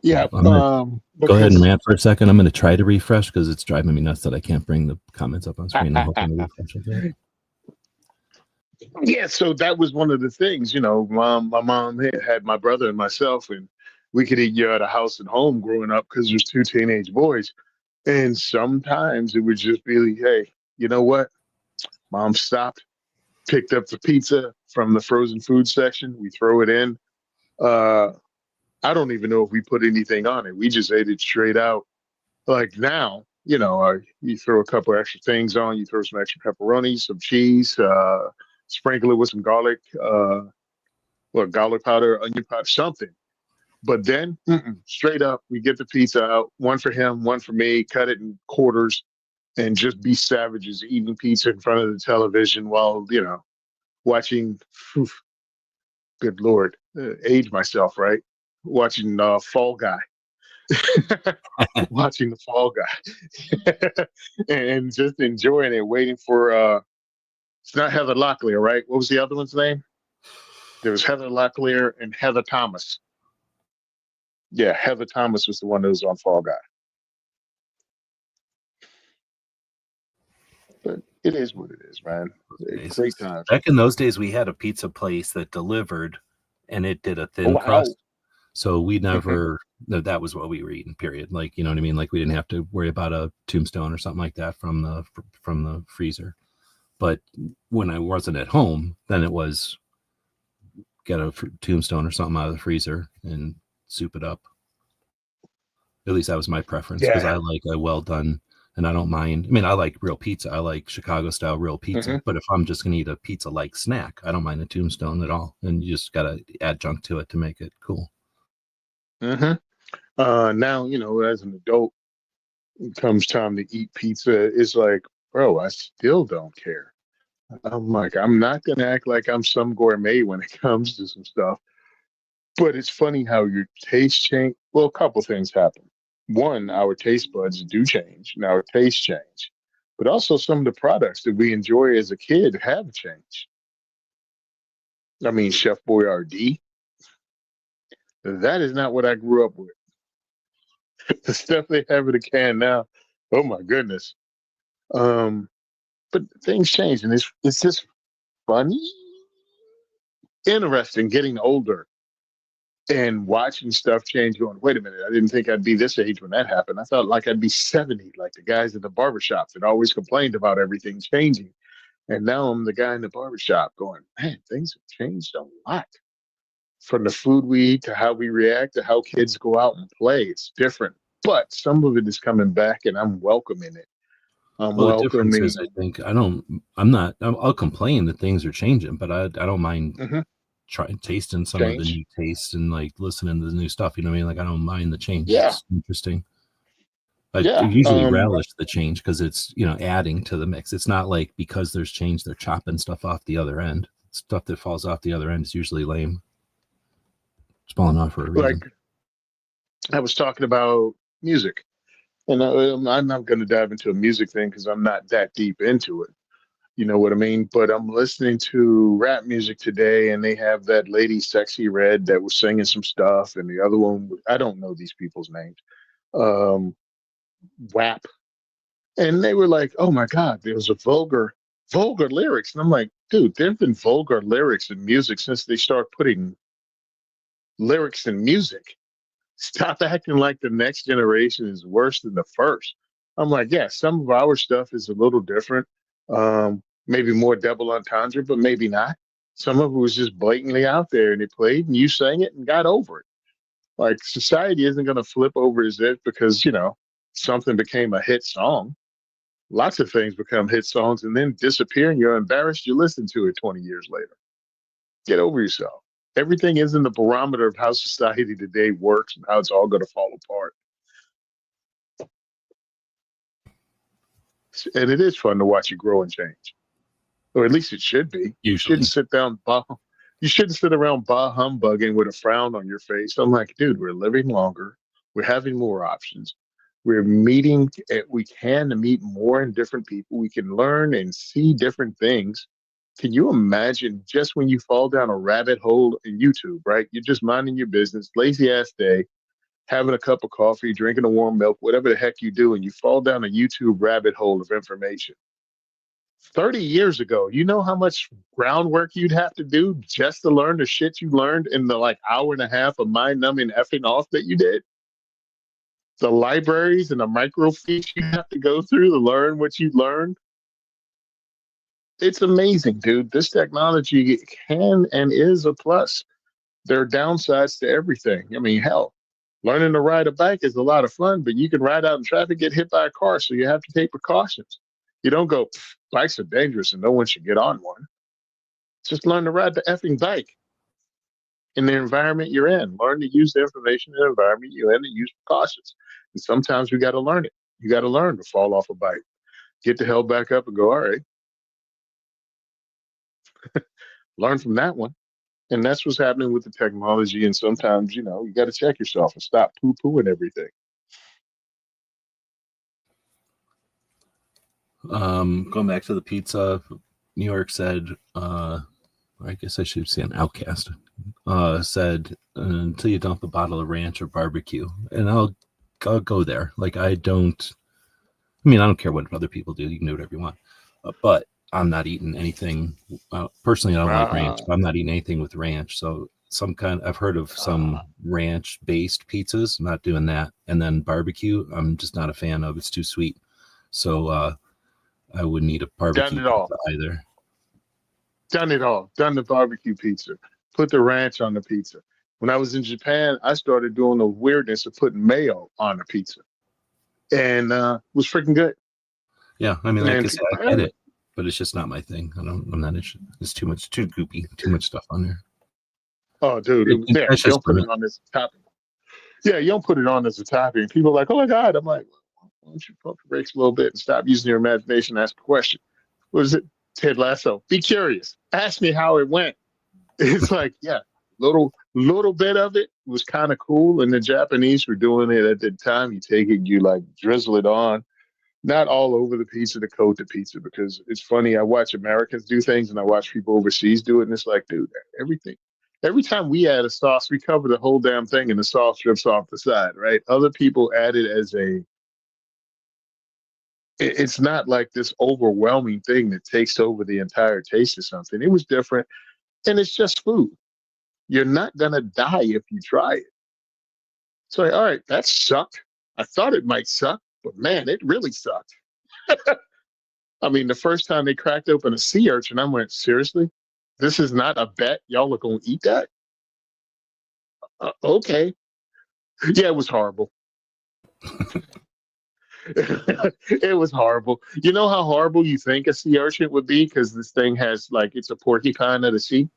Yeah. Go ahead and rant for a second. I'm going to try to refresh, because it's driving me nuts that I can't bring the comments up on screen. I'm hoping to refresh it. Yeah, so that was one of the things, my mom had my brother and myself, and we could eat at a house at home growing up because there's two teenage boys. And sometimes it would just be like, hey, you know what? Mom stopped, picked up the pizza from the frozen food section. We throw it in. I don't even know if we put anything on it. We just ate it straight out. Like now, you throw a couple extra things on. You throw some extra pepperoni, some cheese, sprinkle it with some garlic, garlic powder, onion powder, something. But then, straight up, we get the pizza out, one for him, one for me, cut it in quarters, and just be savages eating pizza in front of the television while, watching, good Lord, age myself, right? Watching Fall Guy. Watching the Fall Guy. And just enjoying it, waiting for, it's not Heather Locklear, right? What was the other one's name? There was Heather Locklear and Heather Thomas. Yeah, Heather Thomas was the one that was on Fall Guy. But it is what it is, man. Great times. Back in those days, we had a pizza place that delivered, and it did a thin crust. So we never, that was what we were eating, period. Like, you know what I mean? Like we didn't have to worry about a tombstone or something like that from the freezer. But when I wasn't at home, then it was get a tombstone or something out of the freezer and soup it up. At least that was my preference, because I like a well done, and I don't mind. I mean, I like real pizza. I like Chicago style real pizza. But if I'm just going to eat a pizza like snack, I don't mind a tombstone at all. And you just got to add junk to it to make it cool. Now, as an adult, it comes time to eat pizza. It's like, bro, I still don't care. I'm like, I'm not going to act like I'm some gourmet when it comes to some stuff. But it's funny how your taste change. Well, a couple things happen. One, our taste buds do change and our taste change. But also some of the products that we enjoy as a kid have changed. I mean, Chef Boyardee, that is not what I grew up with. The stuff they have in the can now, oh my goodness. But things change, and it's just funny, interesting getting older and watching stuff change, going, wait a minute, I didn't think I'd be this age when that happened. I thought like I'd be 70, like the guys in the barbershop that always complained about everything changing. And now I'm the guy in the barbershop going, man, things have changed a lot. From the food we eat to how we react to how kids go out and play. It's different. But some of it is coming back, and I'm welcoming it. The difference is, I think, I'll complain that things are changing, but I don't mind trying tasting some of the new tastes and like listening to the new stuff. You know what I mean? Like I don't mind the change. Yeah. It's interesting. I Yeah. usually relish the change because it's, adding to the mix. It's not like because there's change, they're chopping stuff off the other end. Stuff that falls off the other end is usually lame. It's falling off for a reason. Like I was talking about music, and I'm not going to dive into a music thing because I'm not that deep into it. You know what I mean? But I'm listening to rap music today, and they have that lady, Sexy Red, that was singing some stuff, and the other one, I don't know these people's names. Um, WAP, and they were like, "Oh my God, there was a vulgar lyrics," and I'm like, "Dude, there've been vulgar lyrics in music since they start putting lyrics in music. Stop acting like the next generation is worse than the first." I'm like, yeah, some of our stuff is a little different, maybe more double entendre, but maybe not. Some of it was just blatantly out there, and it played, and you sang it and got over it. Like society isn't going to flip over as it because something became a hit song. Lots of things become hit songs and then disappear, and you're embarrassed you listened to it 20 years later. Get over yourself. Everything isn't the barometer of how society today works and how it's all going to fall apart. And it is fun to watch you grow and change, or at least it should be. You shouldn't sit down. You shouldn't sit around humbugging with a frown on your face. I'm like, dude, we're living longer. We're having more options. We're meeting. We can meet more and different people. We can learn and see different things. Can you imagine just when you fall down a rabbit hole in YouTube, right? You're just minding your business, lazy ass day, having a cup of coffee, drinking a warm milk, whatever the heck you do, and you fall down a YouTube rabbit hole of information. 30 years ago, you know how much groundwork you'd have to do just to learn the shit you learned in the hour and a half of mind numbing effing off that you did? The libraries and the microfiche you have to go through to learn what you learned. It's amazing, dude. This technology can and is a plus. There are downsides to everything. I mean, hell, learning to ride a bike is a lot of fun, but you can ride out in traffic, get hit by a car, so you have to take precautions. You don't go, bikes are dangerous and no one should get on one. Just learn to ride the effing bike in the environment you're in. Learn to use the information in the environment you're in and use precautions. And sometimes you got to learn it. You got to learn to fall off a bike, get the hell back up and go, all right, learn from that one. And that's what's happening with the technology. And sometimes, you got to check yourself and stop poo-pooing everything. Going back to the pizza, New York said, I guess I should say an Outcast, said, until you dump a bottle of ranch or barbecue. And I'll go there. Like, I don't care what other people do. You can do whatever you want. But I'm not eating anything. Personally, I don't like ranch. But I'm not eating anything with ranch. So I've heard of some ranch-based pizzas. I'm not doing that. And then barbecue, I'm just not a fan of. It's too sweet. So I wouldn't eat a barbecue pizza either. Done it all. Done the barbecue pizza. Put the ranch on the pizza. When I was in Japan, I started doing the weirdness of putting mayo on a pizza. And it was freaking good. Yeah, I mean, like I said, I get it, but it's just not my thing. I'm not interested. It's too goopy, too much stuff on there. Oh, dude. You don't put it on as a topping. Yeah, you don't put it on as a topping. People are like, oh my God. I'm like, why don't you pump the brakes a little bit and stop using your imagination and ask a question? What is it? Ted Lasso. Be curious. Ask me how it went. It's like, yeah, little bit of it was kind of cool. And the Japanese were doing it at the time. You take it, you drizzle it on. Not all over the pizza to coat the pizza, because it's funny. I watch Americans do things and I watch people overseas do it. And it's like, dude, every time we add a sauce, we cover the whole damn thing and the sauce drips off the side, right? Other people add it as it's not like this overwhelming thing that takes over the entire taste of something. It was different, and it's just food. You're not going to die if you try it. So, all right, that sucked. I thought it might suck, but man, it really sucked. I mean, the first time they cracked open a sea urchin, I went, seriously? This is not a bet? Y'all are going to eat that? Okay. Yeah, it was horrible. It was horrible. You know how horrible you think a sea urchin would be? Because this thing has it's a porcupine of the sea.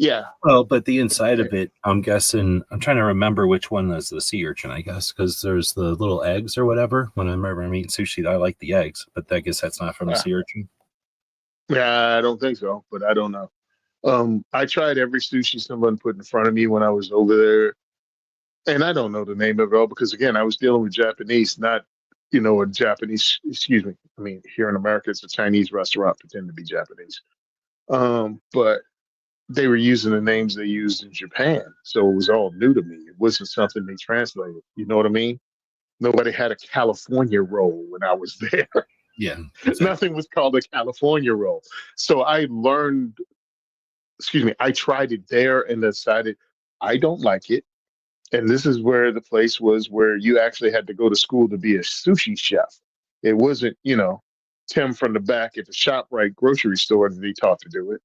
Yeah. Well, but the inside of it, I'm guessing, I'm trying to remember which one is the sea urchin, I guess, because there's the little eggs or whatever. When I remember I'm eating sushi, I like the eggs, but I guess that's not from the Uh, sea urchin. yeah, I don't think so, but I don't know. I tried every sushi someone put in front of me when I was over there, and I don't know the name of it all because again, I was dealing with Japanese, not a Japanese. Excuse me. I mean, here in America, it's a Chinese restaurant, pretend to be Japanese. But they were using the names they used in Japan, so it was all new to me. It wasn't something they translated. You know what I mean? Nobody had a California roll when I was there. Yeah, exactly. Nothing was called a California roll. So I learned, excuse me, I tried it there and decided I don't like it. And this is where the place was where you actually had to go to school to be a sushi chef. It wasn't, Tim from the back at the ShopRite grocery store that he taught to do it.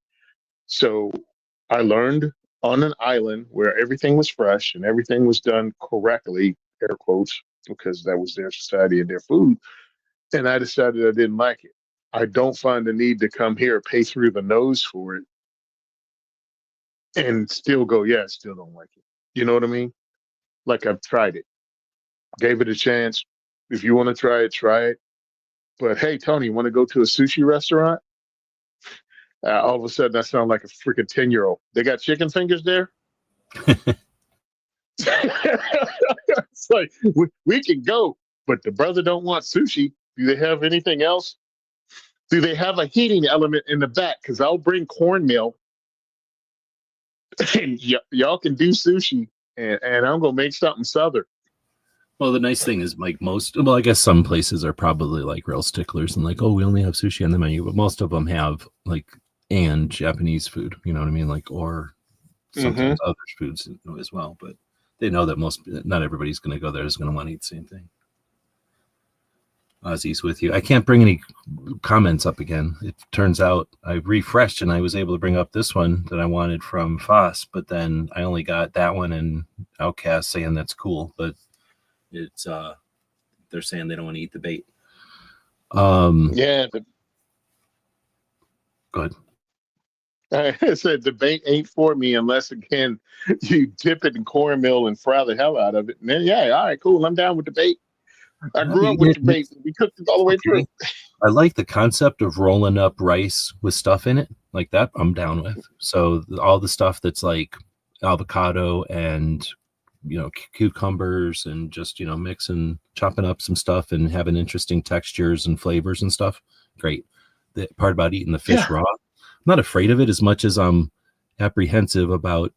So I learned on an island where everything was fresh and everything was done correctly, air quotes, because that was their society and their food. And I decided I didn't like it. I don't find the need to come here, pay through the nose for it, and still go, yeah, I still don't like it. You know what I mean? Like I've tried it, gave it a chance. If you want to try it, try it. But hey, Tony, want to go to a sushi restaurant? All of a sudden, I sound like a freaking 10-year-old. They got chicken fingers there? It's like, we can go, but the brother don't want sushi. Do they have anything else? Do they have a heating element in the back? Because I'll bring cornmeal and y'all can do sushi and I'm going to make something southern. Well, the nice thing is, like I guess some places are probably like real sticklers and like, oh, we only have sushi on the menu, but most of them have like and Japanese food, you know what I mean? Like, or sometimes other foods as well, but they know that not everybody's going to go there is going to want to eat the same thing. Ozzy's with you. I can't bring any comments up again. It turns out I refreshed and I was able to bring up this one that I wanted from Foss, but then I only got that one and Outcast saying that's cool, but it's they're saying they don't want to eat the bait. Yeah. Go ahead. I said the bait ain't for me unless again you dip it in cornmeal and fry the hell out of it. And then all right, cool. I'm down with the bait. I grew up with the bait. We cooked it all the way through. I like the concept of rolling up rice with stuff in it. Like that, I'm down with. So all the stuff that's like avocado and cucumbers and just mixing, chopping up some stuff and having interesting textures and flavors and stuff. Great. The part about eating the fish raw, I'm not afraid of it as much as I'm apprehensive about.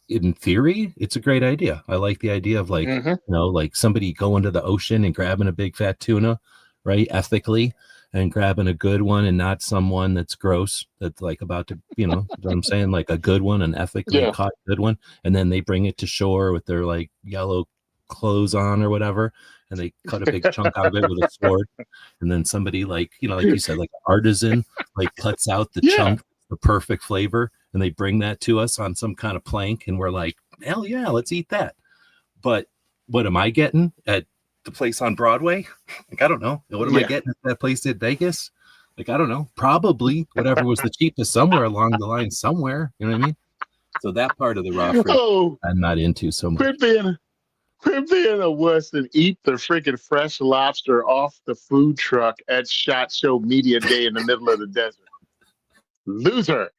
In theory, it's a great idea. I like the idea of like, like somebody going to the ocean and grabbing a big fat tuna, right? Ethically, and grabbing a good one and not someone that's gross, that's like about to, what I'm saying? Like a good one, an ethically caught good one. And then they bring it to shore with their like yellow clothes on or whatever. And they cut a big chunk out of it with a sword. And then somebody like you said, like an artisan, like cuts out the chunk, the perfect flavor. And they bring that to us on some kind of plank, and we're like, hell yeah, let's eat that. But what am I getting at the place on Broadway? Like, I don't know. What am I getting at that place in Vegas? Like, I don't know. Probably whatever was the cheapest somewhere along the line somewhere. You know what I mean? So that part of the raw fruit, I'm not into so much. Quit being a wuss and eat the freaking fresh lobster off the food truck at SHOT Show Media Day in the middle of the desert. Loser.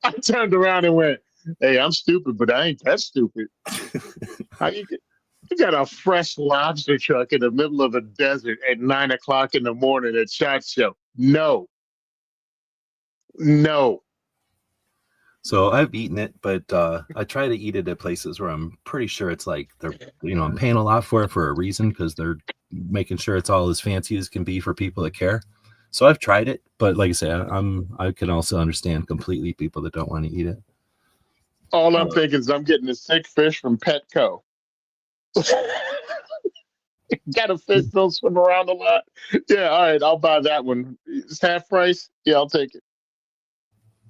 I turned around and went, hey, I'm stupid, but I ain't that stupid. How you got a fresh lobster truck in the middle of the desert at 9:00 in the morning at SHOT Show? No. So I've eaten it, but I try to eat it at places where I'm pretty sure it's like they're, I'm paying a lot for it for a reason because they're making sure it's all as fancy as can be for people that care. So I've tried it, but like I say, I can also understand completely people that don't want to eat it. All I'm thinking is I'm getting a sick fish from Petco. Got a fish don't swim around a lot. Yeah, all right, I'll buy that one. It's half price. Yeah, I'll take it.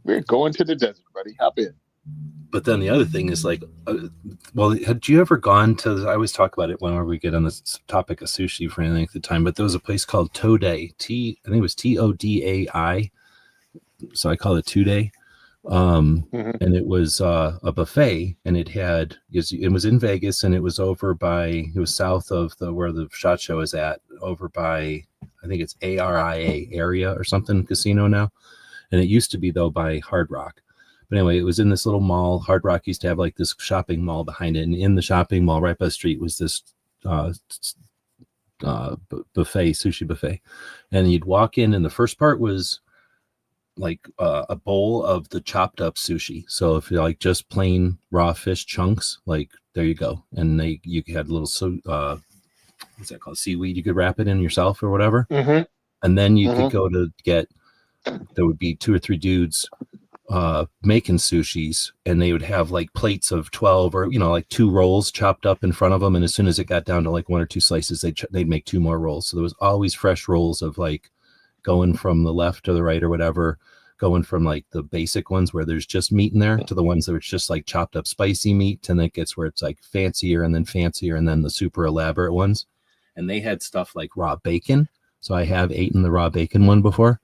We're going to the desert, buddy. Hop in. But then the other thing is like, had you ever gone to, I always talk about it whenever we get on this topic of sushi for any length of time, but there was a place called Todai, I think it was Todai. So I call it Todai, Mhm. And it was a buffet, and it was in Vegas, and it was south of where the SHOT Show is at, over by, I think it's ARIA area or something casino now. And it used to be though by Hard Rock. But anyway, it was in this little mall. Hard Rock used to have like this shopping mall behind it, and in the shopping mall right by the street was this buffet, sushi buffet. And you'd walk in, and the first part was like a bowl of the chopped up sushi. So if you like just plain raw fish chunks, like there you go. And you had little what's that called, seaweed, you could wrap it in yourself or whatever. Mhm. And then you could Mhm. go to get, there would be 2 or 3 dudes making sushis, and they would have like plates of 12 or like 2 rolls chopped up in front of them, and as soon as it got down to like 1 or 2 slices, they'd make 2 more rolls. So there was always fresh rolls of like going from the left to the right or whatever, going from like the basic ones where there's just meat in there to the ones that are just like chopped up spicy meat, and then it gets where it's like fancier and then the super elaborate ones. And they had stuff like raw bacon, so I have eaten the raw bacon one before,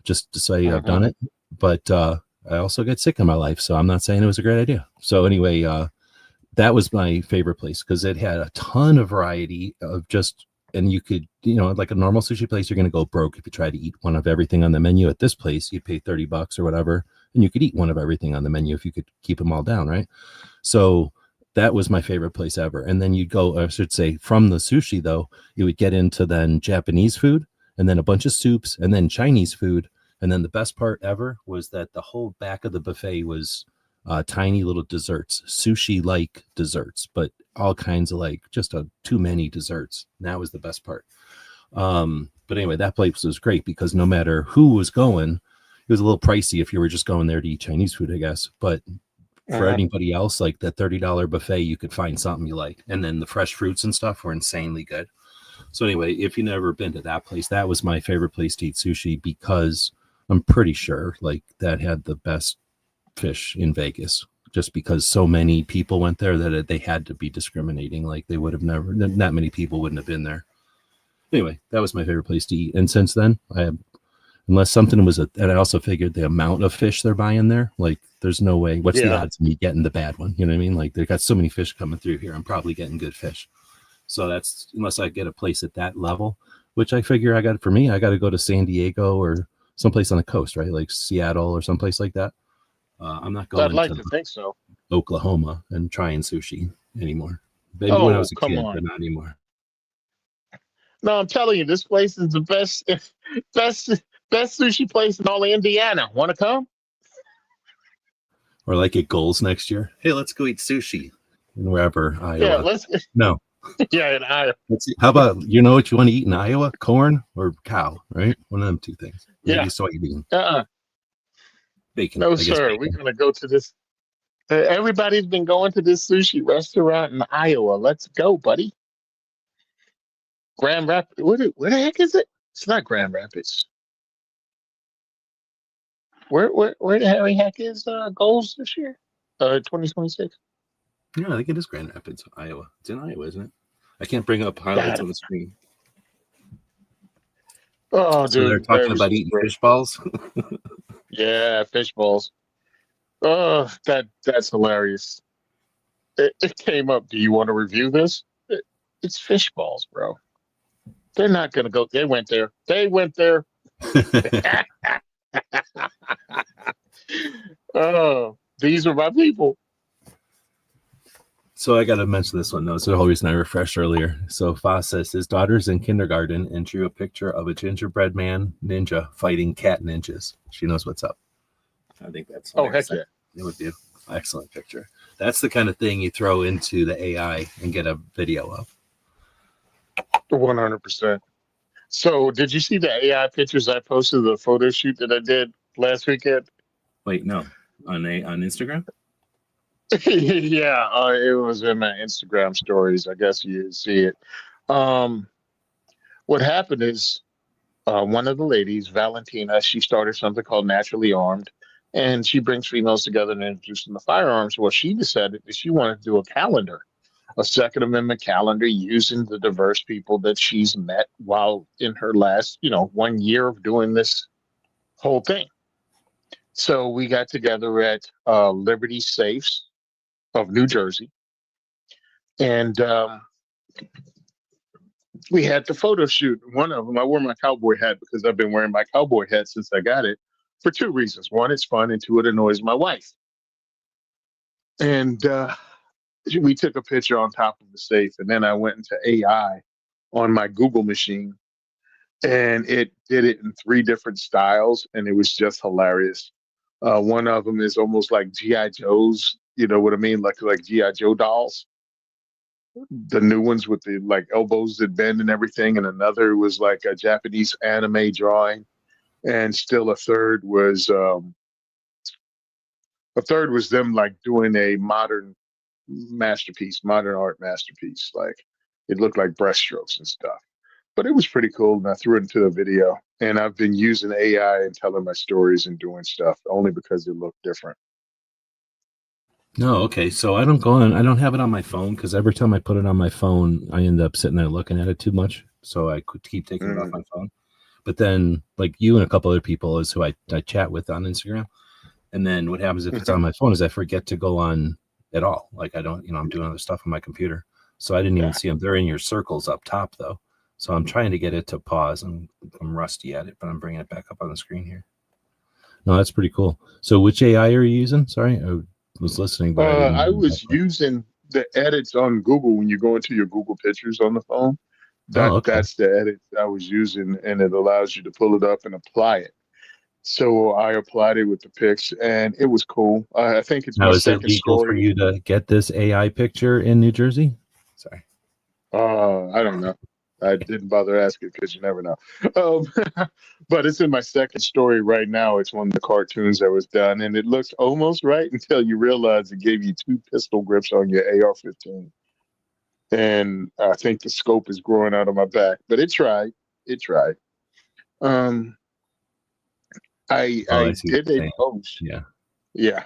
just to say I've done it. But I also get sick in my life, so I'm not saying it was a great idea. So anyway, that was my favorite place because it had a ton of variety of just, and you could, like a normal sushi place, you're going to go broke if you try to eat one of everything on the menu. At this place, you'd pay $30 or whatever, and you could eat one of everything on the menu if you could keep them all down, right? So that was my favorite place ever. And then you'd go, I should say, from the sushi though, you would get into then Japanese food, and then a bunch of soups, and then Chinese food. And then the best part ever was that the whole back of the buffet was tiny little desserts, sushi-like desserts, but all kinds of like just too many desserts. And that was the best part. But anyway, that place was great because no matter who was going, it was a little pricey if you were just going there to eat Chinese food, I guess. But for anybody else, like that $30 buffet, you could find something you like. And then the fresh fruits and stuff were insanely good. So anyway, if you've never been to that place, that was my favorite place to eat sushi because I'm pretty sure like that had the best fish in Vegas, just because so many people went there that they had to be discriminating. Like they would have never, that many people wouldn't have been there. Anyway, that was my favorite place to eat. And since then, unless something was, and I also figured the amount of fish they're buying there, like there's no way, what's the odds of me getting the bad one? You know what I mean? Like they got so many fish coming through here, I'm probably getting good fish. So that's, unless I get a place at that level, which I figure I got to go to San Diego or someplace on the coast, right? Like Seattle or someplace like that. I'm not I'd going like to to think so. Oklahoma and trying sushi anymore. Maybe when I Oh, was a come kid, on. but not anymore. No, I'm telling you, this place is the best, best, best sushi place in all of Indiana. Want to come? Or like at goals next year. Hey, let's go eat sushi in wherever, Iowa. Yeah, let's. No. Yeah, in Iowa. How about, what you want to eat in Iowa? Corn or cow, right? One of them 2 things. Maybe Yeah. soybean. Bacon. No, I guess sir. bacon. We're gonna go to this. Everybody's been going to this sushi restaurant in Iowa. Let's go, buddy. Grand Rapids. Where the heck is it? It's not Grand Rapids. Where the heck is goals this year? 2026. Yeah, I think it is Grand Rapids, Iowa. It's in Iowa, isn't it? I can't bring up highlights on the screen. Oh, So dude, they're talking about eating fish balls. Yeah, fish balls. Oh, that's hilarious. It came up. Do you want to review this? It's fish balls, bro. They're not gonna go. They went there. They went there. Oh, these are my people. So I got to mention this one, though. It's the whole reason I refreshed earlier. So Foss says his daughter's in kindergarten and drew a picture of a gingerbread man ninja fighting cat ninjas. She knows what's up. I think that's hilarious. Heck yeah. It would be an excellent picture. That's the kind of thing you throw into the AI and get a video of. 100%. So, did you see the AI pictures I posted, the photo shoot that I did last weekend? Wait, no. On Instagram? Yeah, it was in my Instagram stories. I guess you see it. What happened is one of the ladies, Valentina, she started something called Naturally Armed, and she brings females together and introduces them to firearms. Well, she decided that she wanted to do a calendar, a Second Amendment calendar using the diverse people that she's met while in her last, 1 year of doing this whole thing. So we got together at Liberty Safes of New Jersey, and we had the photo shoot. One of them, I wore my cowboy hat because I've been wearing my cowboy hat since I got it for two reasons. One, it's fun, and two, it annoys my wife. And we took a picture on top of the safe, and then I went into AI on my Google machine, and it did it in three different styles, and it was just hilarious. One of them is almost like GI Joes, you know what I mean, like GI Joe dolls, the new ones with the like elbows that bend and everything, and another was like a Japanese anime drawing, and still a third was them like doing a modern art masterpiece. Like it looked like brushstrokes and stuff. But it was pretty cool, and I threw it into a video. And I've been using AI and telling my stories and doing stuff only because it looked different. No, okay. So I don't go on. I don't have it on my phone because every time I put it on my phone, I end up sitting there looking at it too much. So I could keep taking it off my phone. But then, like you and a couple other people is who I chat with on Instagram. And then what happens if it's on my phone is I forget to go on at all. Like I don't, I'm doing other stuff on my computer. So I didn't even see them. They're in your circles up top though. So I'm trying to get it to pause. I'm rusty at it, but I'm bringing it back up on the screen here. No, that's pretty cool. So which AI are you using? Sorry, I was listening, but I was using the edits on Google when you go into your Google pictures on the phone. That's the edit I was using, and it allows you to pull it up and apply it. So I applied it with the pics, and it was cool. I think it's now, my is it second legal for story. you to get this AI picture in New Jersey? Sorry. I don't know. I didn't bother asking because you never know. Um, but it's in my second story right now. It's one of the cartoons that was done, and it looks almost right until you realize it gave you two pistol grips on your AR-15. And I think the scope is growing out of my back, but it tried. It tried. Um, I Oh, I I see what did you're a saying. post. Yeah. Yeah,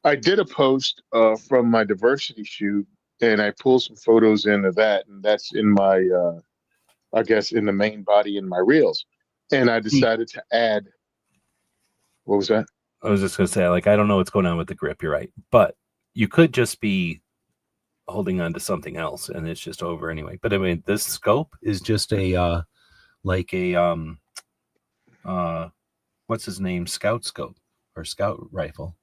I did a post from my diversity shoot, and I pulled some photos into that, and that's in my I guess in the main body in my reels. And I decided to add, what was that? I was just going to say, like, I don't know what's going on with the grip. You're right. But you could just be holding on to something else and it's just over anyway. But I mean, this scope is just a, like a, what's his name? Scout scope or scout rifle.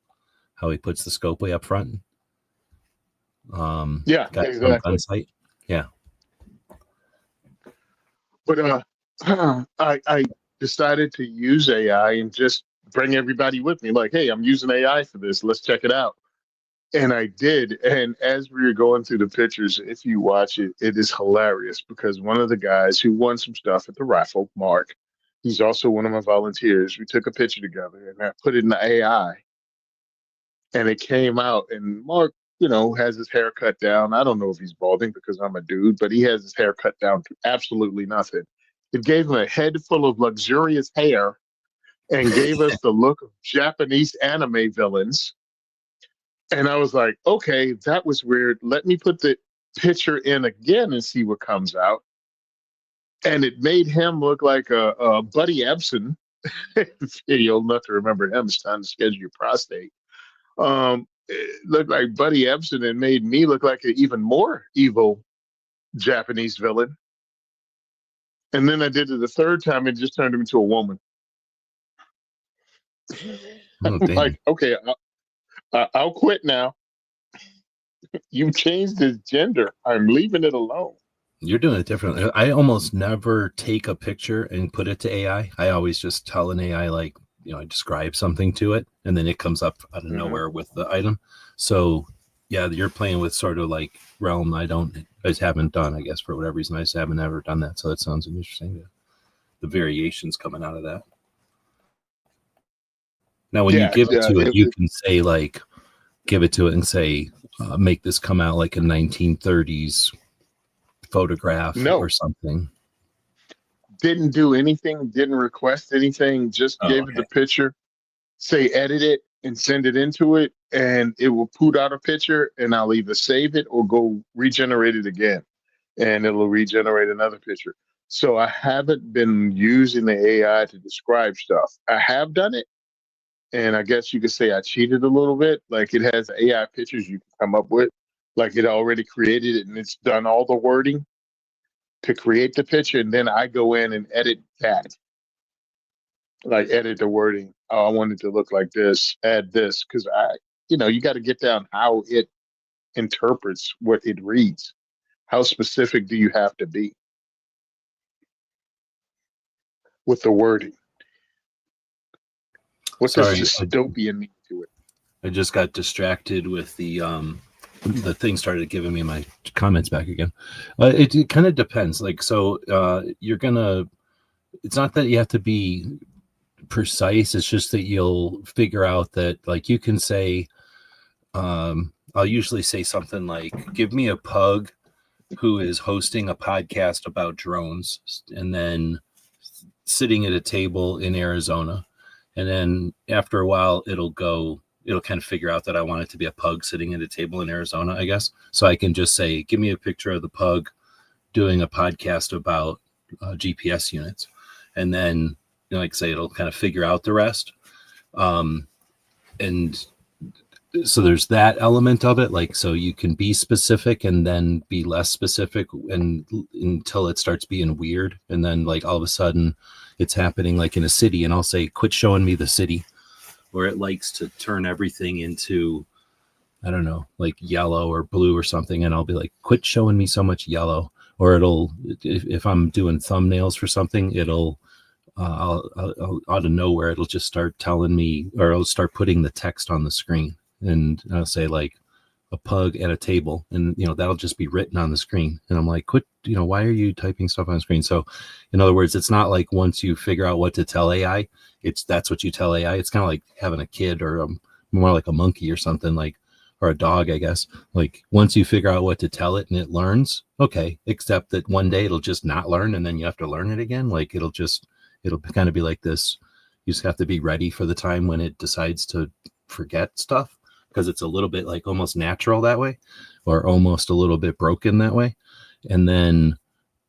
How he puts the scope way up front. Yeah, Got some gun exactly. sight. Yeah. But I decided to use AI and just bring everybody with me. Like, hey, I'm using AI for this. Let's check it out. And I did. And as we were going through the pictures, if you watch it, it is hilarious because one of the guys who won some stuff at the raffle, Mark, he's also one of my volunteers. We took a picture together and I put it in the AI, and it came out. And Mark, has his hair cut down. I don't know if he's balding because I'm a dude, but he has his hair cut down to absolutely nothing. It gave him a head full of luxurious hair and gave us the look of Japanese anime villains. And I was like, okay, that was weird. Let me put the picture in again and see what comes out. And it made him look like a Buddy Ebsen. You're old enough to remember him. It's time to schedule your prostate. It looked like Buddy Ebsen and made me look like an even more evil Japanese villain. And then I did it the third time and just turned him into a woman. Oh, I'm damn. like, okay, I'll quit now. You changed his gender. I'm leaving it alone. You're doing it differently. I almost never take a picture and put it to AI. I always just tell an AI, like, I describe something to it, and then it comes up out of nowhere with the item. So, yeah, you're playing with sort of like realm I just haven't done, I guess, for whatever reason. I just haven't ever done that. So that sounds interesting. The variations coming out of that. Now, when you Yeah, give it yeah. to it, you can say, like, give it to it and say, make this come out like a 1930s photograph or No, something. didn't do anything, didn't request anything, just Oh, gave it the picture, say edit it and send it into it, and it will put out a picture, and I'll either save it or go regenerate it again, and it'll regenerate another picture. So I haven't been using the AI to describe stuff. I have done it, and I guess you could say I cheated a little bit. Like it has AI pictures you can come up with, like it already created it and it's done all the wording to create the picture, and then I go in and edit that, like edit the wording. Oh, I want it to look like this, add this, because you got to get down how it interprets what it reads. How specific do you have to be with the wording? What does Sorry, dystopian mean to it? I just got distracted with the thing started giving me my comments back again. It kind of depends. Like, so you're gonna. It's not that you have to be precise. It's just that you'll figure out that, like, you can say. I'll usually say something like, "Give me a pug who is hosting a podcast about drones, and then sitting at a table in Arizona." And then after a while, it'll kind of figure out that I want it to be a pug sitting at a table in Arizona, I guess. So I can just say, give me a picture of the pug doing a podcast about GPS units. And then, like say, it'll kind of figure out the rest. And so there's that element of it. Like, so you can be specific and then be less specific and until it starts being weird. And then like all of a sudden it's happening like in a city, and I'll say, quit showing me the city, where it likes to turn everything into, I don't know, like yellow or blue or something. And I'll be like, quit showing me so much yellow. Or it'll, if I'm doing thumbnails for something, it'll, I'll out of nowhere, it'll just start telling me, or it'll start putting the text on the screen. And I'll say like a pug at a table, and that'll just be written on the screen. And I'm like, quit, why are you typing stuff on the screen? So in other words, it's not like once you figure out what to tell AI, that's what you tell AI. It's kind of like having a kid, or more like a monkey or something, like, or a dog, I guess. Like once you figure out what to tell it and it learns, okay, except that one day it'll just not learn, and then you have to learn it again. Like it'll kind of be like this. You just have to be ready for the time when it decides to forget stuff, because it's a little bit like almost natural that way, or almost a little bit broken that way. And then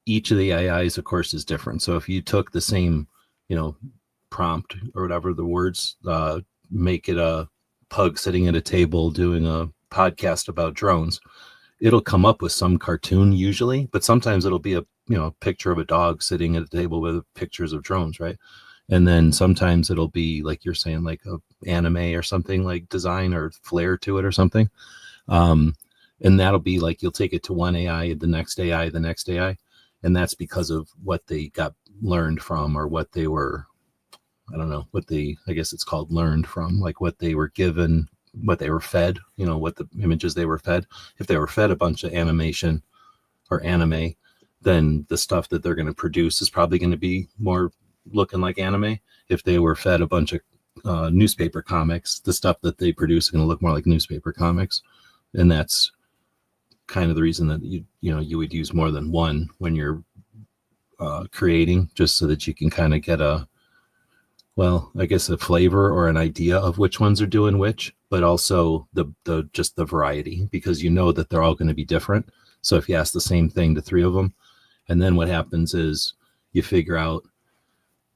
each of the AIs, of course, is different. So if you took the same, prompt or whatever the words, make it a pug sitting at a table doing a podcast about drones, it'll come up with some cartoon usually, but sometimes it'll be a picture of a dog sitting at a table with pictures of drones, right? And then sometimes it'll be like you're saying, like a anime or something, like design or flair to it or something. And that'll be like, you'll take it to one AI, the next AI, the next AI. And that's because of what they got learned from, or what they were, I don't know, I guess it's called learned from, like what they were given, what they were fed, what the images they were fed. If they were fed a bunch of animation or anime, then the stuff that they're going to produce is probably going to be more looking like anime. If they were fed a bunch of newspaper comics, the stuff that they produce is going to look more like newspaper comics. And that's kind of the reason that you would use more than one when you're creating, just so that you can kind of get a flavor or an idea of which ones are doing which, but also just the variety, because that they're all going to be different. So if you ask the same thing to three of them, and then what happens is you figure out,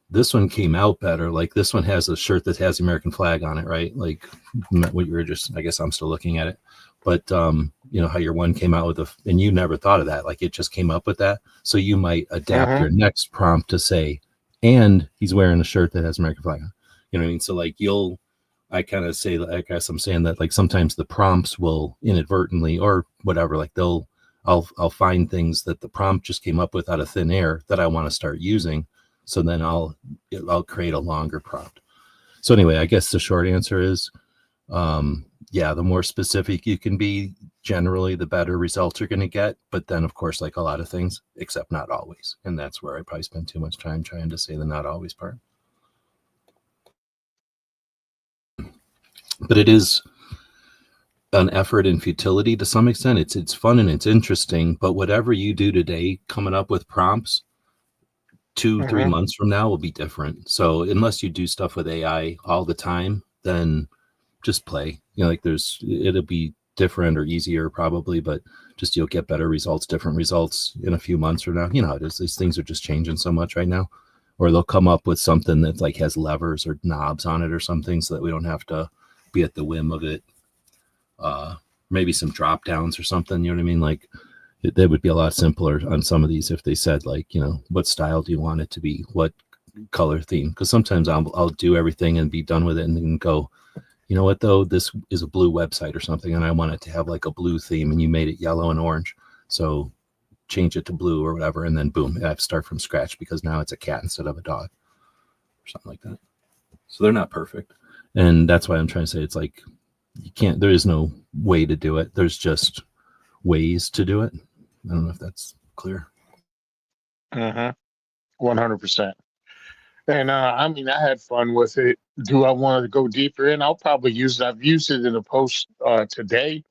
this one came out better. Like this one has a shirt that has the American flag on it, right? Like what you were just, I guess I'm still looking at it, but how your one came out with and you never thought of that. Like it just came up with that. So you might adapt your next prompt to say, and he's wearing a shirt that has American flag on. You know what I mean? So like I kind of say, I guess I'm saying that like sometimes the prompts will inadvertently or whatever, like I'll find things that the prompt just came up with out of thin air that I want to start using. So then I'll create a longer prompt. So anyway, I guess the short answer is, the more specific you can be, generally the better results you're going to get. But then of course, like a lot of things, except not always. And that's where I probably spend too much time trying to say the not always part. But it is an effort and futility to some extent. It's fun and it's interesting, but whatever you do today, coming up with prompts, 2-3 months from now will be different. So unless you do stuff with AI all the time, then just play. It'll be different or easier probably, but just you'll get better results, different results in a few months from now. How it is. These things are just changing so much right now. or they'll come up with something that like has levers or knobs on it or something, so that we don't have to be at the whim of it. Maybe some drop downs or something, you know what I mean? Like that would be a lot simpler on some of these if they said like, you know, what style do you want it to be? What color theme? Because sometimes I'll do everything and be done with it and then go, you know what though, this is a blue website or something and I want it to have like a blue theme and you made it yellow and orange. So change it to blue or whatever, and then boom, I have to start from scratch because now it's a cat instead of a dog or something like that. So they're not perfect. And that's why I'm trying to say it's like there is no way to do it. There's just ways to do it. I don't know if that's clear. 100%. And I mean, I had fun with it. Do I want to go deeper in? I'll probably use it. I've used it in a post today,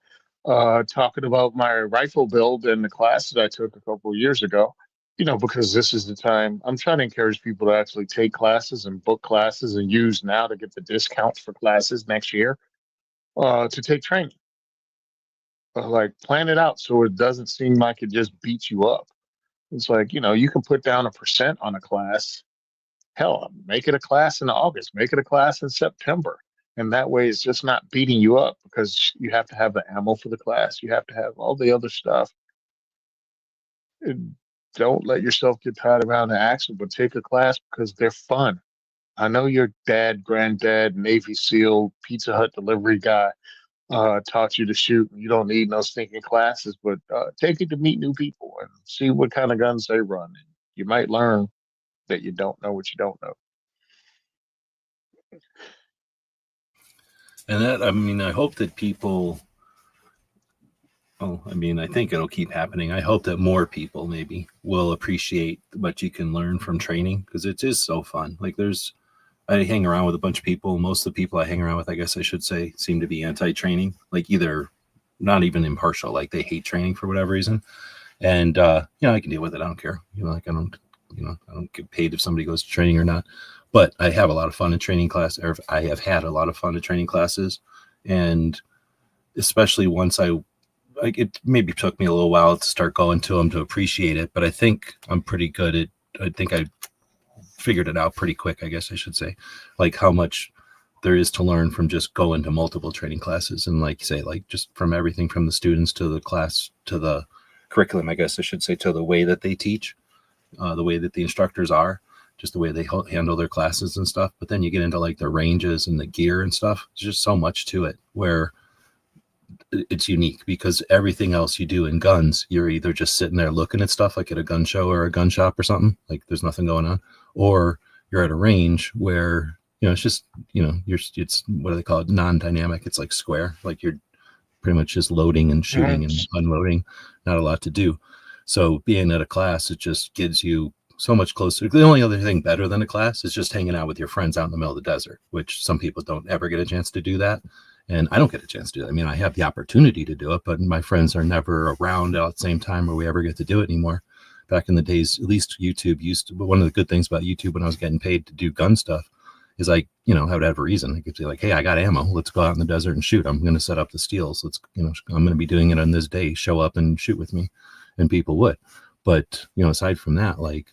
talking about my rifle build and the class that I took a couple of years ago. You know, because this is the time I'm trying to encourage people to actually take classes and book classes and use now to get the discounts for classes next year to take training. Like plan it out so it doesn't seem like it just beats you up. It's like, you know, you can put down a percent on a class. Hell, make it a class in August, make it a class in September. And that way it's just not beating you up because you have to have the ammo for the class. You have to have all the other stuff. And don't let yourself get tied around the axle, but take a class because they're fun. I know your dad, granddad, Navy SEAL, Pizza Hut delivery guy taught you to shoot. You don't need no stinking classes, but take it to meet new people and see what kind of guns they run. And you might learn that you don't know what you don't know. And that, I mean, I hope that people, I mean, I think it'll keep happening. I hope that more people maybe will appreciate what you can learn from training because it is so fun. Like I hang around with a bunch of people. Most of the people I hang around with, I guess I should say, seem to be anti-training, like either not even impartial, like they hate training for whatever reason. And, you know, I can deal with it. I don't care. You know, like I don't get paid if somebody goes to training or not. But I have a lot of fun in training class, or I have had a lot of fun in training classes. And especially once it maybe took me a little while to start going to them to appreciate it. But I think I'm pretty good at, I think I figured it out pretty quick, I guess I should say, like how much there is to learn from just going to multiple training classes. And like you say, like just from everything from the students to the class, to the curriculum, I guess I should say, to the way that they teach, the way that the instructors are, just the way they handle their classes and stuff. But then you get into like the ranges and the gear and stuff. There's just so much to it where it's unique because everything else you do in guns, you're either just sitting there looking at stuff like at a gun show or a gun shop or something, like there's nothing going on, or you're at a range where, you know, it's just, you know, it's, what do they call it? Non-dynamic. It's like square, like you're pretty much just loading and shooting and unloading, not a lot to do. So being at a class, it just gives you so much closer. The only other thing better than a class is just hanging out with your friends out in the middle of the desert, which some people don't ever get a chance to do that. And I don't get a chance to do that. I mean, I have the opportunity to do it, but my friends are never around at the same time where we ever get to do it anymore. Back in the days, at least YouTube used to, but one of the good things about YouTube when I was getting paid to do gun stuff is like, you know, I would have a reason. I could be like, hey, I got ammo. Let's go out in the desert and shoot. I'm going to set up the steels. Let's, you know, I'm going to be doing it on this day. Show up and shoot with me. And people would. But, you know, aside from that, like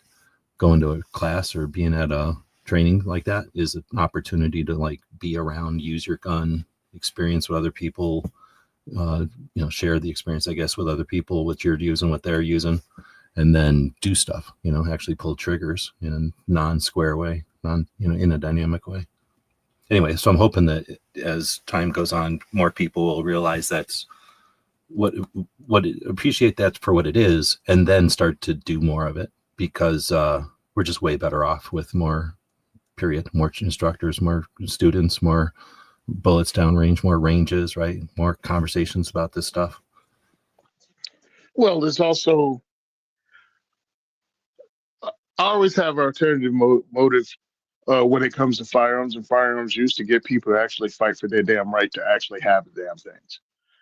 going to a class or being at a training like that is an opportunity to like be around, use your gun, experience with other people, you know, share the experience, I guess, with other people, what you're using, what they're using, and then do stuff, you know, actually pull triggers in a non-square way, you know, in a dynamic way. Anyway, so I'm hoping that as time goes on, more people will realize that's appreciate that for what it is, and then start to do more of it because we're just way better off with more instructors, more students, more bullets downrange, more ranges, right? More conversations about this stuff. Well, there's also, I always have alternative motives when it comes to firearms and firearms use to get people to actually fight for their damn right to actually have the damn things.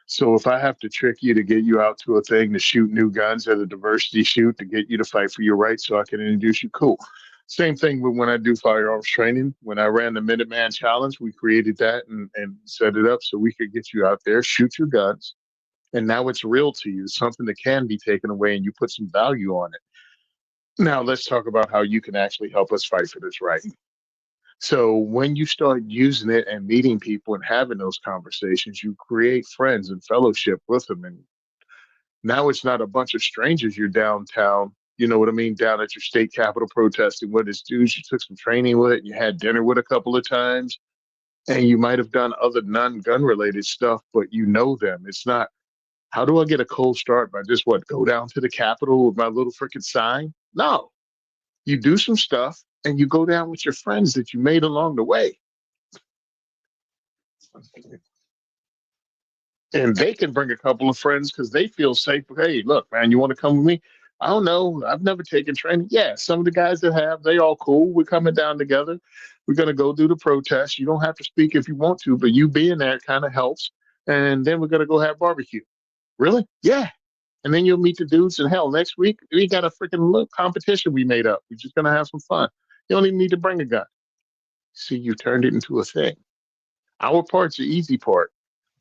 So if I have to trick you to get you out to a thing to shoot new guns at a diversity shoot to get you to fight for your rights so I can introduce you, cool. Same thing with when I do firearms training. When I ran the Minuteman Challenge, we created that and set it up so we could get you out there, shoot your guns. And now it's real to you, something that can be taken away and you put some value on it. Now let's talk about how you can actually help us fight for this right. So when you start using it and meeting people and having those conversations, you create friends and fellowship with them. And now it's not a bunch of strangers you're downtown, you know what I mean, down at your state capitol protesting with. It's dudes you took some training with, you had dinner with a couple of times, and you might have done other non-gun related stuff, but you know them. It's not, how do I get a cold start by just what, go down to the Capitol with my little freaking sign? No, you do some stuff and you go down with your friends that you made along the way. And they can bring a couple of friends because they feel safe. Hey, look, man, you want to come with me? I don't know. I've never taken training. Yeah, some of the guys that have, they all cool. We're coming down together. We're gonna go do the protest. You don't have to speak if you want to, but you being there kind of helps. And then we're gonna go have barbecue. Really? Yeah. And then you'll meet the dudes. And hell, next week we got a freaking little competition we made up. We're just gonna have some fun. You don't even need to bring a gun. See, you turned it into a thing. Our part's the easy part.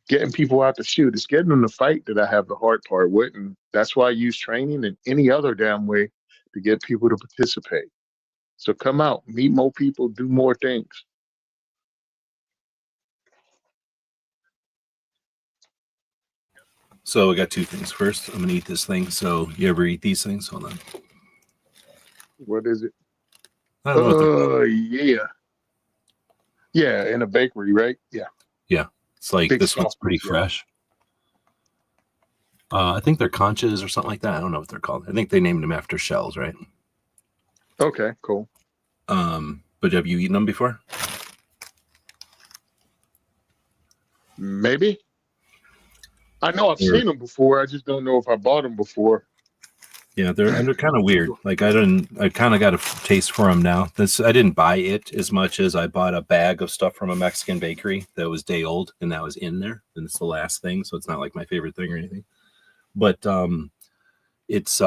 Getting people out to shoot. It's getting them to fight that I have the hard part with. And that's why I use training and any other damn way to get people to participate. So come out, meet more people, do more things. So I got two things. First, I'm gonna eat this thing. So you ever eat these things? Hold on. What is it? I don't know what they're called. Yeah. Yeah, in a bakery, right? Yeah. Yeah, it's like Big this one's soft pretty ones, yeah. fresh. I think they're conchas or something like that. I don't know what they're called. I think they named them after shells, right? Okay, cool. But have you eaten them before? Maybe. I know I've seen them before. I just don't know if I bought them before. Yeah, they're kind of weird. Like I kind of got a taste for them now. I didn't buy it as much as I bought a bag of stuff from a Mexican bakery that was day old, and that was in there, and it's the last thing, so it's not like my favorite thing or anything. But it's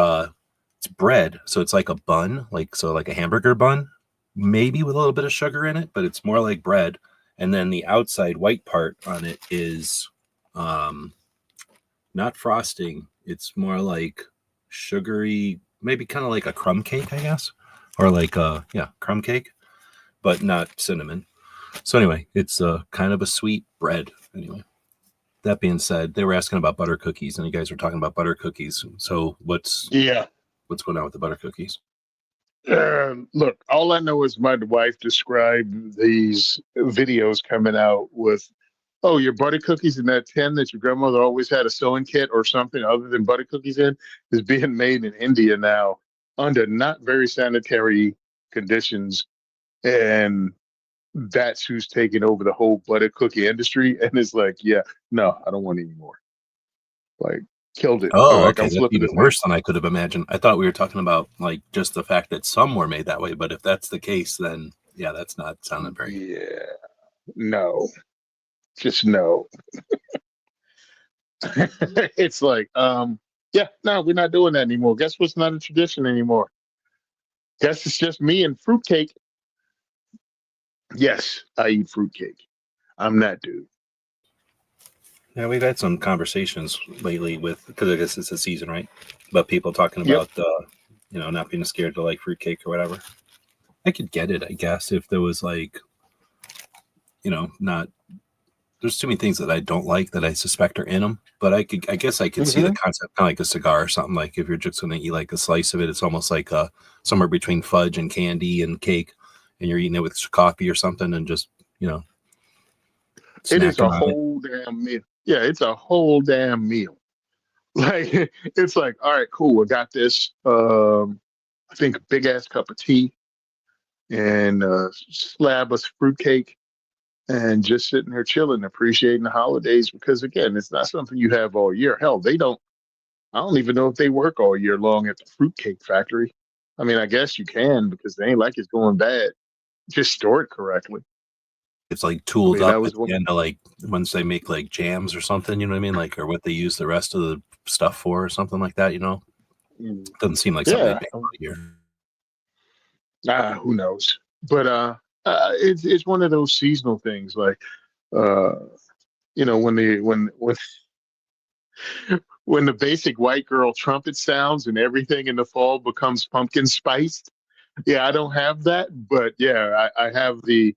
bread, so it's like a bun, like a hamburger bun, maybe with a little bit of sugar in it, but it's more like bread. And then the outside white part on it is not frosting. It's more like sugary, maybe kind of like a crumb cake, I guess, or like crumb cake, but not cinnamon. So anyway, it's kind of a sweet bread. Anyway, that being said, they were asking about butter cookies, and you guys were talking about butter cookies. So what's going on with the butter cookies? Look, all I know is my wife described these videos coming out with, oh, your butter cookies in that tin that your grandmother always had a sewing kit or something other than butter cookies in is being made in India now under not very sanitary conditions. And that's who's taking over the whole butter cookie industry. And it's like, yeah, no, I don't want any more. Like, killed it. Oh, Like, okay. I'm That's flipping even the worse than I could have imagined. I thought we were talking about like just the fact that some were made that way, but if that's the case, then yeah, that's not sounding very. Yeah, no, just no. It's like, yeah, no, we're not doing that anymore. Guess what's not a tradition anymore? Guess it's just me and fruitcake. Yes, I eat fruitcake. I'm that dude. Yeah, we've had some conversations lately because I guess it's a season, right? But people talking Yep. about not being scared to like fruitcake or whatever. I could get it, I guess, if there was like, not. There's too many things that I don't like that I suspect are in them. But I guess I could see the concept, kind of like a cigar or something. Like if you're just going to eat like a slice of it, it's almost like somewhere between fudge and candy and cake, and you're eating it with coffee or something, and just It is a snacking on it. whole damn meal. Yeah, it's a whole damn meal. Like it's like, all right, cool. I got this. I think a big ass cup of tea and a slab of fruitcake, and just sitting there chilling, appreciating the holidays. Because again, it's not something you have all year. Hell, they don't. I don't even know if they work all year long at the fruitcake factory. I mean, I guess you can because they ain't like it's going bad. Just store it correctly. It's like tooled I mean, that up was at the end of like once they make like jams or something, you know what I mean? Like, or what they use the rest of the stuff for or something like that, Doesn't seem like something they make all year. Who knows? But it's one of those seasonal things. Like when when the basic white girl trumpet sounds and everything in the fall becomes pumpkin spiced. Yeah, I don't have that, but yeah, I have the.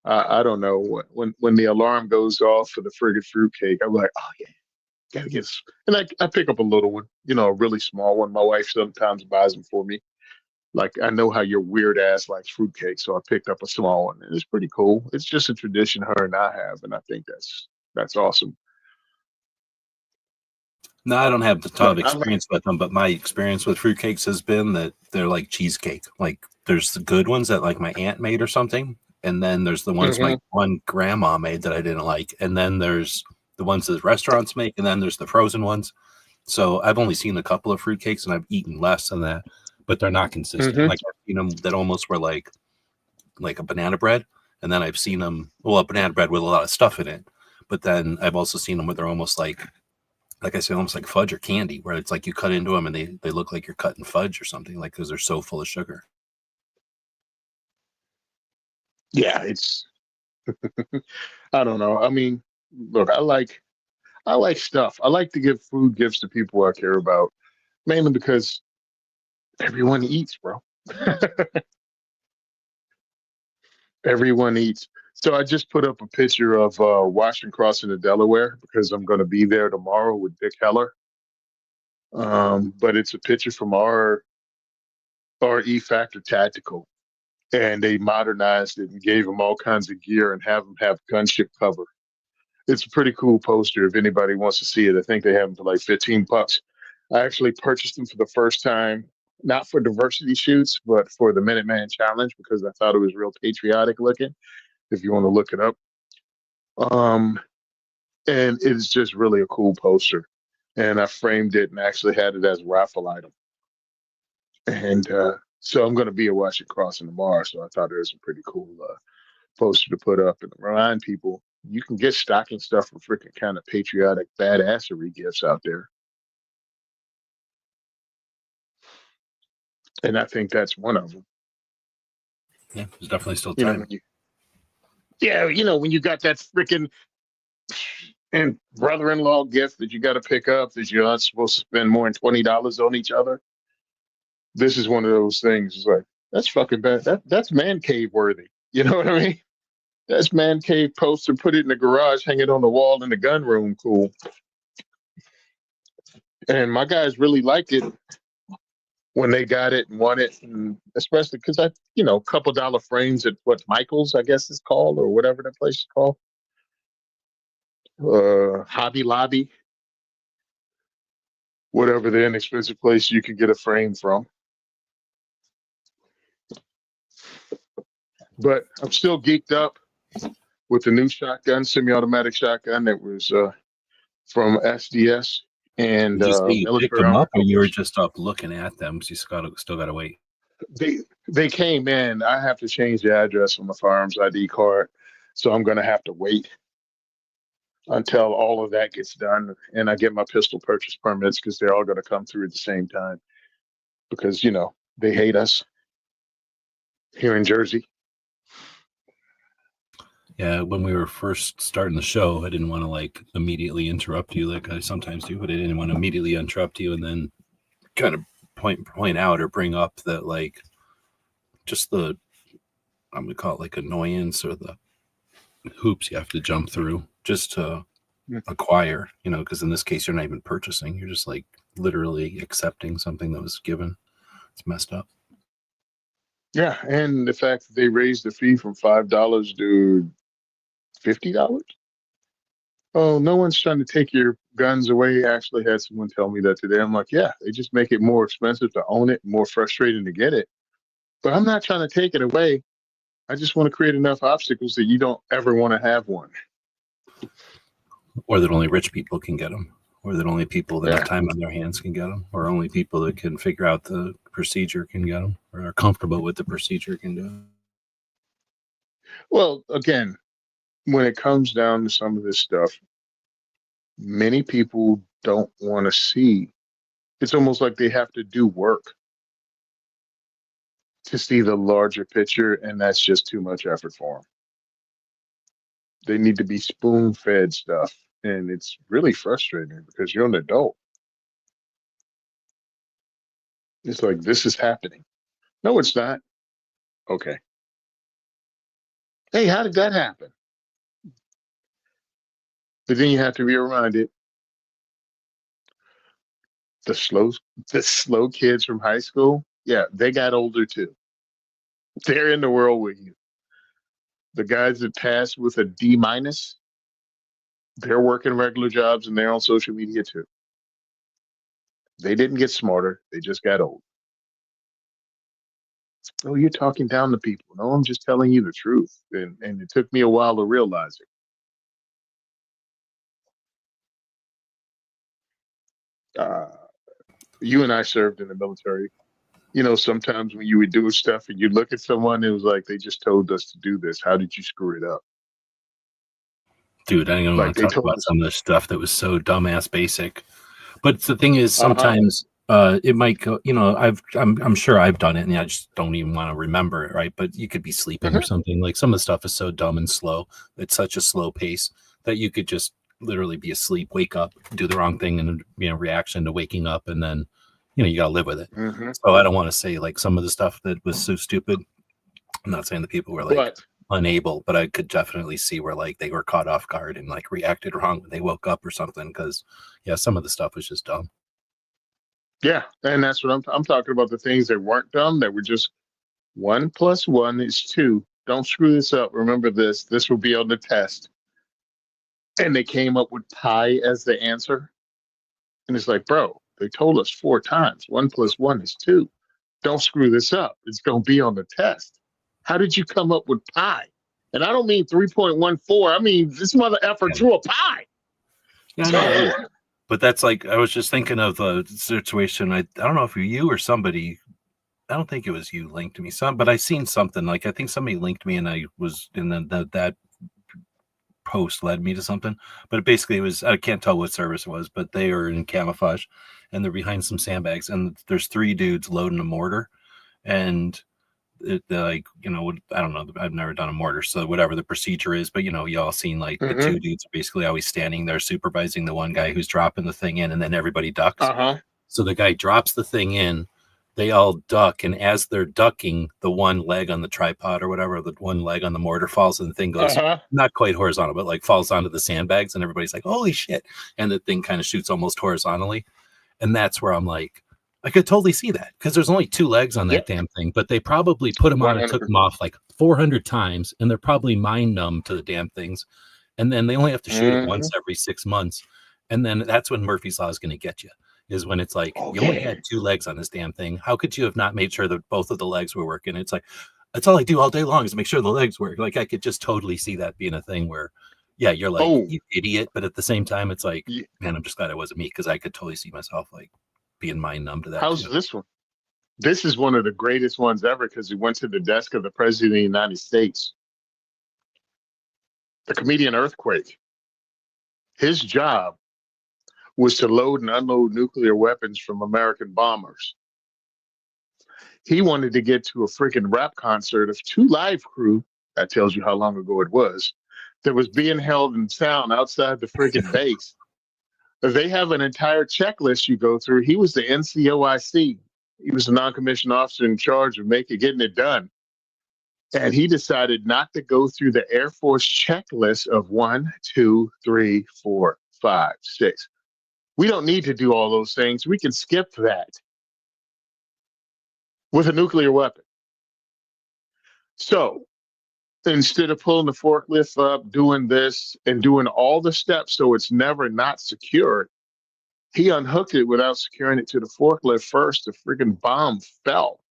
I don't know when the alarm goes off for the friggin' fruitcake. I'm like, oh yeah, gotta get. And I pick up a little one, a really small one. My wife sometimes buys them for me. Like I know how your weird ass likes fruitcake, so I picked up a small one, and it's pretty cool. It's just a tradition her and I have, and I think that's awesome. No, I don't have a ton of But I like. experience with them, but my experience with fruitcakes has been that they're like cheesecake. Like there's the good ones that like my aunt made or something, and then there's the ones my Mhm. one grandma made that I didn't like, and then there's the ones that restaurants make, and then there's the frozen ones. So I've only seen a couple of fruitcakes, and I've eaten less than that, but they're not consistent. Mhm. Like I've seen them that almost were like a banana bread, and then I've seen them a banana bread with a lot of stuff in it, but then I've also seen them where they're almost like I said, almost like fudge or candy, where it's like you cut into them and they look like you're cutting fudge or something, like because they're so full of sugar. Yeah, it's. I don't know. I mean, look, I like stuff. I like to give food gifts to people I care about, mainly because everyone eats, bro. Everyone eats. So I just put up a picture of Washington Crossing to Delaware because I'm going to be there tomorrow with Dick Heller. But it's a picture from our E Factor Tactical, and they modernized it and gave them all kinds of gear and have them have gunship cover. It's a pretty cool poster if anybody wants to see it. I think they have them for like 15 bucks. I actually purchased them for the first time, not for diversity shoots, but for the Minuteman Challenge because I thought it was real patriotic looking. If you want to look it up, um, and it's just really a cool poster. And I framed it and actually had it as a raffle item. And so I'm going to be at Washington Crossing tomorrow. So I thought it was a pretty cool poster to put up and remind people you can get stocking stuff for freaking kind of patriotic badassery gifts out there. And I think that's one of them. Yeah, there's definitely still You know, time. when you got that freaking and brother-in-law gift that you got to pick up that you're not supposed to spend more than $20 on each other. This is one of those things. It's like that's fucking bad. That's man cave worthy. You know what I mean? That's man cave poster. Put it in the garage, hang it on the wall in the gun room. Cool. And my guys really liked it when they got it and won it, and especially because a couple dollar frames at what Michael's, I guess it's called, or whatever that place is called, Hobby Lobby, whatever the inexpensive place you could get a frame from. But I'm still geeked up with the new shotgun, semi-automatic shotgun that was from SDS and Did you say you picked Military them Armor up, or you were Corporation. just up looking at them? So you still got to wait. They came in. I have to change the address on the firearms ID card, so I'm going to have to wait until all of that gets done and I get my pistol purchase permits because they're all going to come through at the same time because they hate us here in Jersey. Yeah, when we were first starting the show, I didn't want to like immediately interrupt you like I sometimes do, but I didn't want to immediately interrupt you and then kind of point out or bring up that like just the I'm gonna call it like annoyance or the hoops you have to jump through just to acquire, because in this case you're not even purchasing, you're just like literally accepting something that was given. It's messed up. Yeah, and the fact that they raised the fee from $5 to $50. Oh, no one's trying to take your guns away. I actually had someone tell me that today. I'm like, yeah, they just make it more expensive to own it, more frustrating to get it. But I'm not trying to take it away. I just want to create enough obstacles that you don't ever want to have one. Or that only rich people can get them, or that only people that have Yeah. time on their hands can get them, or only people that can figure out the procedure can get them, or are comfortable with the procedure can do it. Well, again, when it comes down to some of this stuff, many people don't want to see. It's almost like they have to do work to see the larger picture, and that's just too much effort for them. They need to be spoon fed stuff, and it's really frustrating because you're an adult. It's like, this is happening. No, it's not. Okay. Hey, how did that happen? But then you have to be reminded the slow the slow kids from high school, yeah, they got older too. They're in the world with you. The guys that passed with a D minus, they're working regular jobs and they're on social media too. They didn't get smarter, they just got old. Oh, you're talking down to people. No, I'm just telling you the truth. And it took me a while to realize it. You and I served in the military. You know, sometimes when you would do stuff and you look at someone, it was like they just told us to do this. How did you screw it up? Dude, I don't even Like want to they talk told about us. some of the stuff that was so dumbass basic. But the thing is, Uh huh. sometimes it might go. You know, I'm sure I've done it, and I just don't even want to remember it, right? But you could be sleeping or Hmm. something. Like some of the stuff is so dumb and slow. It's such a slow pace that you could just literally be asleep, wake up, do the wrong thing, and reaction to waking up, and then you got to live with it. Hmm. So I don't want to say like some of the stuff that was so stupid. I'm not saying that people were like But unable, but I could definitely see where like they were caught off guard and like reacted wrong when they woke up or something. Because yeah, some of the stuff was just dumb. yeah, and that's what I'm talking about. The things that weren't dumb, that were just one plus one is two. Don't screw this up. Remember this. This will be on the test. And they came up with pi as the answer. And it's like, bro, they told us 4 times. One plus one is two. Don't screw this up. It's going to be on the test. How did you come up with pi? And I don't mean 3.14. I mean, this mother effer Yeah, drew a pi. yeah, no, but that's like I was just thinking of a situation. I don't know if you or somebody. I don't think it was you linked me some, but I seen something like I think somebody linked me and I was in that post led me to something. But basically, it was I can't tell what service it was, but they are in camouflage and they're behind some sandbags and there's 3 dudes loading a mortar and like I don't know, I've never done a mortar, so whatever the procedure is, but y'all seen like the Mm-hmm. 2 dudes are basically always standing there supervising the one guy who's dropping the thing in, and then everybody ducks. Uh-huh. So the guy drops the thing in, they all duck, and as they're ducking, the one leg on the tripod or whatever, the one leg on the mortar falls, and the thing goes Uh-huh. not quite horizontal, but like falls onto the sandbags, and everybody's like, "Holy shit!" And the thing kind of shoots almost horizontally, and that's where I'm like, I could totally see that because there's only 2 legs on that Yep. damn thing, but they probably put them on and took them 100%. off like 400 times, and they're probably mind numb to the damn things. And then they only have to shoot it Mm-hmm. once every 6 months. And then that's when Murphy's Law is going to get you, is when it's like, Oh, you only yeah. had 2 legs on this damn thing. How could you have not made sure that both of the legs were working? It's like, that's all I do all day long is make sure the legs work. Like, I could just totally see that being a thing where, yeah, you're like, Oh, you idiot. But at the same time, it's like, yeah. man, I'm just glad it wasn't me because I could totally see myself like being mind numb to that How's too. this one? This is one of the greatest ones ever because it went to the desk of the President of the United States. The comedian Earthquake. His job was to load and unload nuclear weapons from American bombers. He wanted to get to a freaking rap concert of 2 Live Crew. That tells you how long ago it was. That was being held in town outside the freaking base. They have an entire checklist you go through. He was the NCOIC. He was the non-commissioned officer in charge of getting it done. And he decided not to go through the Air Force checklist of 1, 2, 3, 4, 5, 6. We don't need to do all those things. We can skip that with a nuclear weapon. So instead of pulling the forklift up, doing this and doing all the steps so it's never not secured, he unhooked it without securing it to the forklift first. The freaking bomb fell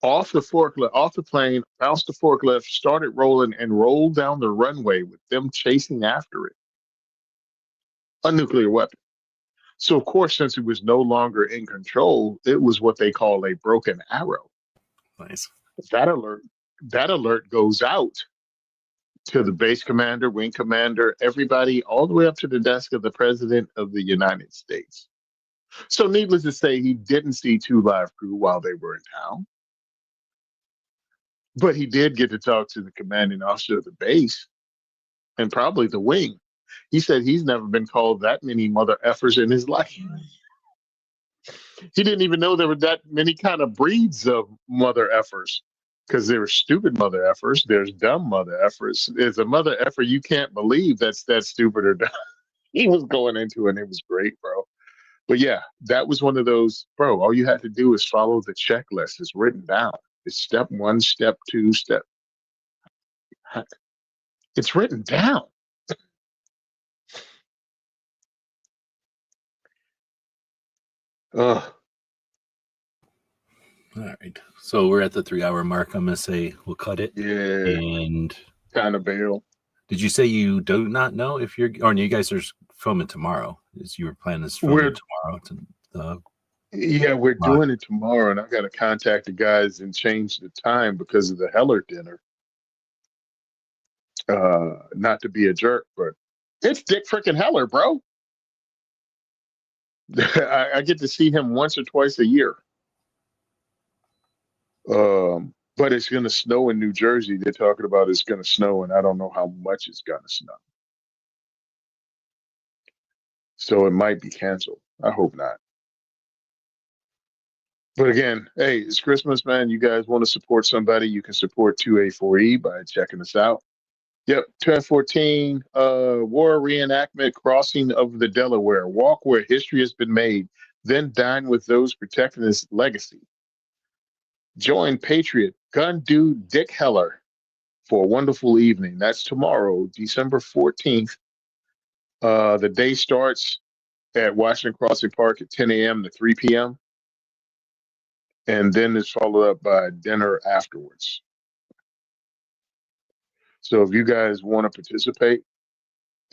off the forklift, off the plane, bounced the forklift, started rolling, and rolled down the runway with them chasing after it. A nuclear weapon. So, of course, since it was no longer in control, it was what they call a broken arrow. Nice. That alert, that alert goes out to the base commander, wing commander, everybody, all the way up to the desk of the President of the United States. So, needless to say, he didn't see 2 Live Crew while they were in town, but he did get to talk to the commanding officer of the base and probably the wing. He said he's never been called that many mother effers in his life. He didn't even know there were that many kind of breeds of mother effers. Because there were stupid mother effers, there's dumb mother effers. There's a mother effer you can't believe that's that stupid or dumb. He was going into it and it was great, bro. But yeah, that was one of those, bro. All you had to do is follow the checklist. It's written down. It's step one, step two, step. It's written down. Ugh. All right. So we're at the 3-hour mark. I'm gonna say we'll cut it. Yeah. And Kind of bail. did you say you do not know if you're, or you guys are filming tomorrow? Is your plan is filming tomorrow? Yeah, we're doing it tomorrow, and I got to contact the guys and change the time because of the Heller dinner. Not to be a jerk, but it's Dick freaking Heller, bro. I get to see him once or twice a year. But it's going to snow in New Jersey. They're talking about it's going to snow, and I don't know how much it's going to snow. So it might be canceled. I hope not. But again, hey, it's Christmas, man. You guys want to support somebody, you can support 2A4E by checking us out. Yep, 1014, war reenactment, crossing of the Delaware. Walk where history has been made, then dine with those protecting its legacy. Join Patriot Gun Dude Dick Heller for a wonderful evening. That's tomorrow, December 14th. The day starts at Washington Crossing Park at 10 a.m. to 3 p.m. And then it's followed up by dinner afterwards. So if you guys want to participate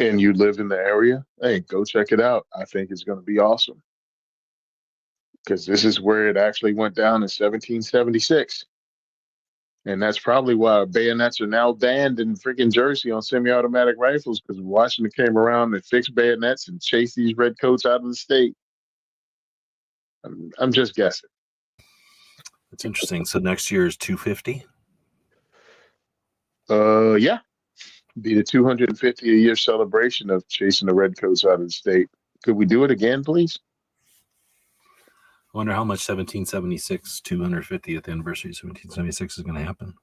and you live in the area, hey, go check it out. I think it's going to be awesome. Because this is where it actually went down in 1776. And that's probably why bayonets are now banned in freaking Jersey on semi-automatic rifles, because Washington came around and fixed bayonets and chased these redcoats out of the state. I'm just guessing. That's interesting. So next year is 250? Yeah. Be the 250 a year celebration of chasing the redcoats out of the state. Could we do it again, please? I wonder how much 1776, 250th anniversary of 1776 is going to happen.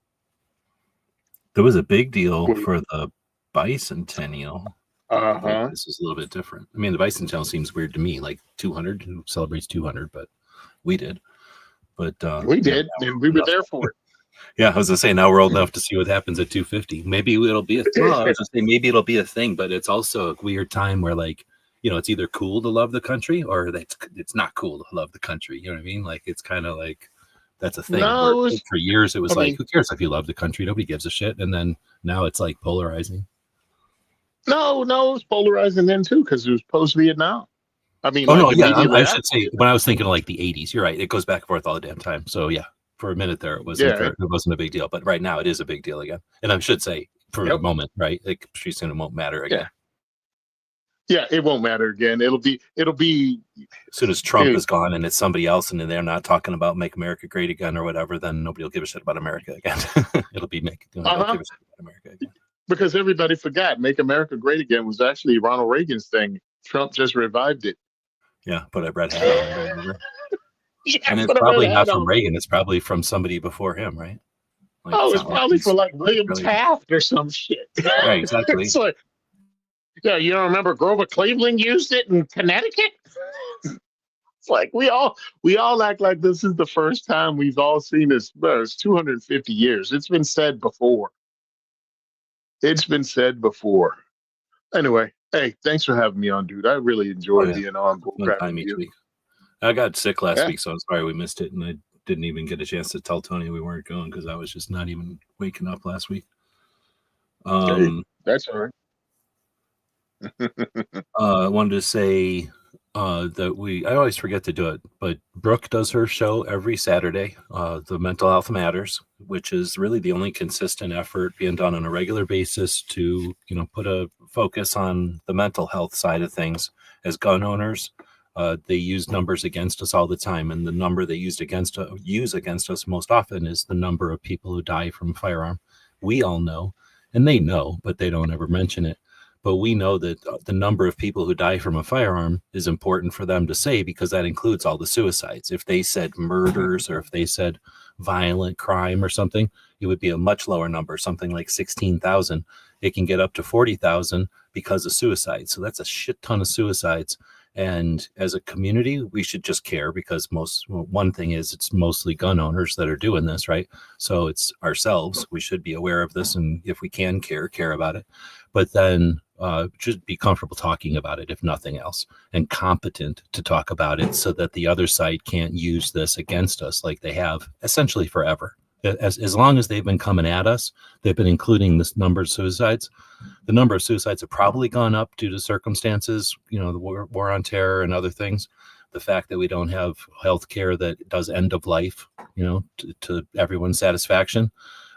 There was a big deal for the bicentennial. This is a little bit different. I mean, the bicentennial seems weird to me, like 200, who celebrates 200, but we did. But we did, and we were there for it. Yeah, I was gonna say now we're old enough to see what happens at 250. Maybe it'll be I was gonna say maybe it'll be a thing, but it's also a weird time where, like, you know, it's either cool to love the country or it's not cool to love the country. You know what I mean? Like, it's kind of like that's a thing. No, for years it was who cares if you love the country? Nobody gives a shit. And then now it's like polarizing. No, it's polarizing then too, because it was post Vietnam. I mean, I should say when I was thinking of like the 80s, you're right. It goes back and forth all the damn time. So yeah, for a minute there, it wasn't a big deal, but right now it is a big deal again. And I should say for a moment, right? Like pretty soon it won't matter again. Yeah, it won't matter again. It'll be as soon as Trump is gone and it's somebody else and they're not talking about make America great again or whatever, then nobody will give a shit about America again. It'll be give a shit about America again. Because everybody forgot Make America Great Again was actually Ronald Reagan's thing. Trump just revived it. Yeah, put a red hat on. And it's probably not from Reagan. It's probably from somebody before him, right? Like, it's probably for like William Taft or some shit. Right, exactly. It's like, yeah, you don't remember Grover Cleveland used it in Connecticut? It's like we all act like this is the first time we've all seen this. Well, it's 250 years. It's been said before. Anyway, hey, thanks for having me on, dude. I really enjoyed being on. One time each week. I got sick last week, so I'm sorry we missed it, and I didn't even get a chance to tell Tony we weren't going because I was just not even waking up last week. That's all right. I wanted to say that I always forget to do it, but Brooke does her show every Saturday, the Mental Health Matters, which is really the only consistent effort being done on a regular basis to, put a focus on the mental health side of things. As gun owners, they use numbers against us all the time, and the number they use against us most often is the number of people who die from firearm. We all know, and they know, but they don't ever mention it. but we know that the number of people who die from a firearm is important for them to say, because that includes all the suicides. If they said murders or if they said violent crime or something, it would be a much lower number, something like 16,000. It can get up to 40,000 because of suicide. So that's a shit ton of suicides. And as a community, we should just care, because one thing is it's mostly gun owners that are doing this, right? So it's ourselves. We should be aware of this, and if we can care about it. But then just be comfortable talking about it, if nothing else, and competent to talk about it, so that the other side can't use this against us like they have essentially forever. As long as they've been coming at us, they've been including this number of suicides. The number of suicides have probably gone up due to circumstances, the war on terror and other things. The fact that we don't have health care that does end of life, to everyone's satisfaction.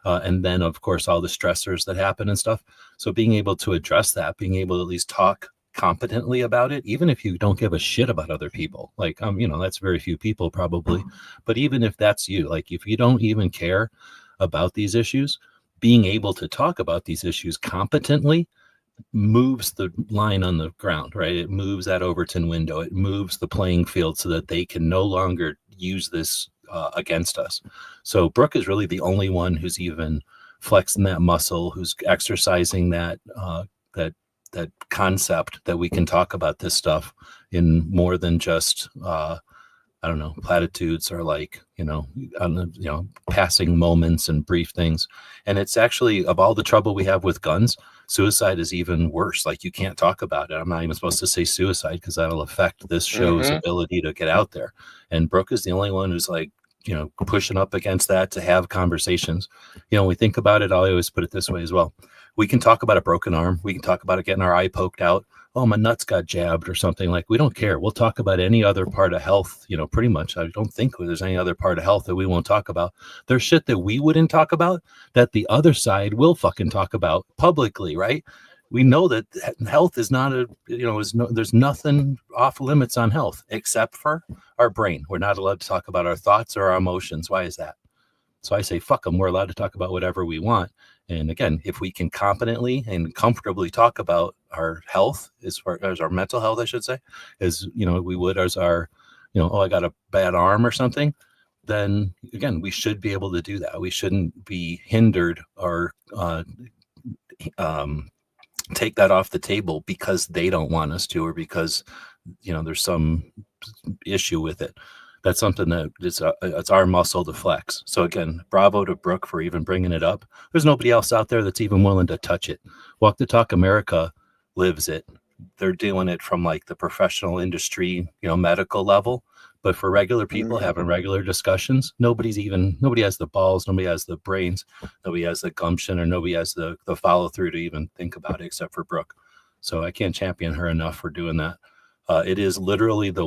And then, of course, all the stressors that happen and stuff. So being able to address that, being able to at least talk competently about it, even if you don't give a shit about other people, like, that's very few people probably, but even if that's you, like if you don't even care about these issues, being able to talk about these issues competently moves the line on the ground, right? It moves that Overton window. It moves the playing field so that they can no longer use this against us. So Brooke is really the only one who's even flexing that muscle, who's exercising that concept that we can talk about this stuff in more than just platitudes or passing moments and brief things. And it's actually, of all the trouble we have with guns, suicide is even worse. Like, you can't talk about it. I'm not even supposed to say suicide because that'll affect this show's ability to get out there. And Brooke is the only one who's pushing up against that, to have conversations. When we think about it, I always put it this way as well. We can talk about a broken arm. We can talk about it getting our eye poked out. Oh, my nuts got jabbed or something. Like, we don't care. We'll talk about any other part of health, pretty much. I don't think there's any other part of health that we won't talk about. There's shit that we wouldn't talk about that the other side will fucking talk about publicly, right? We know that health is not there's nothing off limits on health except for our brain. We're not allowed to talk about our thoughts or our emotions. Why is that? So I say, fuck them. We're allowed to talk about whatever we want. And again, if we can competently and comfortably talk about our health, as far as our mental health, I should say, as we would as our, I got a bad arm or something, then again, we should be able to do that. We shouldn't be hindered or take that off the table because they don't want us to, or because there's some issue with it. That's something that it's our muscle to flex. So again, bravo to Brooke for even bringing it up. There's nobody else out there that's even willing to touch it. Walk the Talk America lives it. They're doing it from the professional industry, medical level. But for regular people having regular discussions, nobody has the balls, nobody has the brains, nobody has the gumption, or nobody has the follow through to even think about it except for Brooke. So I can't champion her enough for doing that. It is literally not the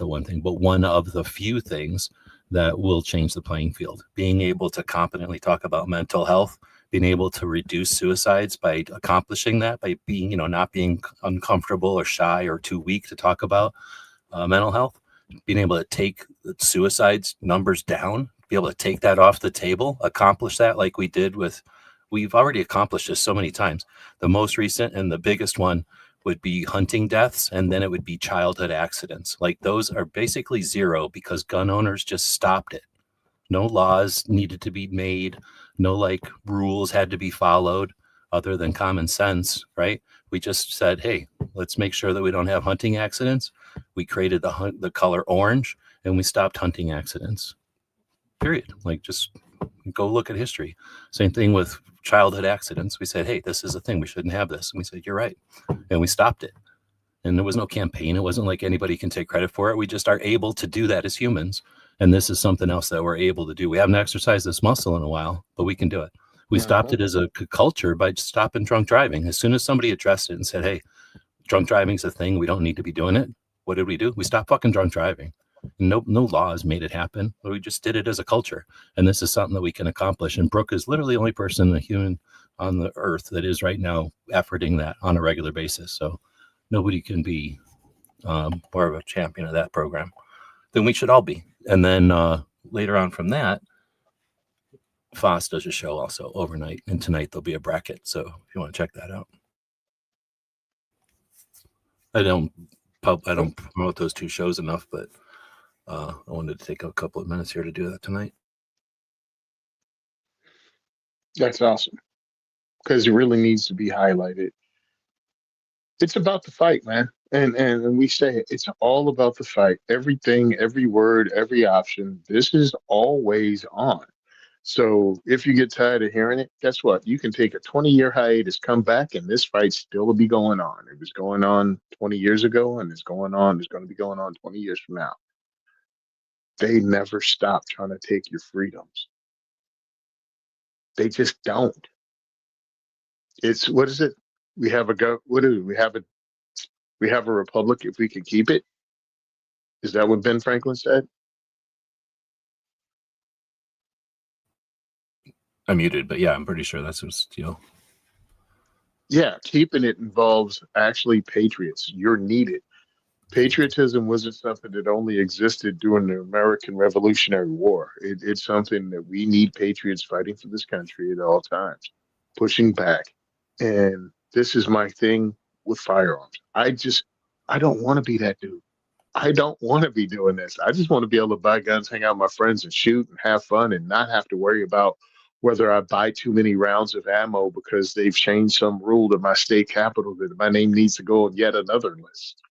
one thing, but one of the few things that will change the playing field. Being able to competently talk about mental health, being able to reduce suicides by accomplishing that, by being, not being uncomfortable or shy or too weak to talk about mental health, being able to take suicides numbers down, be able to take that off the table, accomplish that like we did we've already accomplished this so many times. The most recent and the biggest one would be hunting deaths, and then it would be childhood accidents. Like, those are basically zero because gun owners just stopped it. No laws needed to be made. No rules had to be followed other than common sense, right? We just said, hey, let's make sure that we don't have hunting accidents. We created the color orange, and we stopped hunting accidents. Period. Just go look at history. Same thing with childhood accidents. We said, hey, this is a thing. We shouldn't have this. And we said, you're right. And we stopped it. And there was no campaign. It wasn't like anybody can take credit for it. We just are able to do that as humans. And this is something else that we're able to do. We haven't exercised this muscle in a while, but we can do it. We stopped it as a culture by stopping drunk driving. As soon as somebody addressed it and said, hey, drunk driving's a thing, we don't need to be doing it. What did we do? We stopped fucking drunk driving. No laws made it happen. But we just did it as a culture. And this is something that we can accomplish. And Brooke is literally the only person, a human on the earth, that is right now efforting that on a regular basis. So nobody can be more of a champion of that program than we should all be. And then later on from that, Foss does a show also overnight. And tonight there'll be a bracket. So if you want to check that out. I don't promote those two shows enough, but I wanted to take a couple of minutes here to do that tonight. That's awesome because it really needs to be highlighted. It's about the fight, man. And we say it's all about the fight. Everything, every word, every option. This is always on. So if you get tired of hearing it, guess what? You can take a 20-year hiatus, come back, and this fight still will be going on. It was going on 20 years ago, and it's going on. It's going to be going on 20 years from now. They never stop trying to take your freedoms. They just don't. It's what is it? We have a go. What is it? We have a republic if we can keep it. Is that what Ben Franklin said? I'm muted, but yeah, I'm pretty sure that's his deal. Yeah, keeping it involves actually patriots. You're needed. Patriotism wasn't something that only existed during the American Revolutionary War. It's something that we need patriots fighting for this country at all times, pushing back. And this is my thing with firearms. I don't want to be that dude. I don't want to be doing this. I just want to be able to buy guns, hang out with my friends, and shoot and have fun and not have to worry about whether I buy too many rounds of ammo because they've changed some rule to my state capital that my name needs to go on yet another list.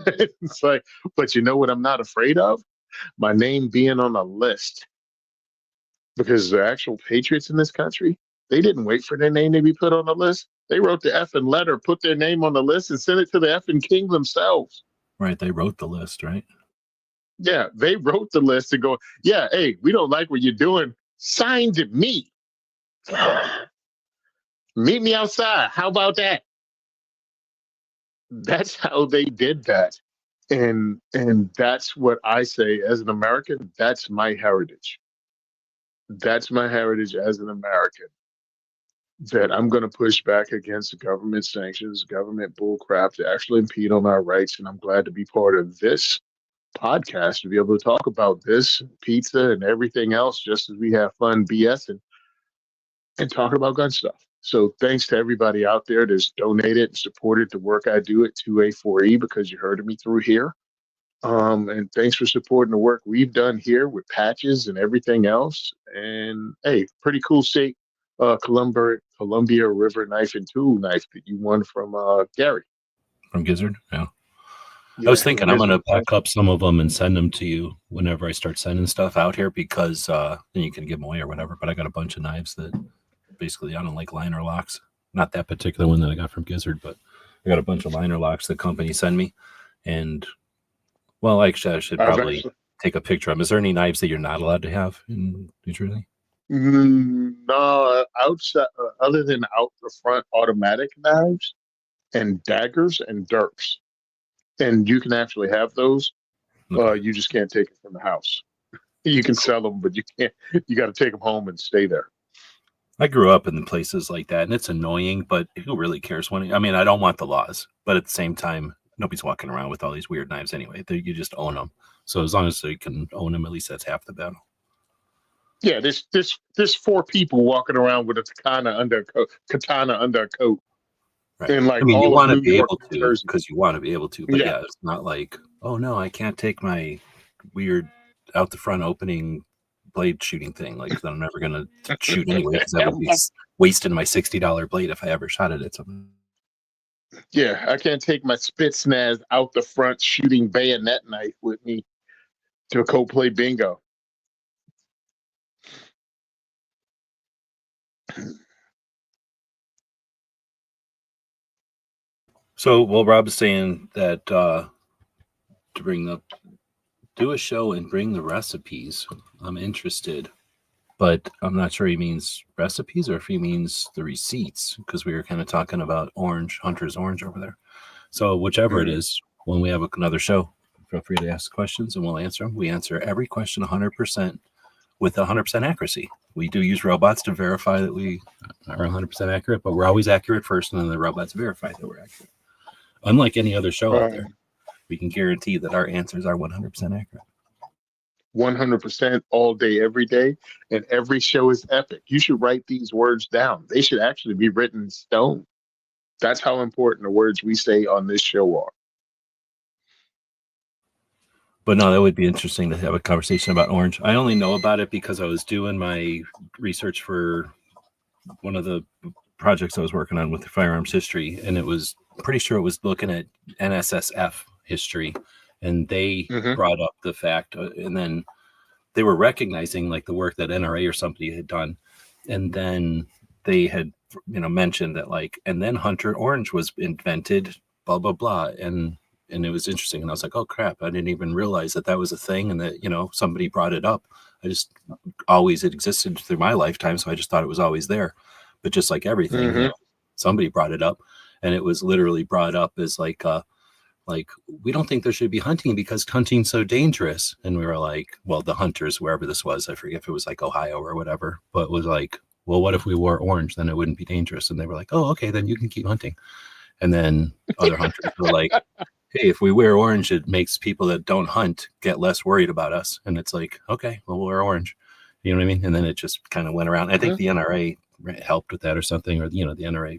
It's like, but you know what I'm not afraid of? My name being on a list. Because the actual patriots in this country, they didn't wait for their name to be put on the list. They wrote the effing letter, put their name on the list, and sent it to the effing king themselves. Right, they wrote the list, right? Yeah, they wrote the list and go, yeah, hey, we don't like what you're doing. Signed me. Meet me outside. How about that? That's how they did that. And that's what I say as an American, that's my heritage. That's my heritage as an American. That I'm going to push back against government sanctions, government bullcrap to actually impede on our rights. And I'm glad to be part of this podcast to be able to talk about this pizza and everything else, just as we have fun BS and talking about gun stuff. So thanks to everybody out there that's donated and supported the work I do at 2A4E because you heard of me through here. And thanks for supporting the work we've done here with patches and everything else. And hey, pretty cool state, Columbia River knife and tool knife that you won from Gary. From Gizzard, yeah. Yeah, I was thinking I'm going to Gizzard. pack up some of them and send them to you whenever I start sending stuff out here because then you can give them away or whatever. But I got a bunch of knives that basically I don't like liner locks. Not that particular one that I got from Gizzard, but I got a bunch of liner locks the company send me. And well, actually, I should probably take a picture of them. Is there any knives that you're not allowed to have in New Jersey? No, outside, other than out the front automatic knives and daggers and dirks. And you can actually have those. Okay. You just can't take it from the house. You can sell them, but you can't. You got to take them home and stay there. I grew up in places like that, and it's annoying, but who really cares? I mean, I don't want the laws, but at the same time, nobody's walking around with all these weird knives anyway. You just own them. So as long as you can own them, at least that's half the battle. Yeah, there's 4 people walking around with a katana under a coat. Right. And like I mean, you all want of to New be York, able New to Jersey. because you want to be able to, but Yeah. it's not like, oh no, I can't take my weird out the front opening blade shooting thing. Like I'm never gonna shoot anyway because that would be wasting my $60 blade if I ever shot it at something. Yeah, I can't take my Spitsnaz out the front shooting bayonet knife with me to go play bingo. So, well, Rob's saying that to do a show and bring the recipes. I'm interested, but I'm not sure he means recipes or if he means the receipts because we were kind of talking about Hunter's Orange over there. So whichever it is, when we have another show, feel free to ask questions and we'll answer them. We answer every question 100% with 100% accuracy. We do use robots to verify that we are 100% accurate, but we're always accurate first, and then the robots verify that we're accurate. Unlike any other show out there, we can guarantee that our answers are 100% accurate. 100% all day, every day, and every show is epic. You should write these words down. They should actually be written in stone. That's how important the words we say on this show are. But no, that would be interesting to have a conversation about orange. I only know about it because I was doing my research for one of the projects I was working on with the firearms history, and it was pretty sure it was looking at NSSF history, and they brought up the fact, and then they were recognizing like the work that NRA or somebody had done, and then they had mentioned that like, and then Hunter Orange was invented, blah blah blah, and it was interesting, and I was like, oh crap, I didn't even realize that that was a thing, and that somebody brought it up. I just always, it existed through my lifetime, so I just thought it was always there. But just like everything, somebody brought it up, and it was literally brought up as like we don't think there should be hunting because hunting's so dangerous. And we were like, well, the hunters, wherever this was, I forget if it was like Ohio or whatever, but was like, well, what if we wore orange? Then it wouldn't be dangerous. And they were like, oh, okay, then you can keep hunting. And then other hunters were like, hey, if we wear orange, it makes people that don't hunt get less worried about us. And it's like, okay, well, we'll wear orange. You know what I mean? And then it just kind of went around. I think the NRA helped with that or something, or the NRA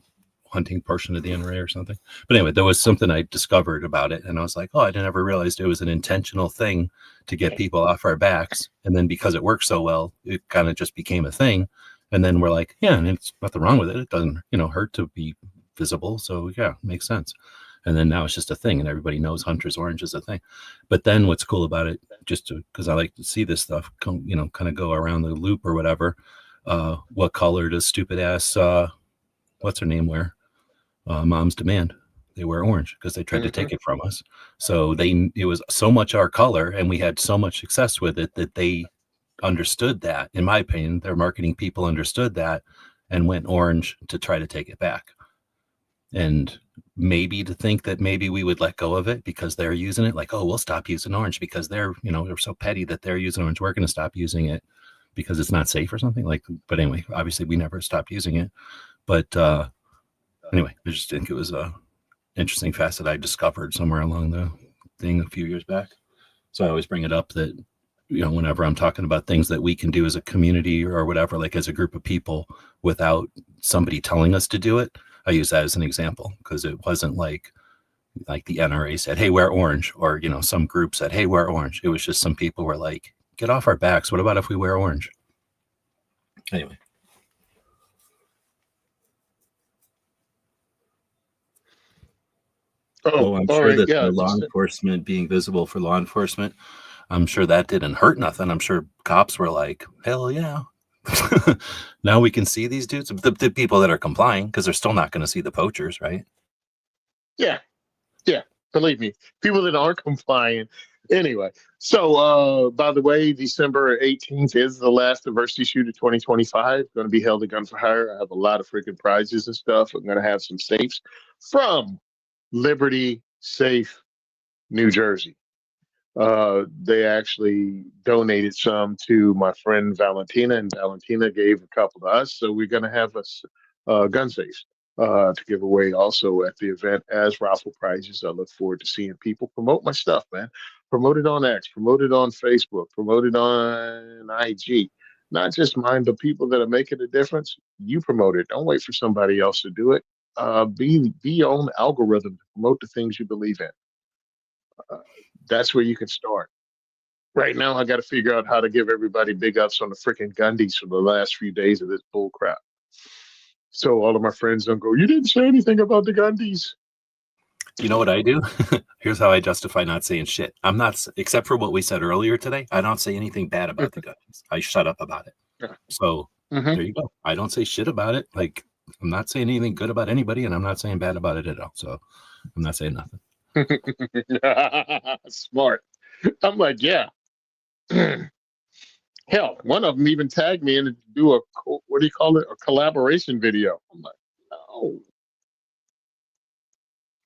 hunting portion of the NRA or something. But anyway, there was something I discovered about it, and I was like, oh, I never realized it was an intentional thing to get people off our backs. And then because it worked so well, it kind of just became a thing. And then we're like, yeah, and it's nothing wrong with it. It doesn't, hurt to be visible. So yeah, makes sense. And then now it's just a thing, and everybody knows Hunter's orange is a thing. But then what's cool about it, just because I like to see this stuff, kind of go around the loop or whatever. What color does stupid ass, what's her name wear? Mom's Demand. They wear orange because they tried to take it from us. So it was so much our color, and we had so much success with it that they understood that. In my opinion, their marketing people understood that and went orange to try to take it back. And maybe to think that maybe we would let go of it because they're using it, like, oh, we'll stop using orange because they're so petty that they're using orange. We're going to stop using it because it's not safe or something like. But anyway, obviously we never stopped using it. But anyway, I just think it was a interesting facet I discovered somewhere along the thing a few years back. So I always bring it up that whenever I'm talking about things that we can do as a community or whatever, like as a group of people, without somebody telling us to do it, I use that as an example because it wasn't like the NRA said, hey, wear orange, or some group said, hey, wear orange. It was just some people were like, get off our backs. What about if we wear orange? Anyway. Oh, I'm sure that the law enforcement being visible for law enforcement, I'm sure that didn't hurt nothing. I'm sure cops were like, hell yeah. Now we can see these dudes, the people that are complying, because they're still not going to see the poachers, right? Yeah. Believe me, people that aren't complying. Anyway, so by the way, December 18th is the last diversity shoot of 2025. Going to be held at Gun for Hire. I have a lot of freaking prizes and stuff. I'm going to have some safes from Liberty Safe, New Jersey. They actually donated some to my friend Valentina, and Valentina gave a couple to us. So we're going to have a gun safe to give away also at the event as raffle prizes. I look forward to seeing people promote my stuff, man. Promote it on X, promote it on Facebook, promote it on IG. Not just mine, but people that are making a difference. You promote it. Don't wait for somebody else to do it. Be your own algorithm to promote the things you believe in. That's where you can start. Right now, I got to figure out how to give everybody big ups on the freaking Gundys for the last few days of this bull crap. So all of my friends don't go, you didn't say anything about the Gundys. You know what I do? Here's how I justify not saying shit. I'm not, except for what we said earlier today, I don't say anything bad about the Gundys. I shut up about it. So there you go. I don't say shit about it. Like, I'm not saying anything good about anybody, and I'm not saying bad about it at all. So I'm not saying nothing. Smart. I'm like, yeah. Hell, one of them even tagged me in to do a, what do you call it? A collaboration video. I'm like,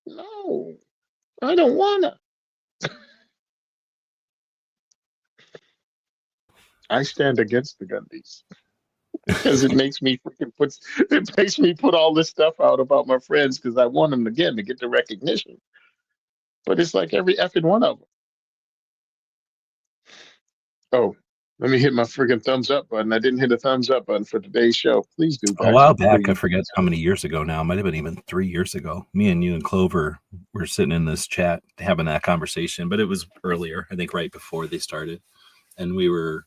no, I don't wanna. I stand against the Gundys because it makes me put all this stuff out about my friends because I want them again to get the recognition. But it's like every effing one of them. Oh, Let me hit my freaking thumbs up button. I didn't hit a thumbs up button for today's show. Please do, A while Paxton. back, I Please. forget how many years ago now. It might have been even 3 years ago. Me and you and Clover were sitting in this chat having that conversation, but it was earlier, I think right before they started. And we were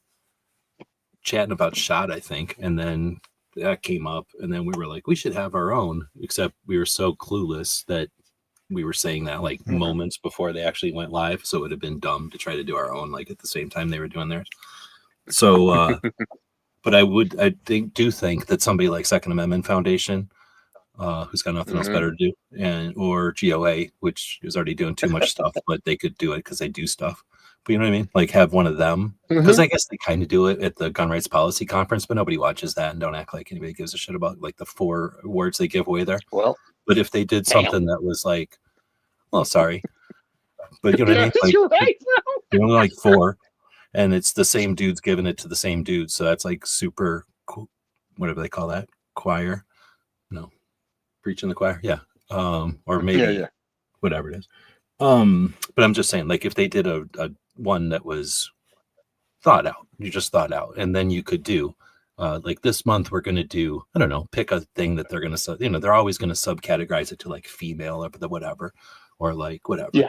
chatting about shot, I think. And then that came up. And then we were like, we should have our own, except we were so clueless that we were saying that like moments before they actually went live. So it would have been dumb to try to do our own like at the same time they were doing theirs. So, but I do think that somebody like Second Amendment Foundation, who's got nothing else better to do, and or GOA, which is already doing too much stuff, but they could do it because they do stuff. But you know what I mean? Like have one of them, because I guess they kind of do it at the gun rights policy conference, but nobody watches that and don't act like anybody gives a shit about like the 4 awards they give away there. Well, but if they did something that was like, well, sorry, but you know what I mean? Like, you're right. you're only like 4. And it's the same dudes giving it to the same dudes. So that's like super cool. Whatever they call that. Choir. No. Preaching the choir. Yeah. Or maybe whatever it is. But I'm just saying, like, if they did a one that was thought out, you just thought out, and then you could do like this month we're going to do, I don't know, pick a thing that they're going to, they're always going to subcategorize it to like female or the whatever, or like whatever. Yeah.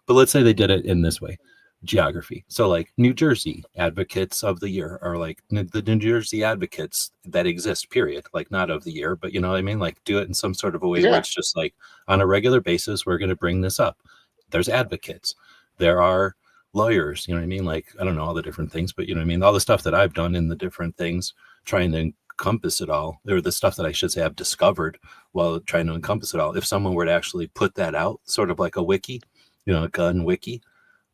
But let's say they did it in this way. Geography. So like New Jersey advocates of the year, or like the New Jersey advocates that exist, period. Like not of the year, but you know what I mean? Like do it in some sort of a way where it's just like on a regular basis, we're going to bring this up. There's advocates. There are lawyers, you know what I mean? Like, I don't know all the different things, but you know what I mean? All the stuff that I've done in the different things, trying to encompass it all, or the stuff that I should say I've discovered while trying to encompass it all. If someone were to actually put that out, sort of like a wiki, a gun wiki,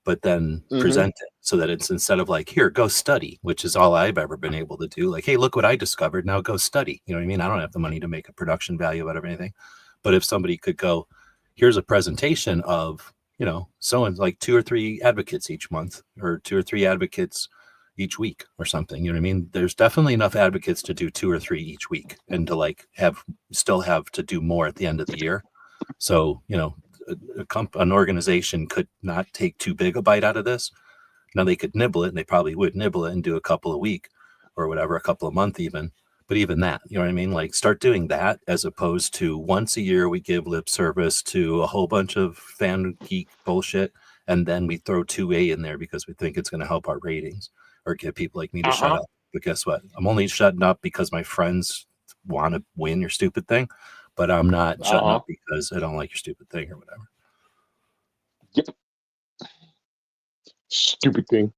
but then present it so that it's instead of like, here, go study, which is all I've ever been able to do. Like, hey, look what I discovered. Now go study. You know what I mean? I don't have the money to make a production value out of anything. But if somebody could go, here's a presentation of, so and like 2 or 3 advocates each month, or 2 or 3 advocates each week or something. You know what I mean? There's definitely enough advocates to do 2 or 3 each week and to like still have to do more at the end of the year. So, an organization could not take too big a bite out of this. Now they could nibble it, and they probably would nibble it and do a couple a week or whatever, a couple a month even. But even that, you know what I mean? Like start doing that as opposed to once a year we give lip service to a whole bunch of fan geek bullshit, and then we throw 2A in there because we think it's going to help our ratings or get people like me to shut up. But guess what? I'm only shutting up because my friends want to win your stupid thing. But I'm not shutting up because I don't like your stupid thing or whatever. Yep. Stupid thing.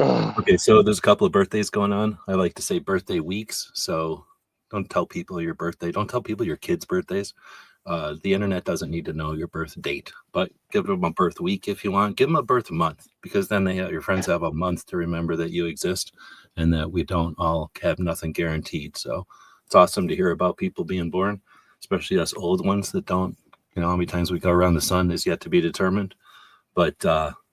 Okay, so there's a couple of birthdays going on. I like to say birthday weeks. So don't tell people your birthday. Don't tell people your kids' birthdays. The internet doesn't need to know your birth date, but give them a birth week if you want. Give them a birth month, because then your friends have a month to remember that you exist and that we don't all have nothing guaranteed. So it's awesome to hear about people being born, especially us old ones that don't, how many times we go around the sun is yet to be determined. But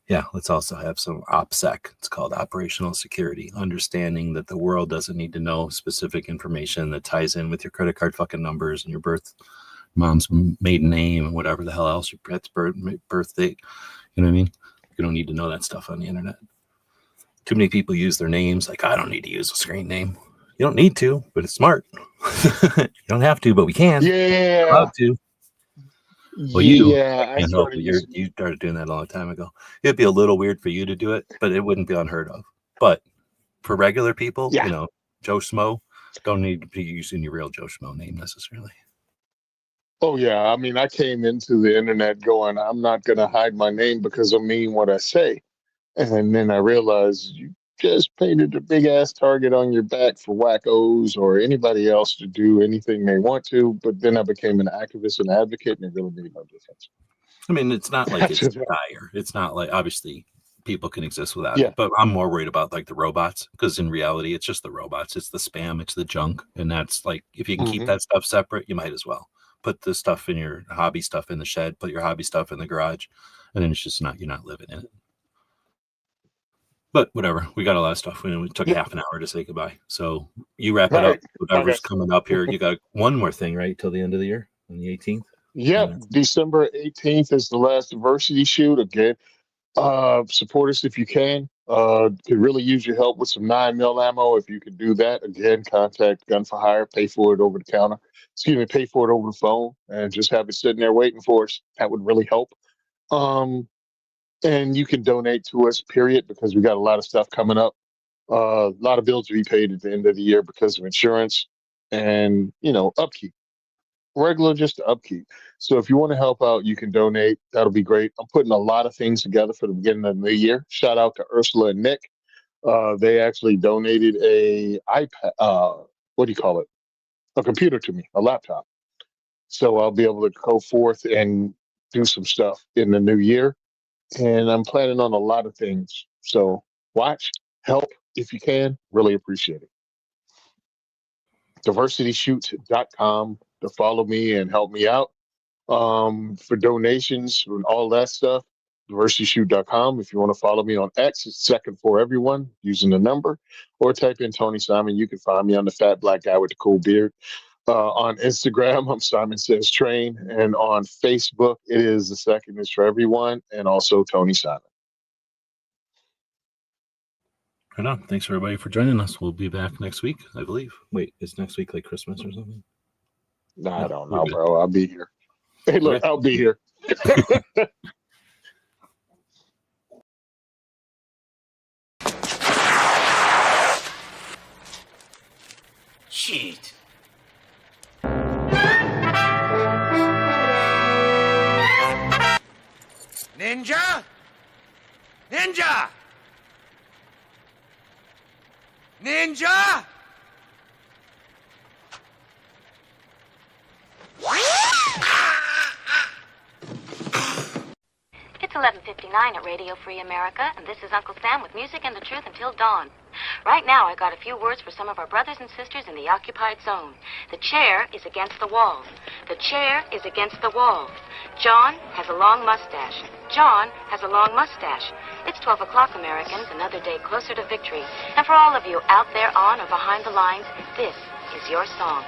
yeah, let's also have some OPSEC. It's called operational security, understanding that the world doesn't need to know specific information that ties in with your credit card fucking numbers and your mom's maiden name and whatever the hell else, your pet's birth date. You know what I mean? You don't need to know that stuff on the internet. Too many people use their names like, I don't need to use a screen name. You don't need to, but it's smart. You don't have to, but we can. Yeah. Allowed to. Well, I you started doing that a long time ago. It'd be a little weird for you to do it, but it wouldn't be unheard of. But for regular people, Joe Schmo, don't need to be using your real Joe Schmo name necessarily. Oh, yeah. I mean, I came into the internet going, I'm not going to hide my name because I mean what I say. And then I realized you just painted a big ass target on your back for wackos or anybody else to do anything they want to. But then I became an activist and advocate, and it really made no difference. I mean, it's not like it's dire. It's not like, obviously, people can exist without it. But I'm more worried about like the robots, because in reality, it's just the robots. It's the spam. It's the junk. And that's like, if you can keep that stuff separate, you might as well. Put the stuff in your hobby stuff in the shed, put your hobby stuff in the garage, and then it's just you're not living in it. But whatever, we got a lot of stuff. We took half an hour to say goodbye. So you wrap it up. Whatever's coming up here. You got one more thing, right? Till the end of the year on the 18th. Yep, Yeah. December 18th is the last diversity shoot. Again, support us if you can. Could really use your help with some 9 mil ammo. If you could do that, again, contact Gun for Hire, pay for it over the counter. Excuse me, pay for it over the phone and just have it sitting there waiting for us. That would really help. Um, and you can donate to us, period, because we got a lot of stuff coming up. A lot of bills to be paid at the end of the year because of insurance and, upkeep. Regular, just upkeep. So if you want to help out, you can donate. That'll be great. I'm putting a lot of things together for the beginning of the new year. Shout out to Ursula and Nick. They actually donated a iPad. What do you call it? A computer to me, a laptop. So I'll be able to go forth and do some stuff in the new year. And I'm planning on a lot of things. So watch, help if you can. Really appreciate it. DiversityShoot.com to follow me and help me out. For donations and all that stuff, diversityshoot.com. If you want to follow me on X, it's second for everyone using the number, or type in Tony Simon. You can find me on the fat black guy with the cool beard. On Instagram, I'm SimonSaysTrain, and on Facebook, it is the second is for everyone, and also Tony Simon. Right on. Thanks everybody for joining us. We'll be back next week, I believe. Wait, is next week like Christmas or something? Nah, No, I don't we're know, good. bro. I'll be here. Hey, look, Okay. I'll be here. Shit. Ninja? Ninja! Ninja! It's 11:59 at Radio Free America, and this is Uncle Sam with music and the truth until dawn. Right now, I got a few words for some of our brothers and sisters in the occupied zone. The chair is against the wall. The chair is against the wall. John has a long mustache. John has a long mustache. It's 12 o'clock, Americans, another day closer to victory. And for all of you out there on or behind the lines, this is your song.